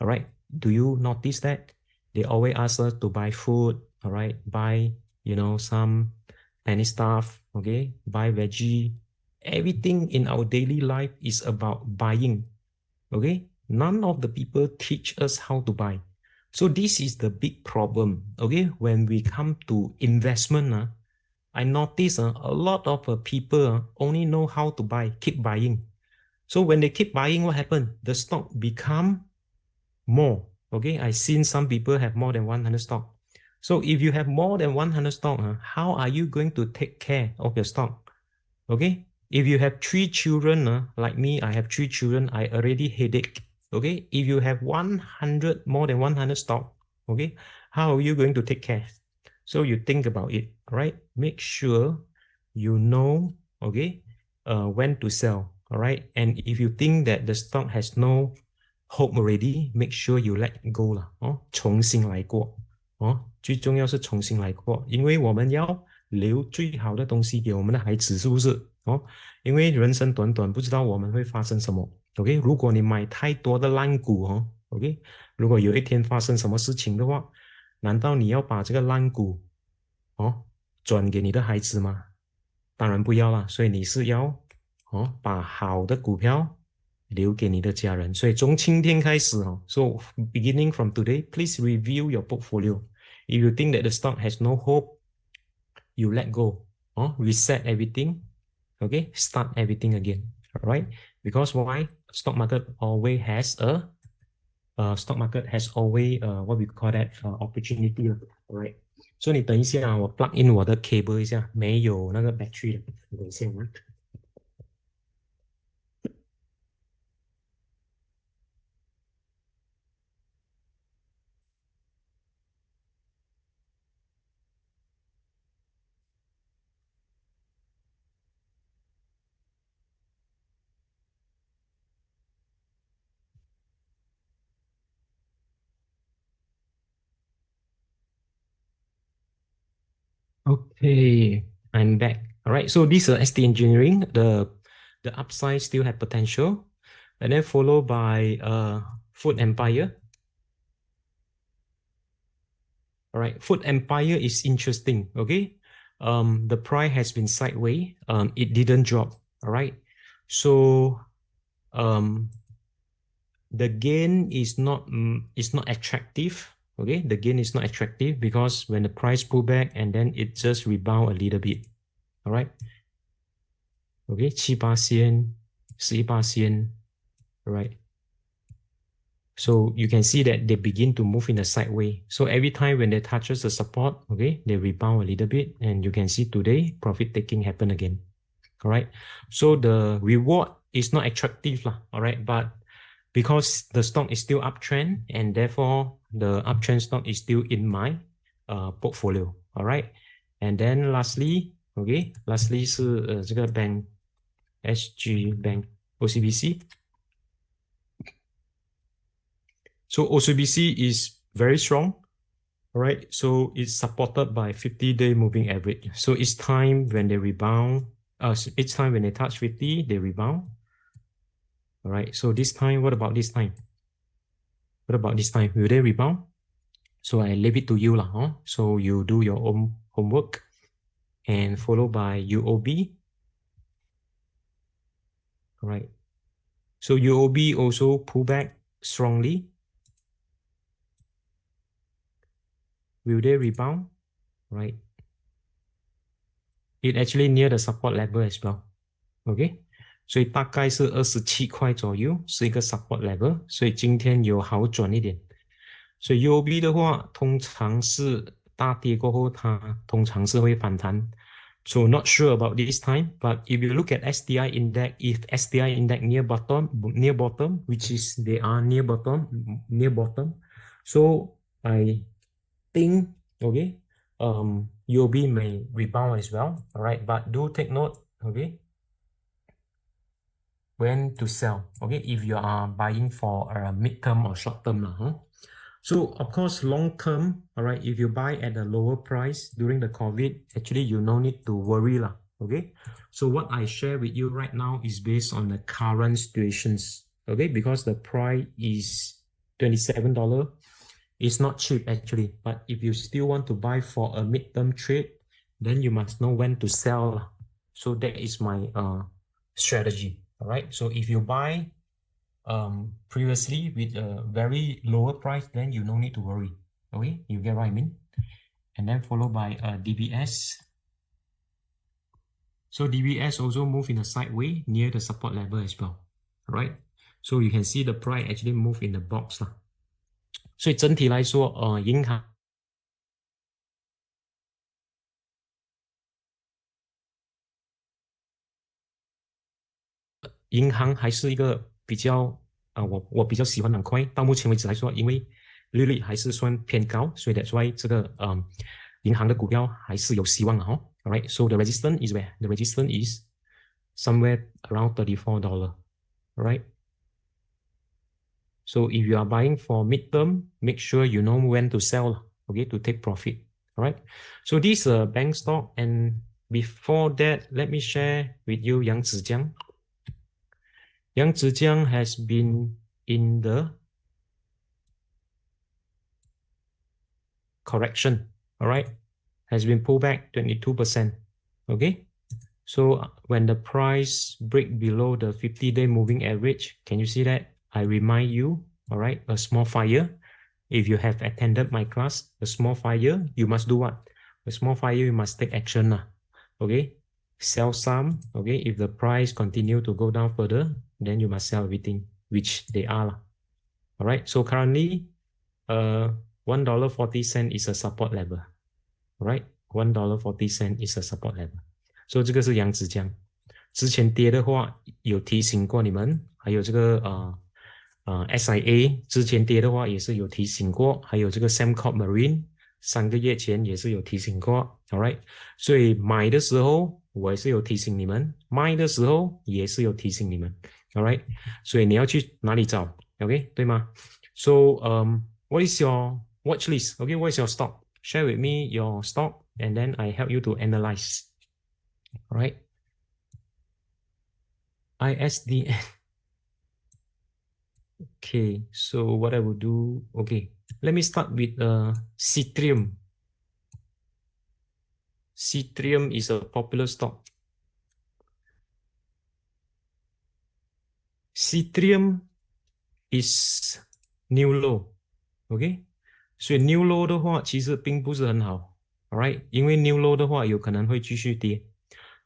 All right, do you notice that? They always ask us to buy food. All right, buy some any stuff. Okay, buy veggie. Everything in our daily life is about buying. Okay, none of the people teach us how to buy. So this is the big problem. Okay, when we come to investment, I notice a lot of people only know how to buy, keep buying. So when they keep buying, what happened? The stock become more. Okay, I seen some people have more than 100 stock. So if you have more than 100 stock, how are you going to take care of your stock? Okay, if you have 3 children, like me, I have 3 children, I already headache. Okay, if you have more than 100 stock, okay, how are you going to take care? So you think about it, all right? Make sure you know, okay, when to sell, all right? And if you think that the stock has no hope already, make sure you let go 啦，重新来过，最重要是重新来过，因为我们要留最好的东西给我们的孩子，是不是？因为人生短短，不知道我们会发生什么。OK， 如果你买太多的烂股OK， 如果有一天发生什么事情的话，难道你要把这个烂股转给你的孩子吗当然不要啦，所以你是要把好的股票留给你的家人。所以从今天开始so beginning from today, please review your portfolio. If you think that the stock has no hope, you let go. Reset everything. Okay, start everything again. All right, because why? Stock market always has what we call that opportunity. All right. 所以你等一下，我 plug in 我的 cable 一下，没有那个 battery 的，等一下啊。Okay, I'm back. All right, so this ST Engineering, the upside still have potential, and then followed by Food Empire. All right, Food Empire is interesting. Okay, the price has been sideways. It didn't drop. All right, so the gain is not attractive. Okay, the gain is not attractive because when the price pull back and then it just rebound a little bit. All right. Okay, 7%, 11%, right? So you can see that they begin to move in a sideways. So every time when they touches the support, okay, they rebound a little bit, and you can see today profit taking happen again. All right. So the reward is not attractive, all right, but because the stock is still uptrend, and therefore the uptrend stock is still in my portfolio. All right. And then lastly, okay, lastly 是这个 bank SG Bank OCBC. So OCBC is very strong. All right. So it's supported by 50-day moving average. So each time when they rebound, each time when they touch 50, they rebound. All right, so this time, what about this time? What about this time? Will they rebound? So I leave it to you lah. So you do your own homework, and followed by UOB. All right. So UOB also pull back strongly. Will they rebound? Right. It actually near the support level as well. Okay. 所以大概是27块左右，是一个 support level， 所以今天有好转一点。所以 UOB 的话，通常是大跌过后，它通常是会反弹。So not sure about this time, but if you look at STI index, if STI index near bottom, which is they are near bottom, so I think okay, UOB may rebound as well. All right, but do take note, okay, when to sell, okay, if you are buying for a mid-term or short-term. So of course, long-term, all right, if you buy at a lower price during the COVID, actually you no need to worry lah, okay? So what I share with you right now is based on the current situations, okay? Because the price is $27. It's not cheap actually, but if you still want to buy for a mid-term trade, then you must know when to sell. So that is my strategy. All right, so if you buy previously with a very lower price, then you no need to worry. Okay, you get what I mean? And then followed by DBS. So DBS also move in a sideways near the support level as well. All right, so you can see the price actually move in the box lah. 所以整体来说，银行还是一个比较我比较喜欢的块。到目前为止来说，因为利率还是算偏高，所以 that's why 这个银行的股票还是有希望的哈。Alright, so the resistance is where? The resistance is somewhere around $34. Alright. So if you are buying for midterm, make sure you know when to sell, okay, to take profit. Alright. So this bank stock, and before that, let me share with you Yang Zhijiang. Yang Zhijiang has been in the correction, all right, has been pulled back 22%, okay? So when the price break below the 50-day moving average, can you see that? I remind you, all right, a small fire. If you have attended my class, a small fire, you must do what? A small fire, you must take action. Okay, sell some. Okay, if the price continue to go down further, then you must sell everything, which they are. All right, so currently, $1.40 is a support level. All right, $1.40 is a support level. So 这个是扬子江。之前跌的话有提醒过你们，还有这个SIA 之前跌的话也是有提醒过，还有这个 Sembcorp Marine 3个月前也是有提醒过 ，Alright， 所以买的时候我也是有提醒你们，卖的时候也是有提醒你们 ，Alright， 所以你要去哪里找 ，OK， 对吗 ？So what is your watch list? Okay, what is your stock? Share with me your stock, and then I help you to analyze. Alright. ISDN. Okay, so what I will do, okay, let me start with Citrium. Citrium is a popular stock. Citrium is new low, okay? 所以 new low 的话其实并不是很好 ，alright？ 因为 new low 的话有可能会继续跌。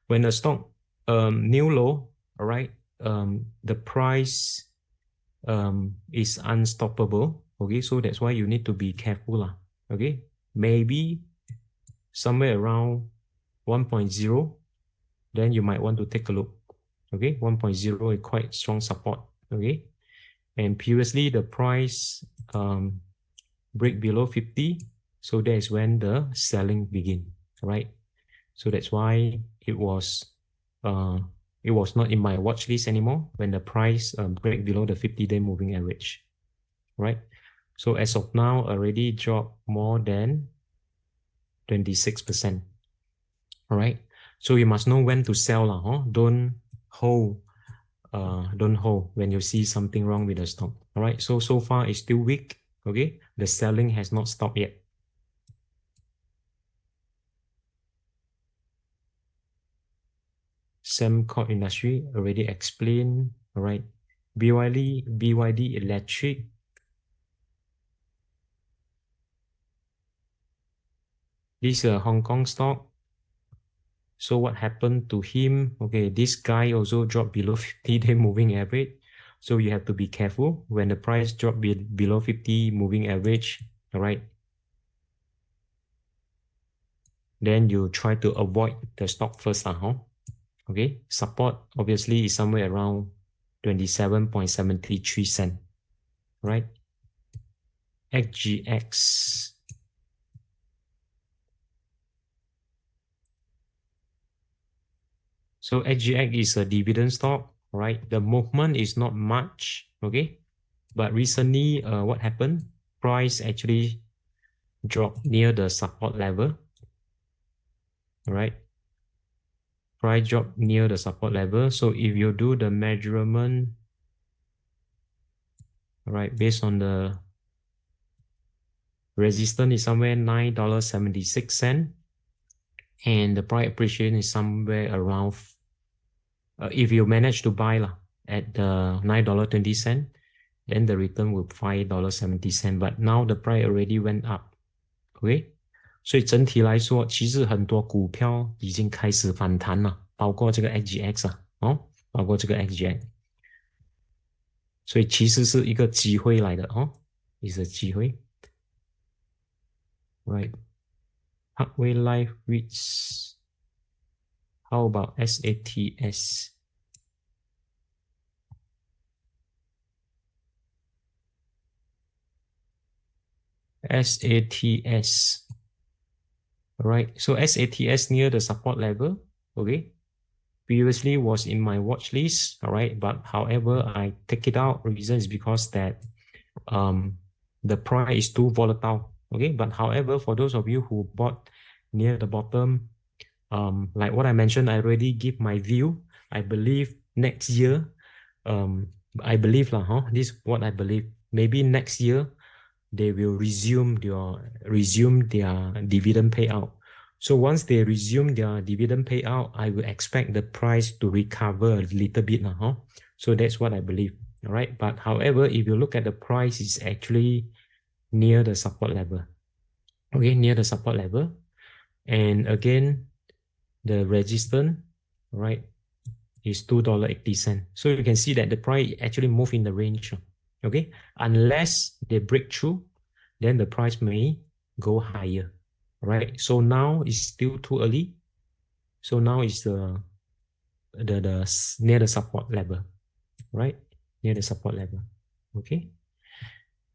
When the stock new low, alright, the price is unstoppable. Okay, so that's why you need to be careful lah. Okay, maybe somewhere around 1.0, then you might want to take a look. Okay, 1.0 is quite strong support. Okay, and previously the price break below 50, so that is when the selling begin. Right, so that's why it was not in my watch list anymore when the price break below the 50-day moving average, right? So as of now, already dropped more than 26%. All right. So you must know when to sell, huh? Don't hold when you see something wrong with the stock. All right. So far it's still weak. Okay. The selling has not stopped yet. Sembcorp Industry already explained. All right. BYD Electric. This is a Hong Kong stock. So what happened to him? Okay, this guy also dropped below 50-day moving average. So you have to be careful when the price drop below 50 moving average. All right. Then you try to avoid the stock first. Okay, support obviously is somewhere around 27.73 cents, right? XGX. So XGX is a dividend stock, right? The movement is not much, okay? But recently, what happened? Price actually dropped near the support level, right? Price drop near the support level. So if you do the measurement, right, based on the resistance is somewhere $9.76, and the price appreciation is somewhere around, if you manage to buy at the $9.20, then the return will be $5.70. But now the price already went up, okay? 所以整体来说，其实很多股票已经开始反弹了，包括这个 XGX 包括这个 XGX， 所以其实是一个机会来的是机会 ，right？ Parkway Life REITs, how about SATS? SATS. Right, so SATS near the support level, okay, previously was in my watch list, all right, but however I take it out. Reason is because that the price is too volatile, okay. But however, for those of you who bought near the bottom, like what I mentioned, I already give my view. I believe next year, I believe this is what I believe. Maybe next year they will resume their dividend payout. So once they resume their dividend payout, I will expect the price to recover a little bit now. Huh? So that's what I believe. All right. But however, if you look at the price, it's actually near the support level. Okay, near the support level. And again, the resistance, right, is $2.80. So you can see that the price actually move in the range. Okay, unless they break through, then the price may go higher. Right. So now it's still too early. So now it's the near the support level, right? Near the support level. Okay.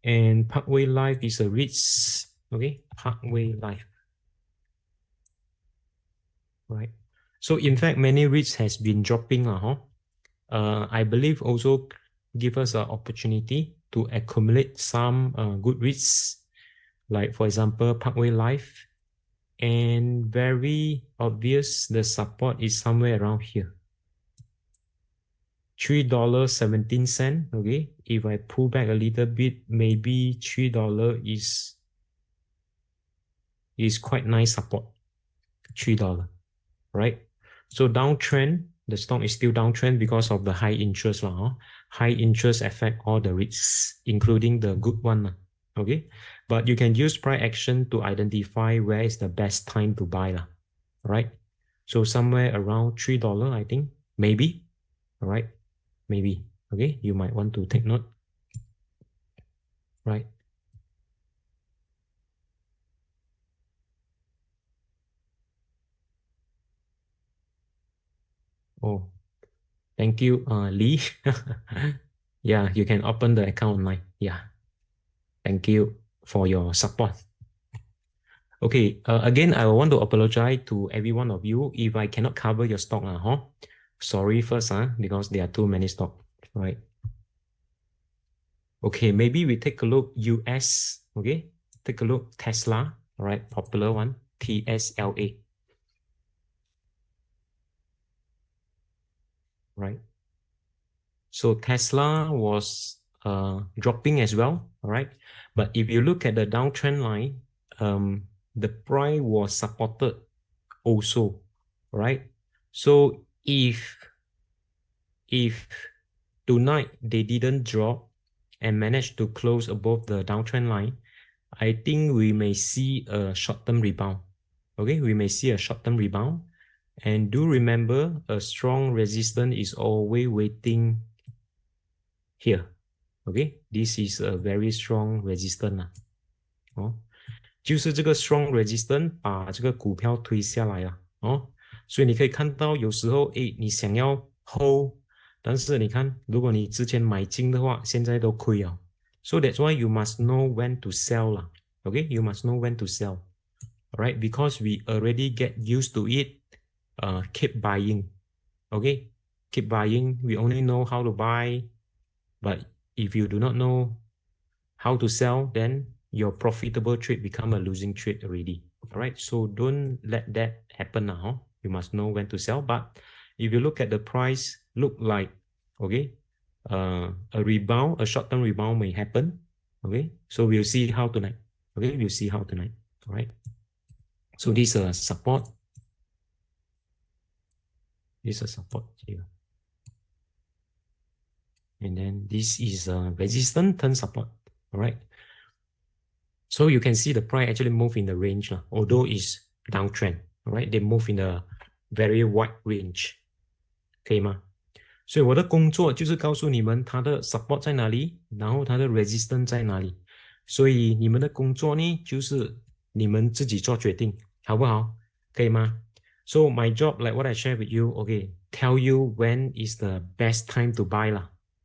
And Parkway Life is a REITs. Okay, Parkway Life. Right. So in fact, many REITs has been dropping. I believe also give us an opportunity to accumulate some good REITs, like for example, Parkway Life. And very obvious, the support is somewhere around here. $3.17. Okay, if I pull back a little bit, maybe $3 is quite nice support. $3, right? So downtrend, the stock is still downtrend because of the high interest. High interest affect all the REITs, including the good one. Okay, but you can use price action to identify where is the best time to buy, right? So somewhere around $3, I think, maybe, all right, maybe. Okay, you might want to take note, right? Oh, thank you, Lee. Yeah, you can open the account online. Yeah. Thank you for your support. Okay, again, I want to apologize to every one of you if I cannot cover your stock. Sorry first, because there are too many stock, right? Okay, maybe we take a look US, okay? Take a look Tesla, all right? Popular one, TSLA. Right? So Tesla was dropping as well, all right? But if you look at the downtrend line, the price was supported also, right? So if tonight they didn't drop and managed to close above the downtrend line, I think we may see a short-term rebound. Okay, we may see a short-term rebound. And do remember, a strong resistance is always waiting here. Okay, this is a very strong resistance 就是这个 strong resistance 把这个股票推下来了所以你可以看到有时候你想要 hold， 但是你看如果你之前买进的话，现在都亏了。So that's why you must know when to sell Okay, you must know when to sell. Alright, because we already get used to it. Keep buying. Okay, keep buying. We only know how to buy, but if you do not know how to sell, then your profitable trade become a losing trade already. All right, so don't let that happen now. You must know when to sell. But if you look at the price, look like okay, a rebound, a short-term rebound may happen. Okay, so we'll see how tonight. Okay, we'll see how tonight. All right. So this is a support. This is a support here. And then this is a resistance turn support. All right. So you can see the price actually move in the range, although it's downtrend. All right, they move in a very wide range. 可以吗？所以我的工作就是告诉你们它的 support 在哪里，然后它的 resistance 在哪里。所以你们的工作呢，就是你们自己做决定，好不好？可以吗？ So my job, like what I share with you, okay, tell you when is the best time to buy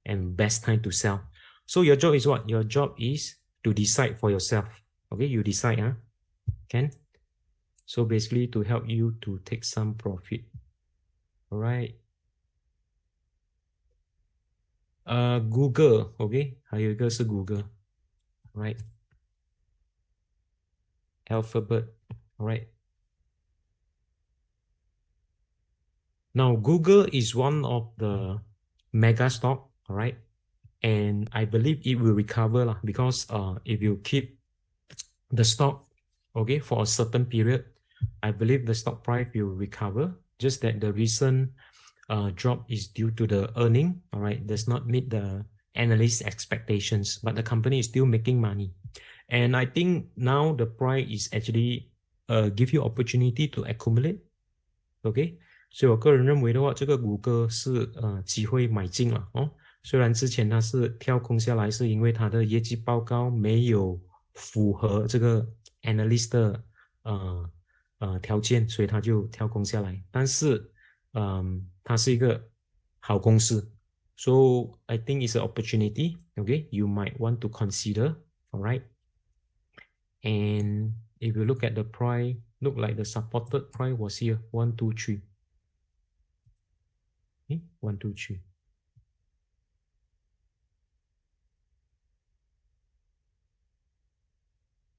and best time to sell. So your job is what? Your job is to decide for yourself. Okay, you decide, Can? So basically to help you to take some profit. All right. Google, okay, 还有一个是 Google, right? Alphabet, all right. Now, Google is one of the mega stock, all right? And I believe it will recover because if you keep the stock, okay, for a certain period, I believe the stock price will recover, just that the recent drop is due to the earning, all right, does not meet the analyst expectations, but the company is still making money. And I think now the price is actually give you opportunity to accumulate. OK， 所以我个人认为的话，这个谷歌是机会买进了哦。虽然之前它是跳空下来，是因为它的业绩报告没有符合这个 analyst 的条件，所以它就跳空下来。但是它是一个好公司 ，so I think it's an opportunity. Okay, you might want to consider. All right. And if you look at the price, look like the supported price was here 1, 2, 3. Okay, 1, 2, 3.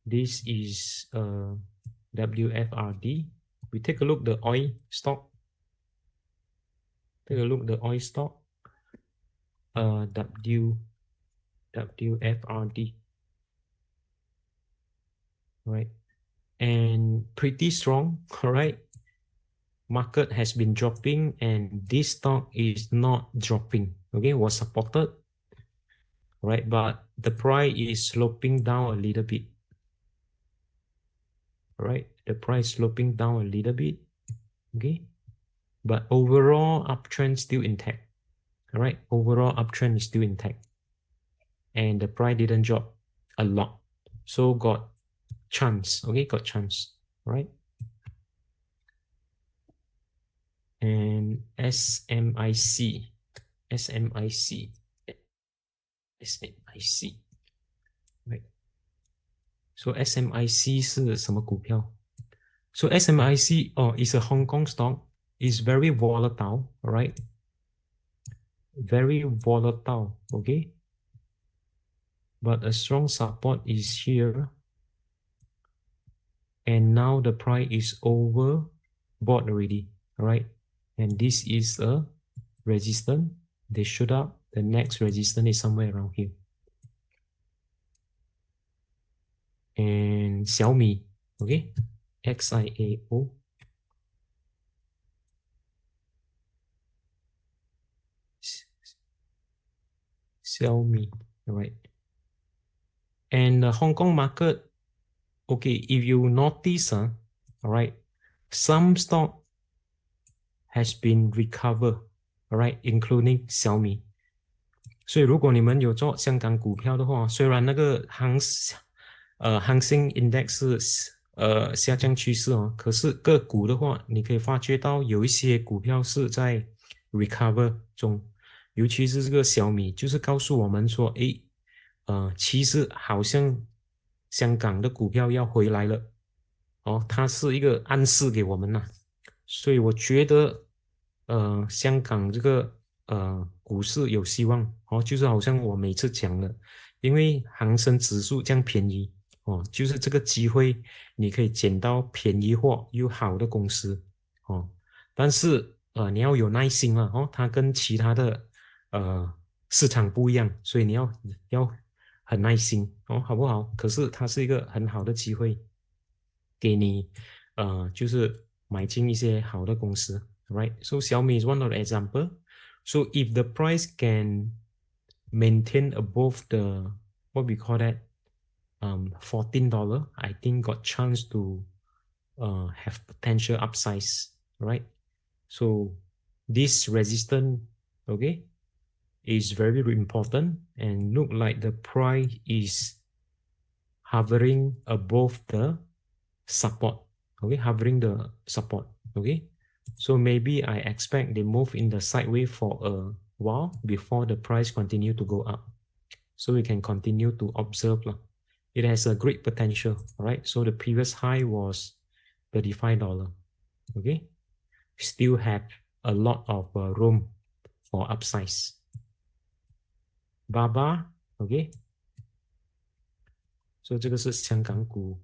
This is WFRD. We take a look the oil stock. Take a look the oil stock. WFRD. Right, and pretty strong. All right, market has been dropping and this stock is not dropping. Okay, was supported, right, but the price is sloping down a little bit. Right, the price sloping down a little bit. Okay, but overall uptrend still intact. All right, overall uptrend is still intact and the price didn't drop a lot, so got chance. Okay, got chance. Right, and SMIC. Right, so SMIC 是什么股票？ So SMIC is a Hong Kong stock. It's very volatile, right? Very volatile, okay? But a strong support is here. And now the price is overbought already, right? And this is a resistance. They shoot up. The next resistance is somewhere around here. And Xiaomi, okay? XIAO. Xiaomi, all right? And the Hong Kong market, okay, if you notice, all right, some stock has been recovered, all right, including Xiaomi. 所以如果你们有做香港股票的话，虽然那个恒生 index 是下降趋势哦，可是个股的话，你可以发觉到有一些股票是在 recover 中，尤其是这个小米，就是告诉我们说，其实好像香港的股票要回来了哦，它是一个暗示给我们呐，所以我觉得香港这个股市有希望哦，就是好像我每次讲的，因为恒生指数这样便宜哦，就是这个机会你可以捡到便宜货又好的公司哦，但是你要有耐心了哦，它跟其他的市场不一样，所以你要很耐心哦，好不好？可是它是一个很好的机会，给你就是买进一些好的公司 ，right? So Xiaomi is one of the example. So if the price can maintain above the what we call that $14, I think got chance to have potential upsize, right? So this resistance, okay, is very important and look like the price is hovering above the support, okay, hovering the support, okay. So maybe I expect they move in the sideways for a while before the price continue to go up. So we can continue to observe. It has a great potential, right? So the previous high was $35, okay. Still have a lot of room for upsize. Baba, okay. So 这个是香港股。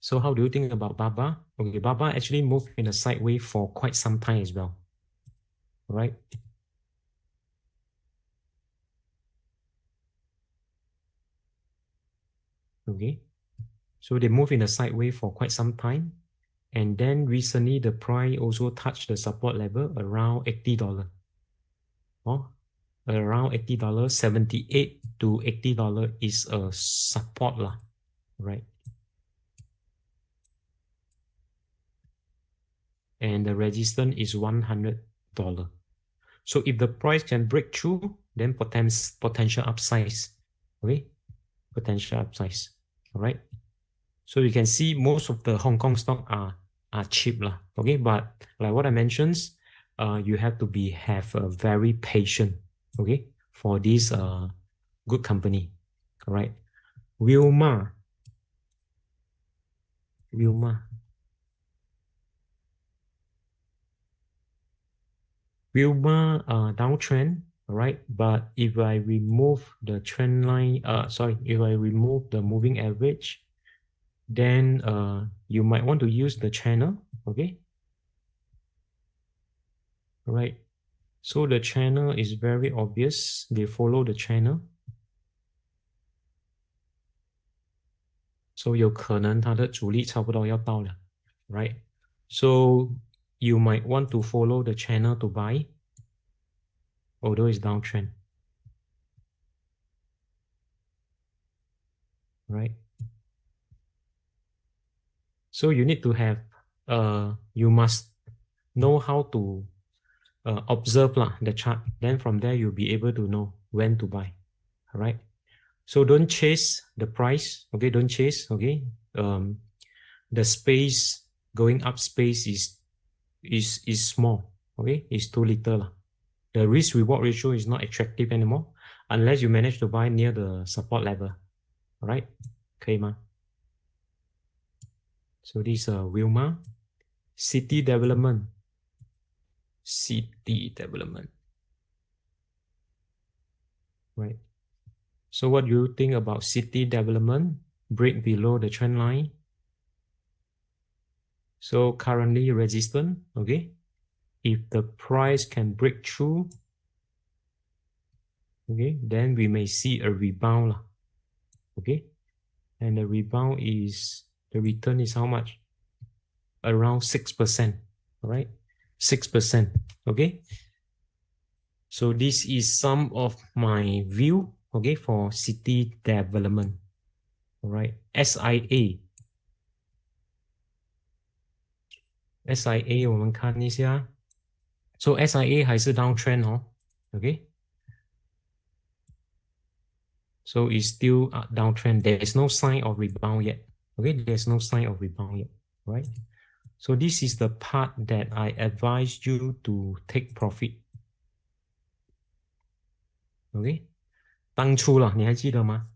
So how do you think about Baba? Okay, Baba actually moved in a sideways for quite some time as well, right? Okay, So they move in a sideways for quite some time. And then recently the price also touched the support level around $80. Oh, around $80, 78 to $80 is a support lah, right? And the resistance is $100. So if the price can break through, then potential upsize, okay? Potential upsize, all right? So you can see most of the Hong Kong stock are cheap lah, okay? But like what I mentioned, you have to have a very patient, okay, for this good company, all right? Wilmar downtrend, all right? But if I remove the trend line, if I remove the moving average, then you might want to use the channel, okay? All right. So the channel is very obvious. They follow the channel. So 有可能它的阻力差不多要到了, right? So you might want to follow the channel to buy, although it's downtrend, right? So you need to have, you must know how to observe the chart. Then from there, you'll be able to know when to buy, all right? So don't chase the price, okay? Don't chase, okay? The space, going up space is small, okay? It's too little. The risk-reward ratio is not attractive anymore unless you manage to buy near the support level, all right? 可以吗? So this is Wilmar. City development. Right. So what do you think about city development? Break below the trend line. So currently resistant, okay? If the price can break through, okay, then we may see a rebound, okay? And the rebound is, the return is how much? Around 6%, all right? 6%, okay? So this is some of my view, okay, for city development, all right? SIA 我们看一下 So SIA 还是 downtrend, okay? So it's still downtrend. There is no sign of rebound yet, okay? There's no sign of rebound yet, right? So this is the part that I advise you to take profit, okay? 当初啦，你还记得吗？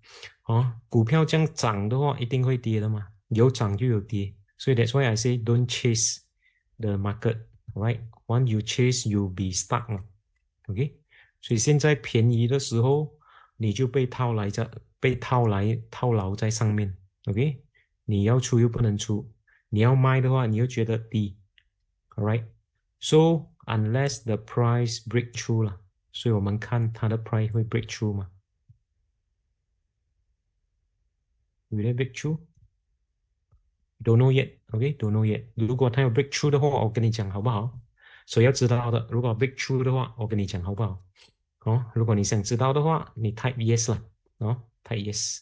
股票这样涨的话，一定会跌的嘛，有涨就有跌，所以 that's why I say don't chase the market, right? Once you chase, you'll be stuck, okay? 所以现在便宜的时候，你就被套牢在上面 ，okay? 你要出又不能出，你要卖的话，你又觉得低 ，alright? So unless the price break through 啦，所以我们看它的 price 会 break through 吗？ Will it break through? Don't know yet, okay? Don't know yet. 如果它有 break through 的话，我跟你讲好不好？所以要知道的，如果 break through 的话，我跟你讲好不好？如果你想知道的话，你 type yes 啦，type yes.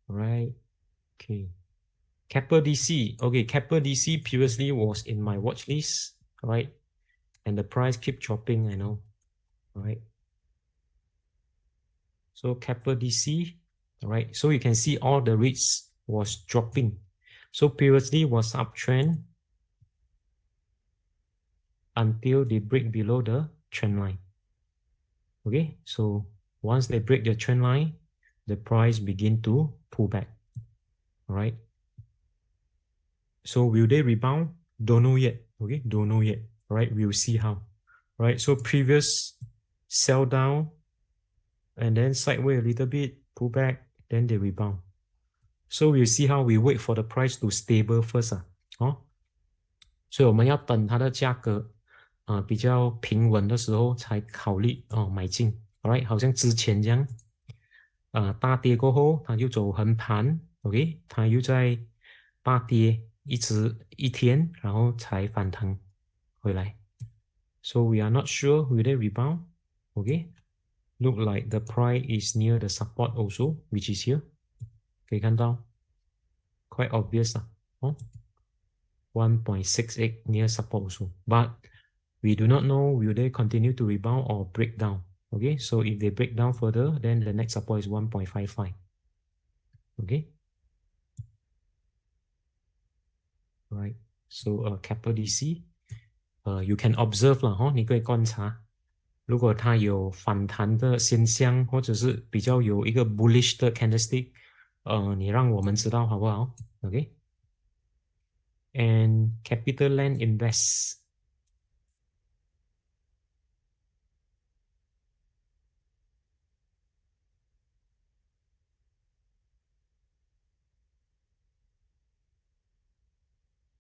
Alright, okay. Keppel DC, okay. Keppel DC previously was in my watch list, right? And the price keep dropping, I know, alright. So Keppel DC, alright. So you can see all the REITs was dropping. So previously was uptrend until they break below the trend line. Okay, so once they break the trend line, the price begin to pull back. All right. So will they rebound? Don't know yet. Okay, don't know yet. All right, we'll see how. All right, so previous sell down and then sideways a little bit, pull back, then they rebound. So we'll see how. We wait for the price to stable first. 所以我们要等它的价格比较平稳的时候才考虑买进 ，alright， 好像之前这样大跌过后，它就走横盘 ，OK， 它又在大跌一天，然后才反弹回来。So we are not sure will they rebound, OK? Look like the price is near the support also, which is here. 可以看到 quite obvious 啊，哦 1.68 near support also. But we do not know will they continue to rebound or break down. Okay, so if they break down further, then the next support is 1.55. Okay. Right. So Capital DC, you can observe 了哈，你可以观察，如果它有反弹的现象，或者是比较有一个 bullish 的 candlestick，你让我们知道好不好 ？OK。And Capital Land Invest.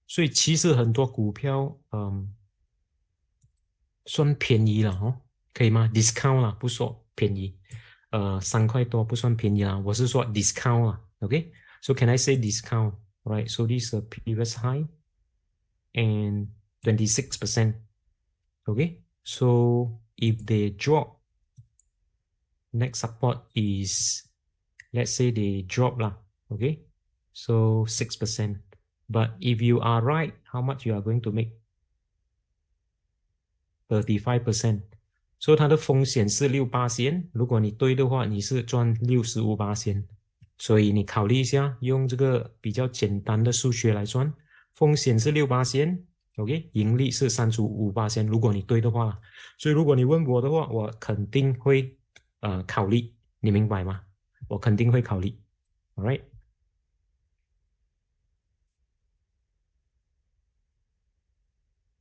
所以其实很多股票，算便宜了哦，可以吗 ？discount 啦，不说便宜，3块多不算便宜啦，我是说 discount 啦 ，OK？So can I say discount? Right? So this is a previous high and 26%. Okay? So if they drop, next support is, let's say they drop lah, okay? So 6%. But if you are right, how much you are going to make? 35%. So 它的风险是6%，如果你对的话，你是赚65%。所以你考虑一下，用这个比较简单的数学来算，风险是6%。OK， 盈利是35%，如果你对的话，所以如果你问我的话，我肯定会考虑，你明白吗？我肯定会考虑 ，All right？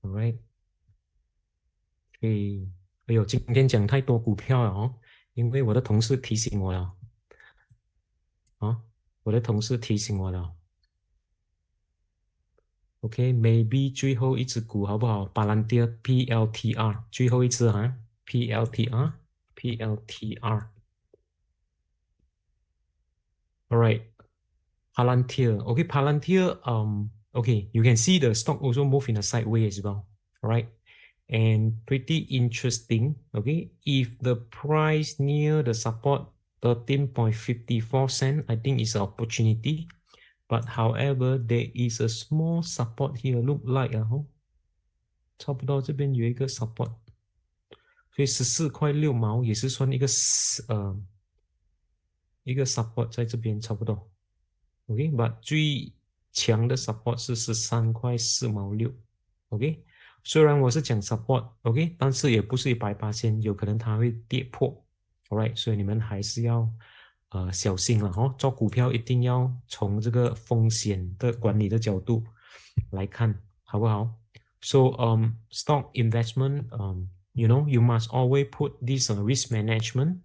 All right， 哎呦，今天讲太多股票了哦，因为我的同事提醒我了，我的同事提醒我了。OK，maybe 最后一只股好不好 ？Palantir PLTR 最后一只啊 ，PLTR。Alright, Palantir. Okay, Palantir. Okay, you can see the stock also move in a sideways as well. Alright, and pretty interesting. Okay, if the price near the support 13.54 cent, I think it's an opportunity. But however, there is a small support here. Look like 差不多这边有一个 support， 所以14块6毛也是算一个support 在这边差不多。OK，but 最强的 support 是13块4毛6。OK， 虽然我是讲 support，OK， 但是也不是100%，有可能它会跌破。Alright， 所以你们还是要小心了哦。做股票一定要从这个风险的管理的角度来看，好不好？So stock investment, you know, you must always put this risk management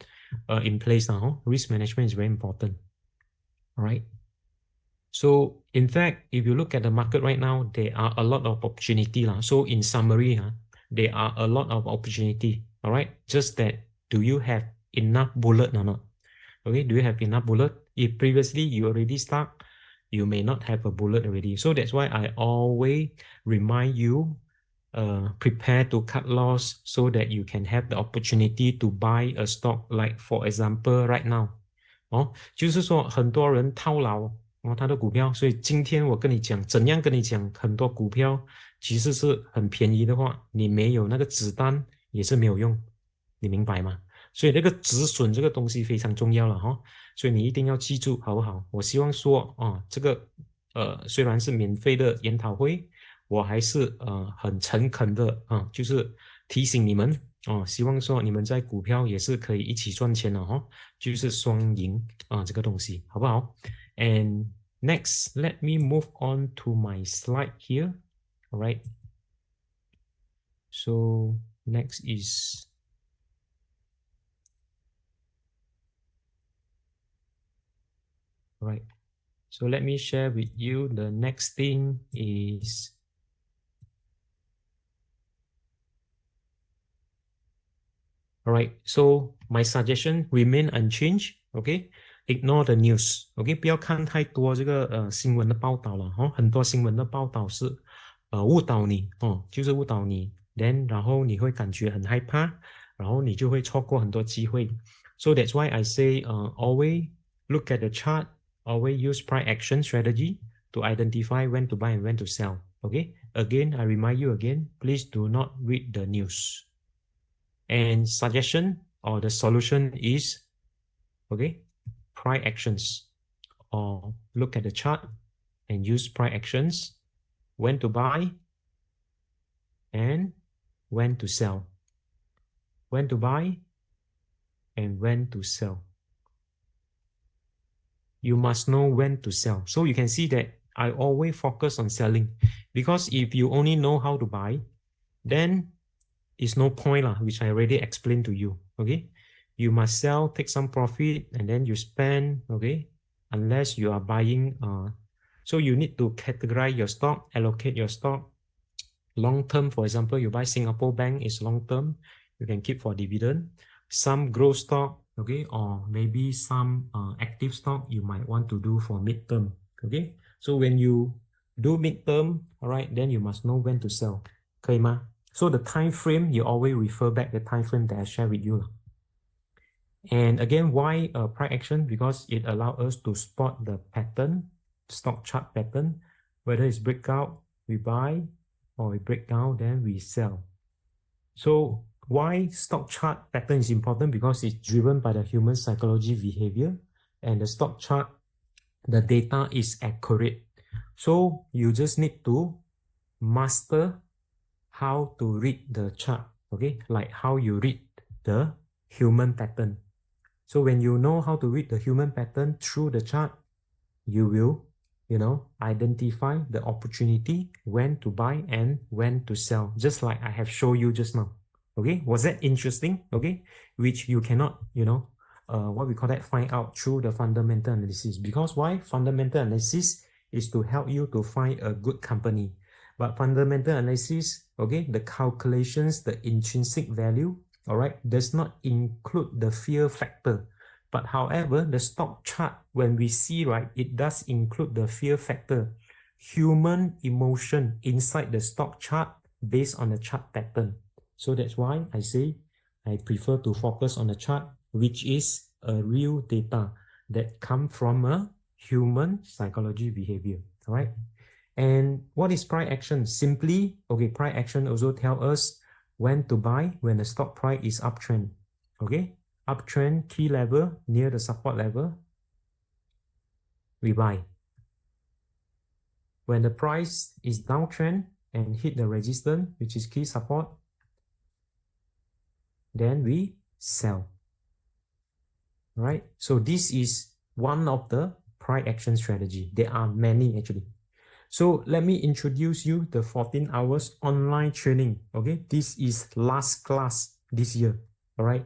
in place now. Risk management is very important. All right. So in fact, if you look at the market right now, there are a lot of opportunity lah. So in summary, there are a lot of opportunity. All right. Just that, do you have enough bullet or not? Okay. Do you have enough bullet? If previously you already stuck, you may not have a bullet already. So that's why I always remind you, prepare to cut loss so that you can have the opportunity to buy a stock. Like for example, right now, 就是说很多人套牢他的股票，所以今天我跟你讲，怎样跟你讲，很多股票其实是很便宜的话，你没有那个子弹也是没有用，你明白吗？所以那个止损这个东西非常重要了哈，所以你一定要记住，好不好？我希望说这个虽然是免费的研讨会，我还是很诚恳的就是提醒你们希望说你们在股票也是可以一起赚钱的哈，就是双赢这个东西，好不好？And next, let me move on to my slide here. All right. So next is right. So let me share with you. The next thing is all right. So my suggestion remain unchanged. ，OK，ignore the news，OK，不要看太多这个新闻的报道了哦，很多新闻的报道是误导你哦，就是误导你，then 然后你会感觉很害怕，然后你就会错过很多机会。So that's why I say always look at the chart, always use price action strategy to identify when to buy and when to sell. Okay, again, I remind you again, please do not read the news. And suggestion or the solution is, okay, price actions, or look at the chart and use price actions, when to buy and when to sell. When to buy and when to sell. You must know when to sell. So you can see that I always focus on selling, because if you only know how to buy, then it's no point which I already explained to you. Okay, you must sell, take some profit, and then you spend. Okay, unless you are buying. So you need to categorize your stock, allocate your stock. Long term, for example, you buy Singapore Bank is long term. You can keep for dividend. Some growth stock, okay, or maybe some active stock you might want to do for midterm. Okay, so when you do midterm, all right, then you must know when to sell. 可以吗? So the time frame, you always refer back the time frame that I share with you. And again, why price action? Because it allows us to spot the pattern, stock chart pattern, whether it's breakout, we buy, or we break down, then we sell. So why stock chart pattern is important? Because it's driven by the human psychology behavior, and the stock chart, the data is accurate. So you just need to master how to read the chart, okay? Like how you read the human pattern. So when you know how to read the human pattern through the chart, you will, identify the opportunity when to buy and when to sell, just like I have shown you just now. Okay, was that interesting? Okay, which you cannot, what we call that, find out through the fundamental analysis. Because why? Fundamental analysis is to help you to find a good company. But fundamental analysis, okay, the calculations, the intrinsic value, all right, does not include the fear factor. But however, the stock chart, when we see, right, it does include the fear factor, human emotion inside the stock chart based on the chart pattern. So that's why I say I prefer to focus on the chart, which is a real data that come from a human psychology behavior, all right? And what is price action? Simply, okay, price action also tell us when to buy when the stock price is uptrend, okay? Uptrend, key level, near the support level, we buy. When the price is downtrend and hit the resistance, which is key support, then we sell. Right? So this is one of the price action strategy. There are many actually. So let me introduce you the 14 hours online training. Okay, this is last class this year. All right.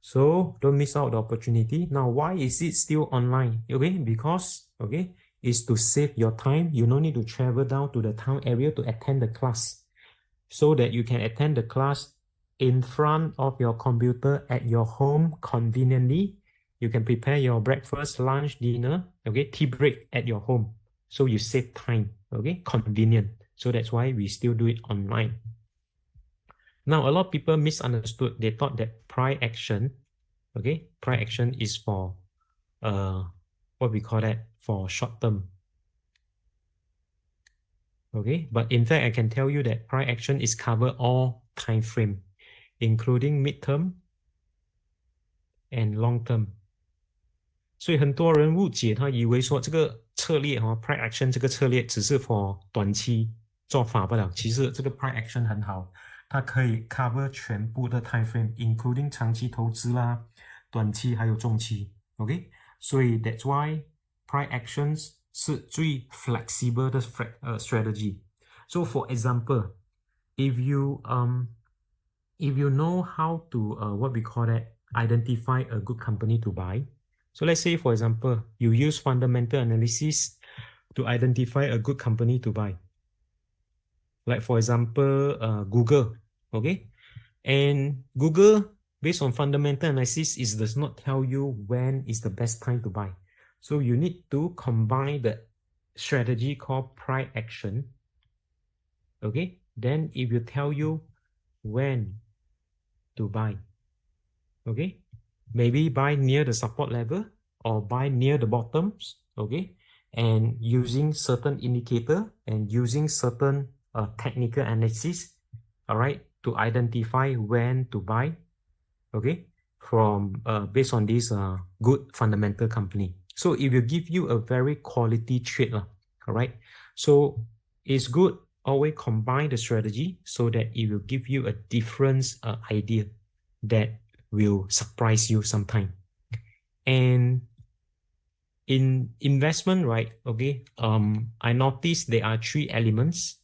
So don't miss out the opportunity. Now, why is it still online? Okay, because it's to save your time. You don't need to travel down to the town area to attend the class, so that you can attend the class in front of your computer at your home conveniently. You can prepare your breakfast, lunch, dinner, okay, tea break at your home. So you save time, okay, convenient. So that's why we still do it online. Now, a lot of people misunderstood. They thought that price action, okay, price action is for, what we call that, for short term. Okay, but in fact, I can tell you that price action is cover all time frame, including midterm and long term. 所以很多人误解，他以为说这个策略price action 这个策略只是 for 短期做法不了。其实这个 price action 很好，它可以 cover 全部的 time frame， including 长期投资啦、短期还有中期。OK， 所以 that's why price actions 是最 flexible 的strategy. So for example, if you know how to what we call that, identify a good company to buy. So let's say, for example, you use fundamental analysis to identify a good company to buy. Like for example, Google, okay? And Google, based on fundamental analysis, it does not tell you when is the best time to buy. So you need to combine the strategy called price action. Okay, then it will tell you when to buy. Okay, maybe buy near the support level or buy near the bottoms. Okay, and using certain indicator and using certain technical analysis, all right, to identify when to buy. Okay, from based on this good fundamental company. So it will give you a very quality trade, all right. So it's good always combine the strategy so that it will give you a different idea that will surprise you sometime. And in investment, right? Okay, I noticed there are 3 elements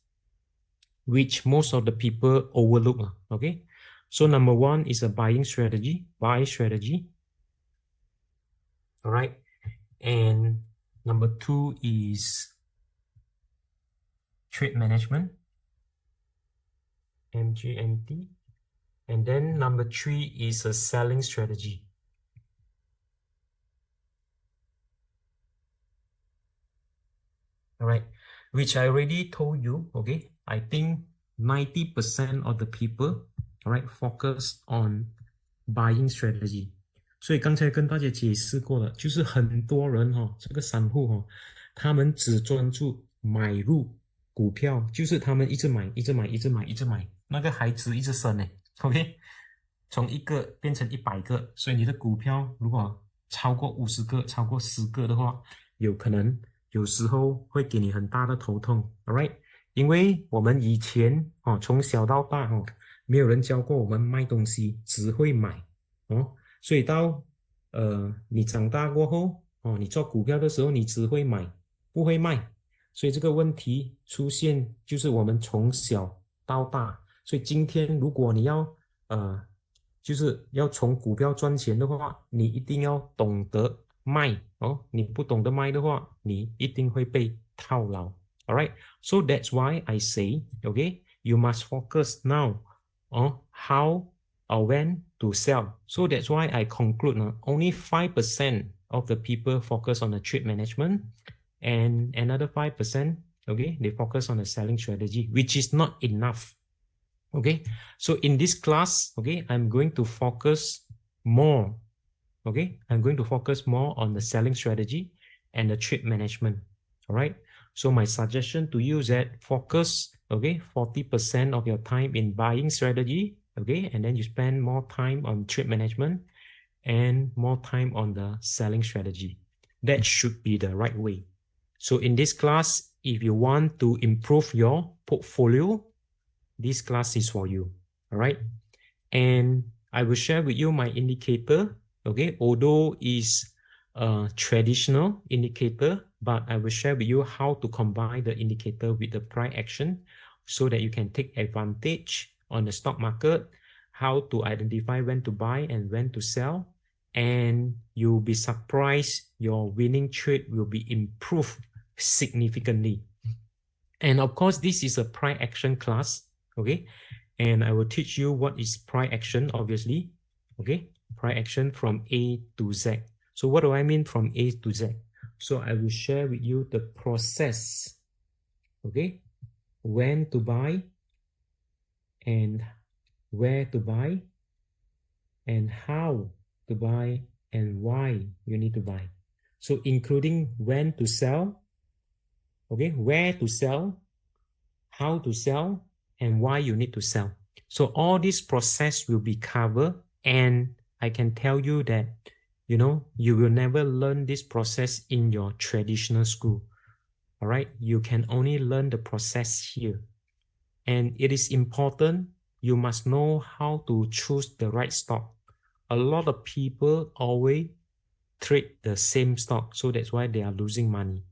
which most of the people overlook. Okay, so number 1 is a buying strategy, buy strategy. All right, and number 2 is trade management, MGMT, and then number 3 is a selling strategy. All right, which I already told you. Okay, I think 90% of the people, all right, focus on buying strategy. 所以刚才跟大家解释过了，就是很多人这个散户他们只专注买入股票，就是他们一直买，一直买，一直买，一直买，那个孩子一直生呢。OK， 从1个变成100个，所以你的股票如果超过50个、超过10个的话，有可能有时候会给你很大的头痛。All right， 因为我们以前从小到大没有人教过我们卖东西，只会买所以到你长大过后你做股票的时候，你只会买不会卖，所以这个问题出现就是我们从小到大。所以今天如果你要就是要从股票赚钱的话，你一定要懂得卖你不懂得卖的话，你一定会被套牢。All right, so that's why I say, okay, you must focus now on how or when to sell. So that's why I conclude only 5% of the people focus on the trade management, and another 5%, okay, they focus on the selling strategy, which is not enough. Okay, so in this class, okay, I'm going to focus more. Okay, I'm going to focus more on the selling strategy and the trade management. All right, so my suggestion to you is that focus, okay, 40% of your time in buying strategy, okay, and then you spend more time on trade management and more time on the selling strategy. That should be the right way. So in this class, if you want to improve your portfolio, this class is for you. All right, and I will share with you my indicator. Okay, although is a traditional indicator, but I will share with you how to combine the indicator with the price action so that you can take advantage on the stock market, how to identify when to buy and when to sell, and you'll be surprised your winning trade will be improved significantly. And of course, this is a price action class, okay? And I will teach you what is price action, obviously, okay? Price action from A to Z. So what do I mean from A to Z? So I will share with you the process, okay? When to buy and where to buy and how to buy and why you need to buy. So including when to sell, okay, where to sell, how to sell, and why you need to sell. So all this process will be covered, and I can tell you that, you know, you will never learn this process in your traditional school. All right, you can only learn the process here. And it is important, you must know how to choose the right stock. A lot of people always trade the same stock, so that's why they are losing money.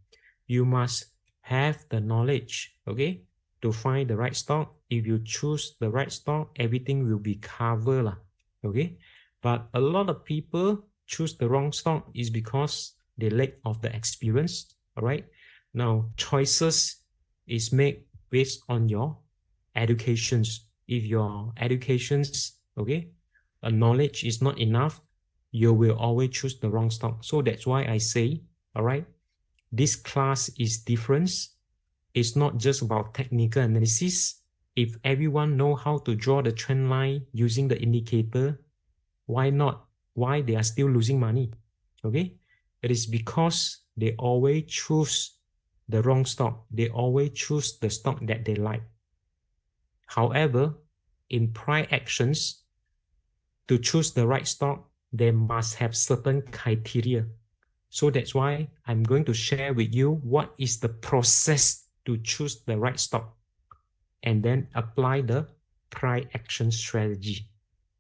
You must have the knowledge, okay, to find the right stock. If you choose the right stock, everything will be covered, okay? But a lot of people choose the wrong stock is because they lack of the experience, all right? Now, choices is made based on your educations. If your educations, okay, knowledge is not enough, you will always choose the wrong stock. So that's why I say, all right, this class is different. It's not just about technical analysis. If everyone know how to draw the trend line using the indicator, why not? Why they are still losing money? Okay, it is because they always choose the wrong stock. They always choose the stock that they like. However, in price actions, to choose the right stock, they must have certain criteria. So that's why I'm going to share with you what is the process to choose the right stock and then apply the price action strategy.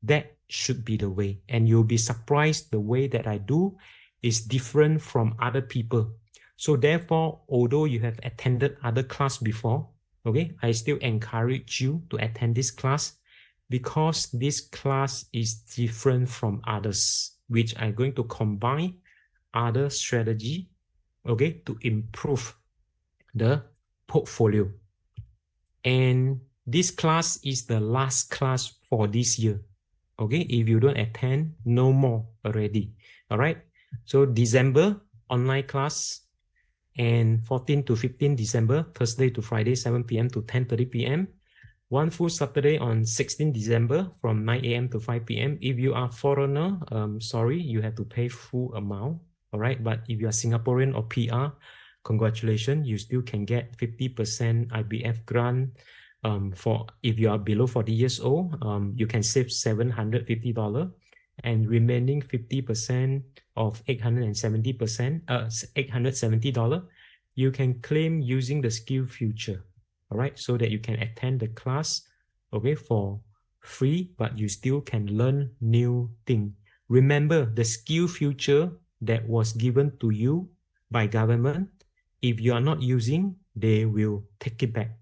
That should be the way. And you'll be surprised the way that I do is different from other people. So therefore, although you have attended other class before, okay, I still encourage you to attend this class because this class is different from others, which I'm going to combine other strategy, okay, to improve the portfolio. And this class is the last class for this year. Okay, if you don't attend, no more already. All right. So December online class and 14 to 15 December, Thursday to Friday, 7 p.m. to 10:30 p.m. One full Saturday on 16 December from 9 a.m. to 5 p.m. If you are foreigner, sorry, you have to pay full amount. All right. But if you are Singaporean or PR, congratulations, you still can get 50% IBF grant. For if you are below 40 years old, you can save $750 and remaining 50% of $870, you can claim using the SkillsFuture. All right, so that you can attend the class, okay, for free, but you still can learn new thing. Remember the SkillsFuture that was given to you by government. If you are not using, they will take it back.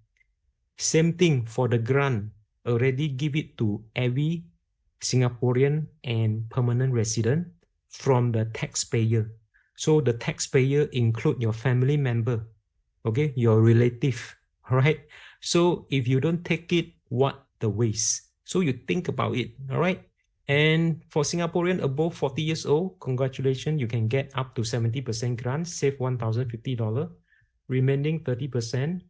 Same thing for the grant, already give it to every Singaporean and permanent resident from the taxpayer. So the taxpayer include your family member, okay, your relative, all right? So if you don't take it, what the waste? So you think about it, all right? And for Singaporean above 40 years old, congratulations, you can get up to 70% grant, save $1,050. Remaining 30%,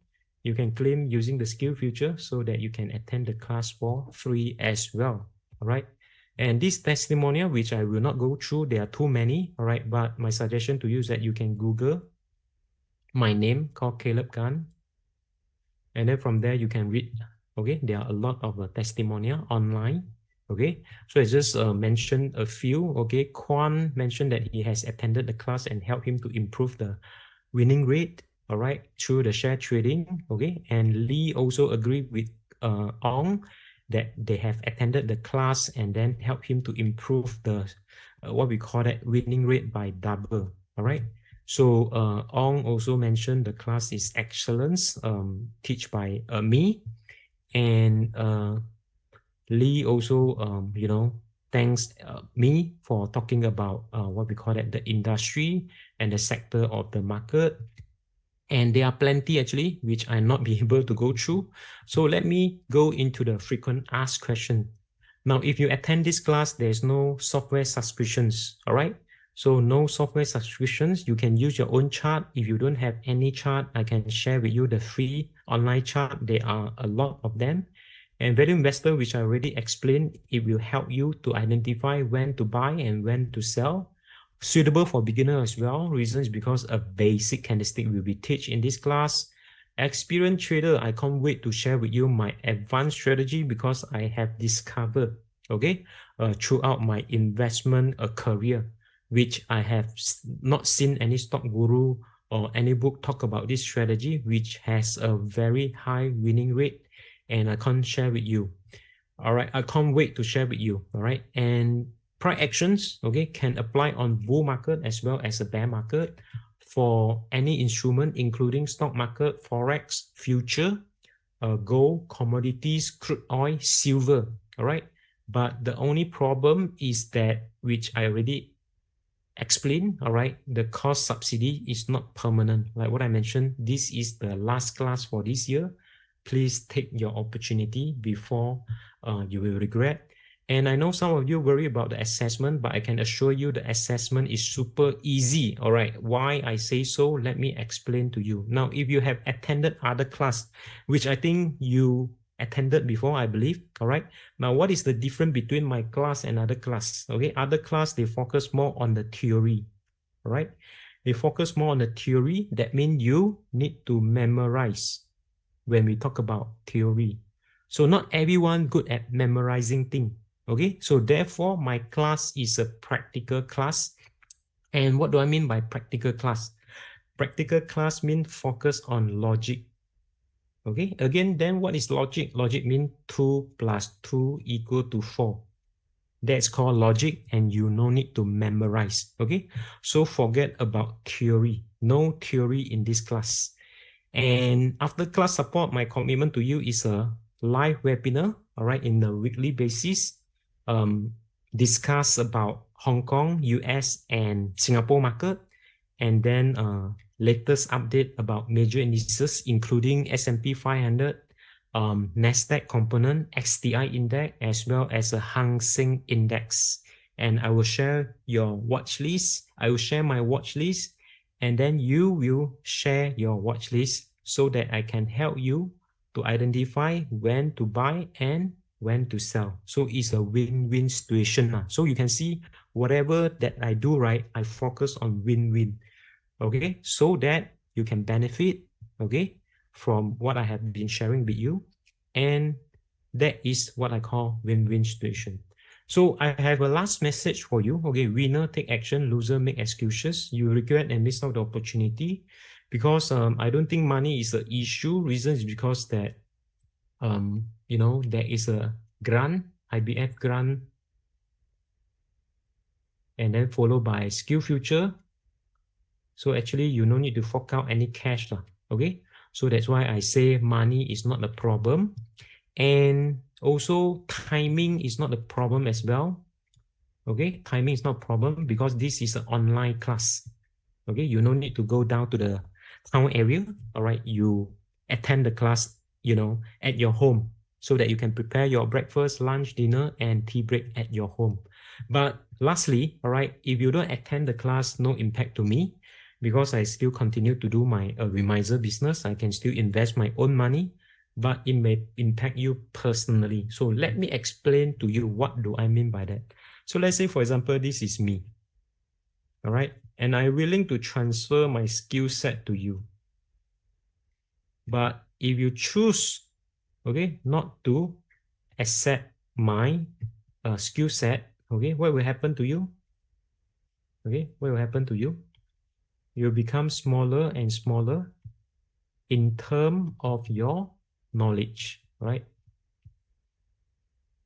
you can claim using the SkillsFuture so that you can attend the class for free as well. All right. And this testimonial, which I will not go through, there are too many. All right. But my suggestion to you is that you can Google my name called Caleb Gan. And then from there, you can read. Okay. There are a lot of testimonial online. Okay. So I just mentioned a few. Okay. Kwan mentioned that he has attended the class and helped him to improve the winning rate. All right, through the share trading, okay, and Lee also agreed with Ong that they have attended the class and then help him to improve the what we call that winning rate by double. All right, so Ong also mentioned the class is excellence, teach by me, and Lee also you know, thanks me for talking about what we call it, the industry and the sector of the market. And there are plenty actually, which I'm not be able to go through. So let me go into the frequent asked question. Now, if you attend this class, there's no software subscriptions, all right? So no software subscriptions. You can use your own chart. If you don't have any chart, I can share with you the free online chart. There are a lot of them. And Value Investor, which I already explained, it will help you to identify when to buy and when to sell. Suitable for beginner as well. Reason is because a basic candlestick will be taught in this class. Experienced trader, I can't wait to share with you my advanced strategy because I have discovered, okay, throughout my investment career, which I have not seen any stock guru or any book talk about this strategy, which has a very high winning rate, and I can't share with you. All right, I can't wait to share with you. All right, and price actions, okay, can apply on bull market as well as a bear market for any instrument, including stock market, forex, future, gold, commodities, crude oil, silver. All right, but the only problem is that, which I already explained, all right, the cost subsidy is not permanent. Like what I mentioned, this is the last class for this year. Please take your opportunity before you will regret. And I know some of you worry about the assessment, but I can assure you the assessment is super easy. All right. Why I say so? Let me explain to you. Now, if you have attended other class, which I think you attended before, I believe. All right. Now, what is the difference between my class and other class? Okay. Other class, they focus more on the theory. All right. They focus more on the theory. That means you need to memorize when we talk about theory. So not everyone good at memorizing things. Okay, so therefore my class is a practical class. And what do I mean by practical class? Practical class means focus on logic. Okay, again, then what is logic? Logic means 2 plus 2 equal to 4. That's called logic, and you no need to memorize. Okay, so forget about theory. No theory in this class. And after class support, my commitment to you is a live webinar, all right, in the weekly basis. Discuss about Hong Kong, US, and Singapore market, and then latest update about major indices, including S&P 500, Nasdaq component, XTI index, as well as a Hang Seng index. And I will share your watch list. I will share my watch list, and then you will share your watch list so that I can help you to identify when to buy and when to sell. So it's a win-win situation. So you can see whatever that I do, right, I focus on win-win. Okay, so that you can benefit, okay, from what I have been sharing with you. And that is what I call win-win situation. So I have a last message for you. Okay, winner take action, loser make excuses. You regret and miss out the opportunity because I don't think money is an issue. Reason is because that you know, there is a grant, IBF grant, and then followed by SkillsFuture. So actually, you don't need to fork out any cash, okay? So that's why I say money is not a problem. And also timing is not a problem as well. Okay, timing is not a problem because this is an online class. Okay, you don't need to go down to the town area. All right, you attend the class, you know, at your home so that you can prepare your breakfast, lunch, dinner, and tea break at your home. But lastly, all right, if you don't attend the class, no impact to me because I still continue to do my remiser business. I can still invest my own money, but it may impact you personally. So let me explain to you what do I mean by that. So let's say, for example, this is me, all right? And I'm willing to transfer my skill set to you. But if you choose, okay, not to accept my skill set, okay, what will happen to you? Okay, what will happen to you? You become smaller and smaller in terms of your knowledge, right?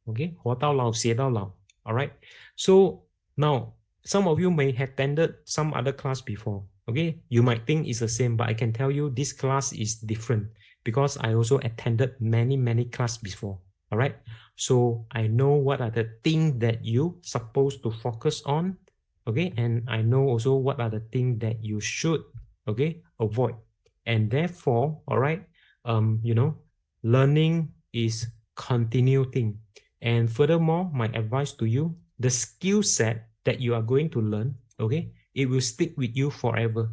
Okay, 活到老学到老. All right. So now some of you may have attended some other class before. Okay, you might think it's the same, but I can tell you this class is different because I also attended many class before. All right. So I know what are the things that you supposed to focus on. Okay, and I know also what are the things that you should, okay, avoid. And therefore, all right, you know, learning is continual thing. And furthermore, my advice to you, the skill set that you are going to learn, okay, it will stick with you forever.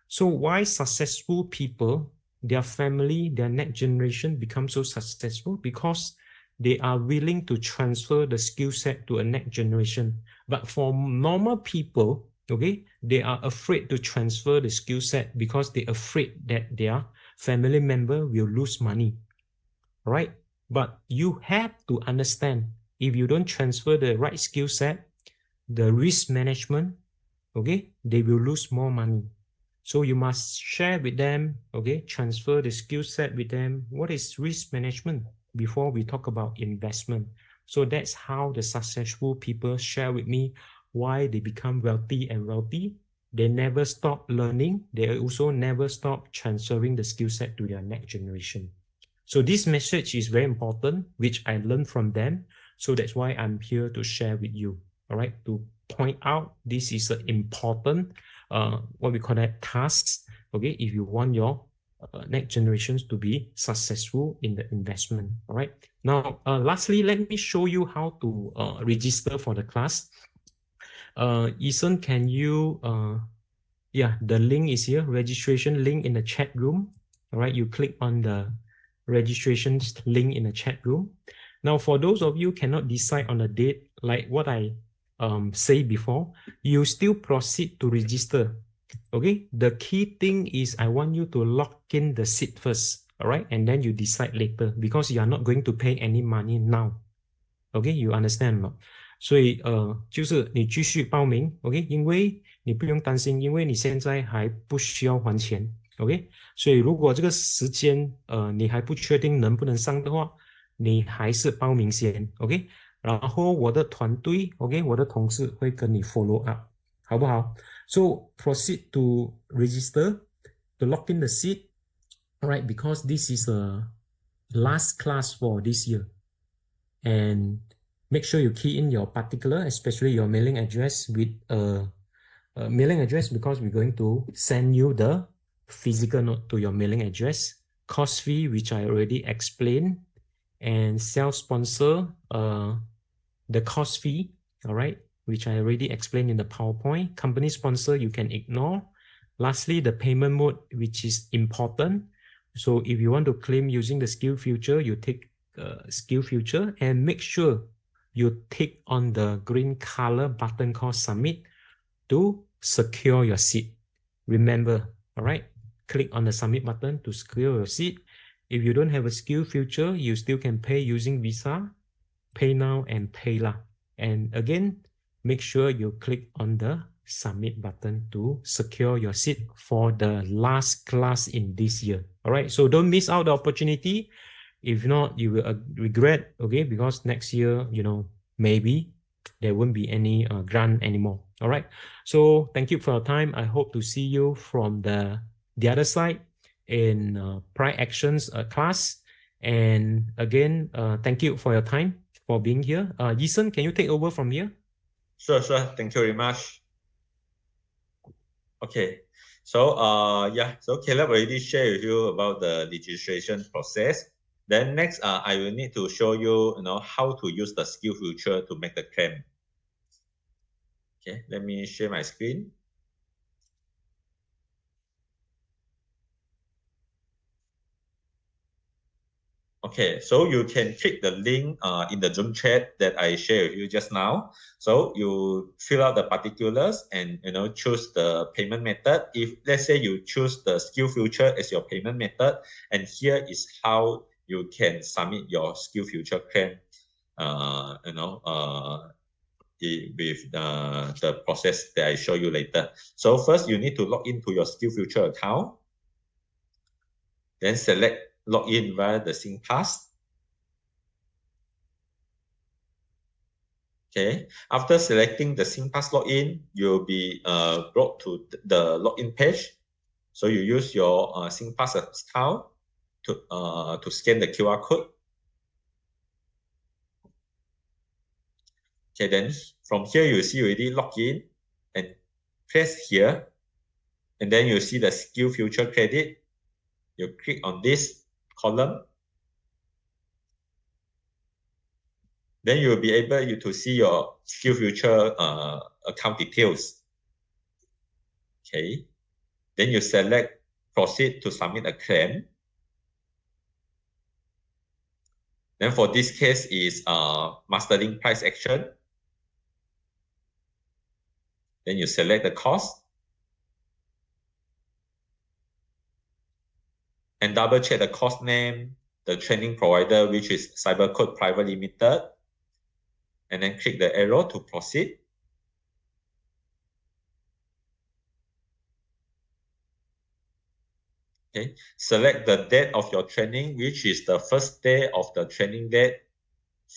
So why successful people, their family, their next generation become so successful? Because they are willing to transfer the skill set to a next generation. But for normal people, okay, they are afraid to transfer the skill set because they're afraid that their family member will lose money, right? But you have to understand, if you don't transfer the right skill set, the risk management, okay, they will lose more money. So you must share with them, okay, transfer the skill set with them. What is risk management before we talk about investment? So that's how the successful people share with me why they become wealthy and wealthy. They never stop learning. They also never stop transferring the skill set to their next generation. So this message is very important, which I learned from them. So that's why I'm here to share with you, all right, to point out this is an important, what we call that, tasks, okay, if you want your next generations to be successful in the investment. All right. Now, lastly, let me show you how to register for the class. Eason, can you, yeah, the link is here, registration link in the chat room. All right, you click on the registration link in the chat room. Now, for those of you cannot decide on the date, like what I say before, you still proceed to register. Okay, the key thing is I want you to lock in the seat first, all right, and then you decide later because you are not going to pay any money now. Okay, you understand 吗？所以就是你继续报名 ，OK， 因为你不用担心，因为你现在还不需要还钱 ，OK， 所以如果这个时间你还不确定能不能上的话，你还是报名先 ，OK， 然后我的团队 ，OK， 我的同事会跟你 follow up， 好不好 ？So proceed to register to lock in the seat, alright, because this is the last class for this year. And make sure you key in your particular, especially your mailing address with a mailing address because we're going to send you the physical note to your mailing address, cost fee, which I already explained, and self-sponsor, the cost fee, all right, which I already explained in the PowerPoint. Company sponsor, you can ignore. Lastly, the payment mode, which is important. So if you want to claim using the SkillsFuture, you take SkillsFuture and make sure you tick on the green color button called submit to secure your seat. Remember, all right, click on the submit button to secure your seat. If you don't have a SkillsFuture, you still can pay using Visa, PayNow, and PayLah. And again, make sure you click on the submit button to secure your seat for the last class in this year. All right, so don't miss out the opportunity. If not, you will regret, okay, because next year, you know, maybe there won't be any grant anymore. All right, so thank you for your time. I hope to see you from the other side in Pride Actions class. And again, thank you for your time for being here. Eason, can you take over from here? Sure. Thank you very much. Okay. So yeah, so Caleb already shared with you about the registration process. Then next, I will need to show you, how to use the SkillsFuture to make the claim. Okay, let me share my screen. Okay, so you can click the link in the Zoom chat that I shared with you just now. So you fill out the particulars and choose the payment method. If let's say you choose the SkillsFuture as your payment method, and here is how you can submit your SkillsFuture claim. With the process that I show you later. So first, you need to log into your SkillsFuture account. Then select login via the SingPass. Okay. After selecting the SingPass login, you'll be brought to the login page. So you use your SingPass account to scan the QR code. Okay, then from here you see already login and press here, and then you see the SkillsFuture credit. You click on this column. Then you will be able to see your SkillsFuture account details. Okay. Then you select proceed to submit a claim. Then for this case is mastering price action. Then you select the cost. And double check the cost name, the training provider, which is CyberCode Private Limited. And then click the arrow to proceed. Okay, select the date of your training, which is the first day of the training date,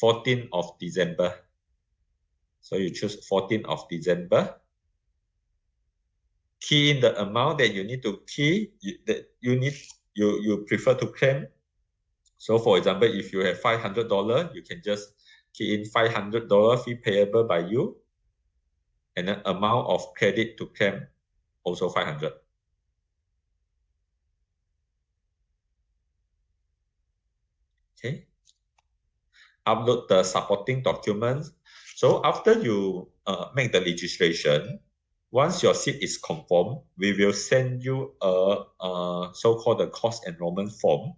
14th of December. So you choose 14th of December. Key in the amount that you need to key, you prefer to claim. So for example, if you have $500, you can just key in $500 fee payable by you, and an amount of credit to claim, also 500. Okay. Upload the supporting documents. So after you make the registration, once your seat is confirmed, we will send you a so-called a course enrollment form.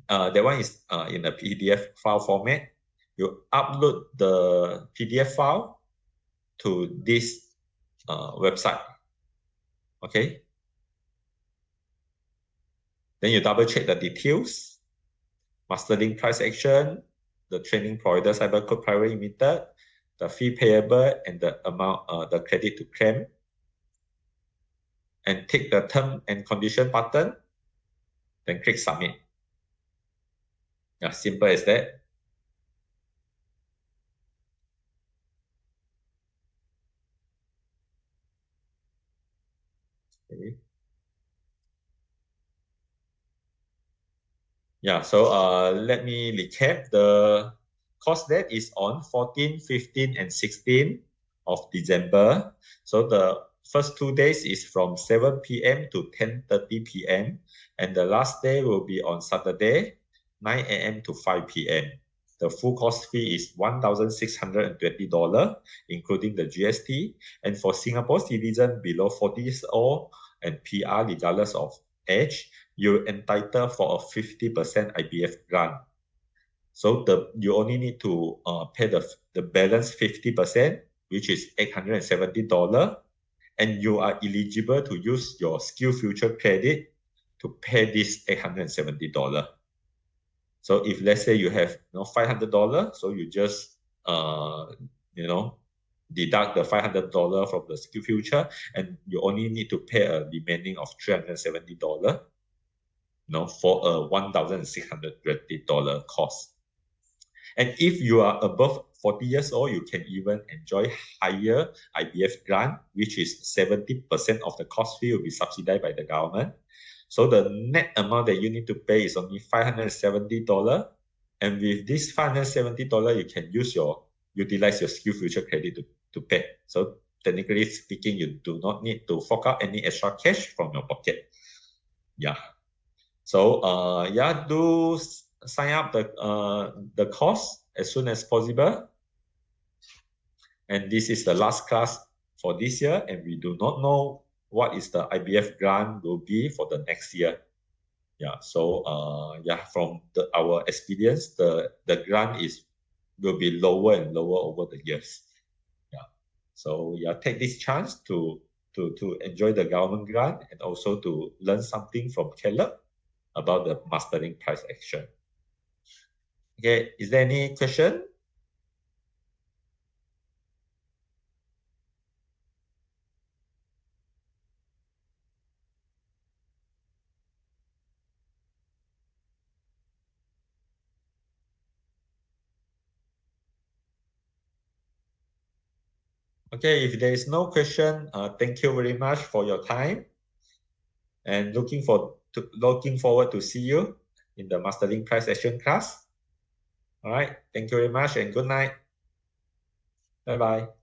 That one is in a PDF file format. You upload the PDF file to this website. Okay. Then you double check the details. Mastering price action, the training provider Cybercode Private Limited, the fee payable, and the amount, the credit to claim. And tick the term and condition button, then click submit. Yeah, simple as that. Okay. Yeah, so let me recap. The course date is on 14, 15, and 16 of December. So the first 2 days is from 7 p.m. to 10:30 p.m. And the last day will be on Saturday, 9 a.m. to 5 p.m. The full course fee is $1,620, including the GST. And for Singapore citizens below 40 years old and PR regardless of age, you're entitled for a 50% IBF grant. So you only need to pay the balance 50%, which is $870, and you are eligible to use your SkillsFuture credit to pay this $870. So if let's say you have $500, so you just deduct the $500 from the SkillsFuture, and you only need to pay a remaining of $370. For a $1,620 cost. And if you are above 40 years old, you can even enjoy higher IBF grant, which is 70% of the cost fee will be subsidized by the government. So the net amount that you need to pay is only $570. And with this $570, you can utilize your SkillsFuture credit to pay. So technically speaking, you do not need to fork out any extra cash from your pocket. Yeah. So do sign up the course as soon as possible. And this is the last class for this year, and we do not know what is the IBF grant will be for the next year. Yeah. So from our experience, the grant will be lower and lower over the years. Yeah. So take this chance to enjoy the government grant and also to learn something from Caleb about the mastering price action. Okay, is there any question? Okay, if there is no question, thank you very much for your time, and looking forward to see you in the mastering price action class. All right, thank you very much and good night. Bye bye.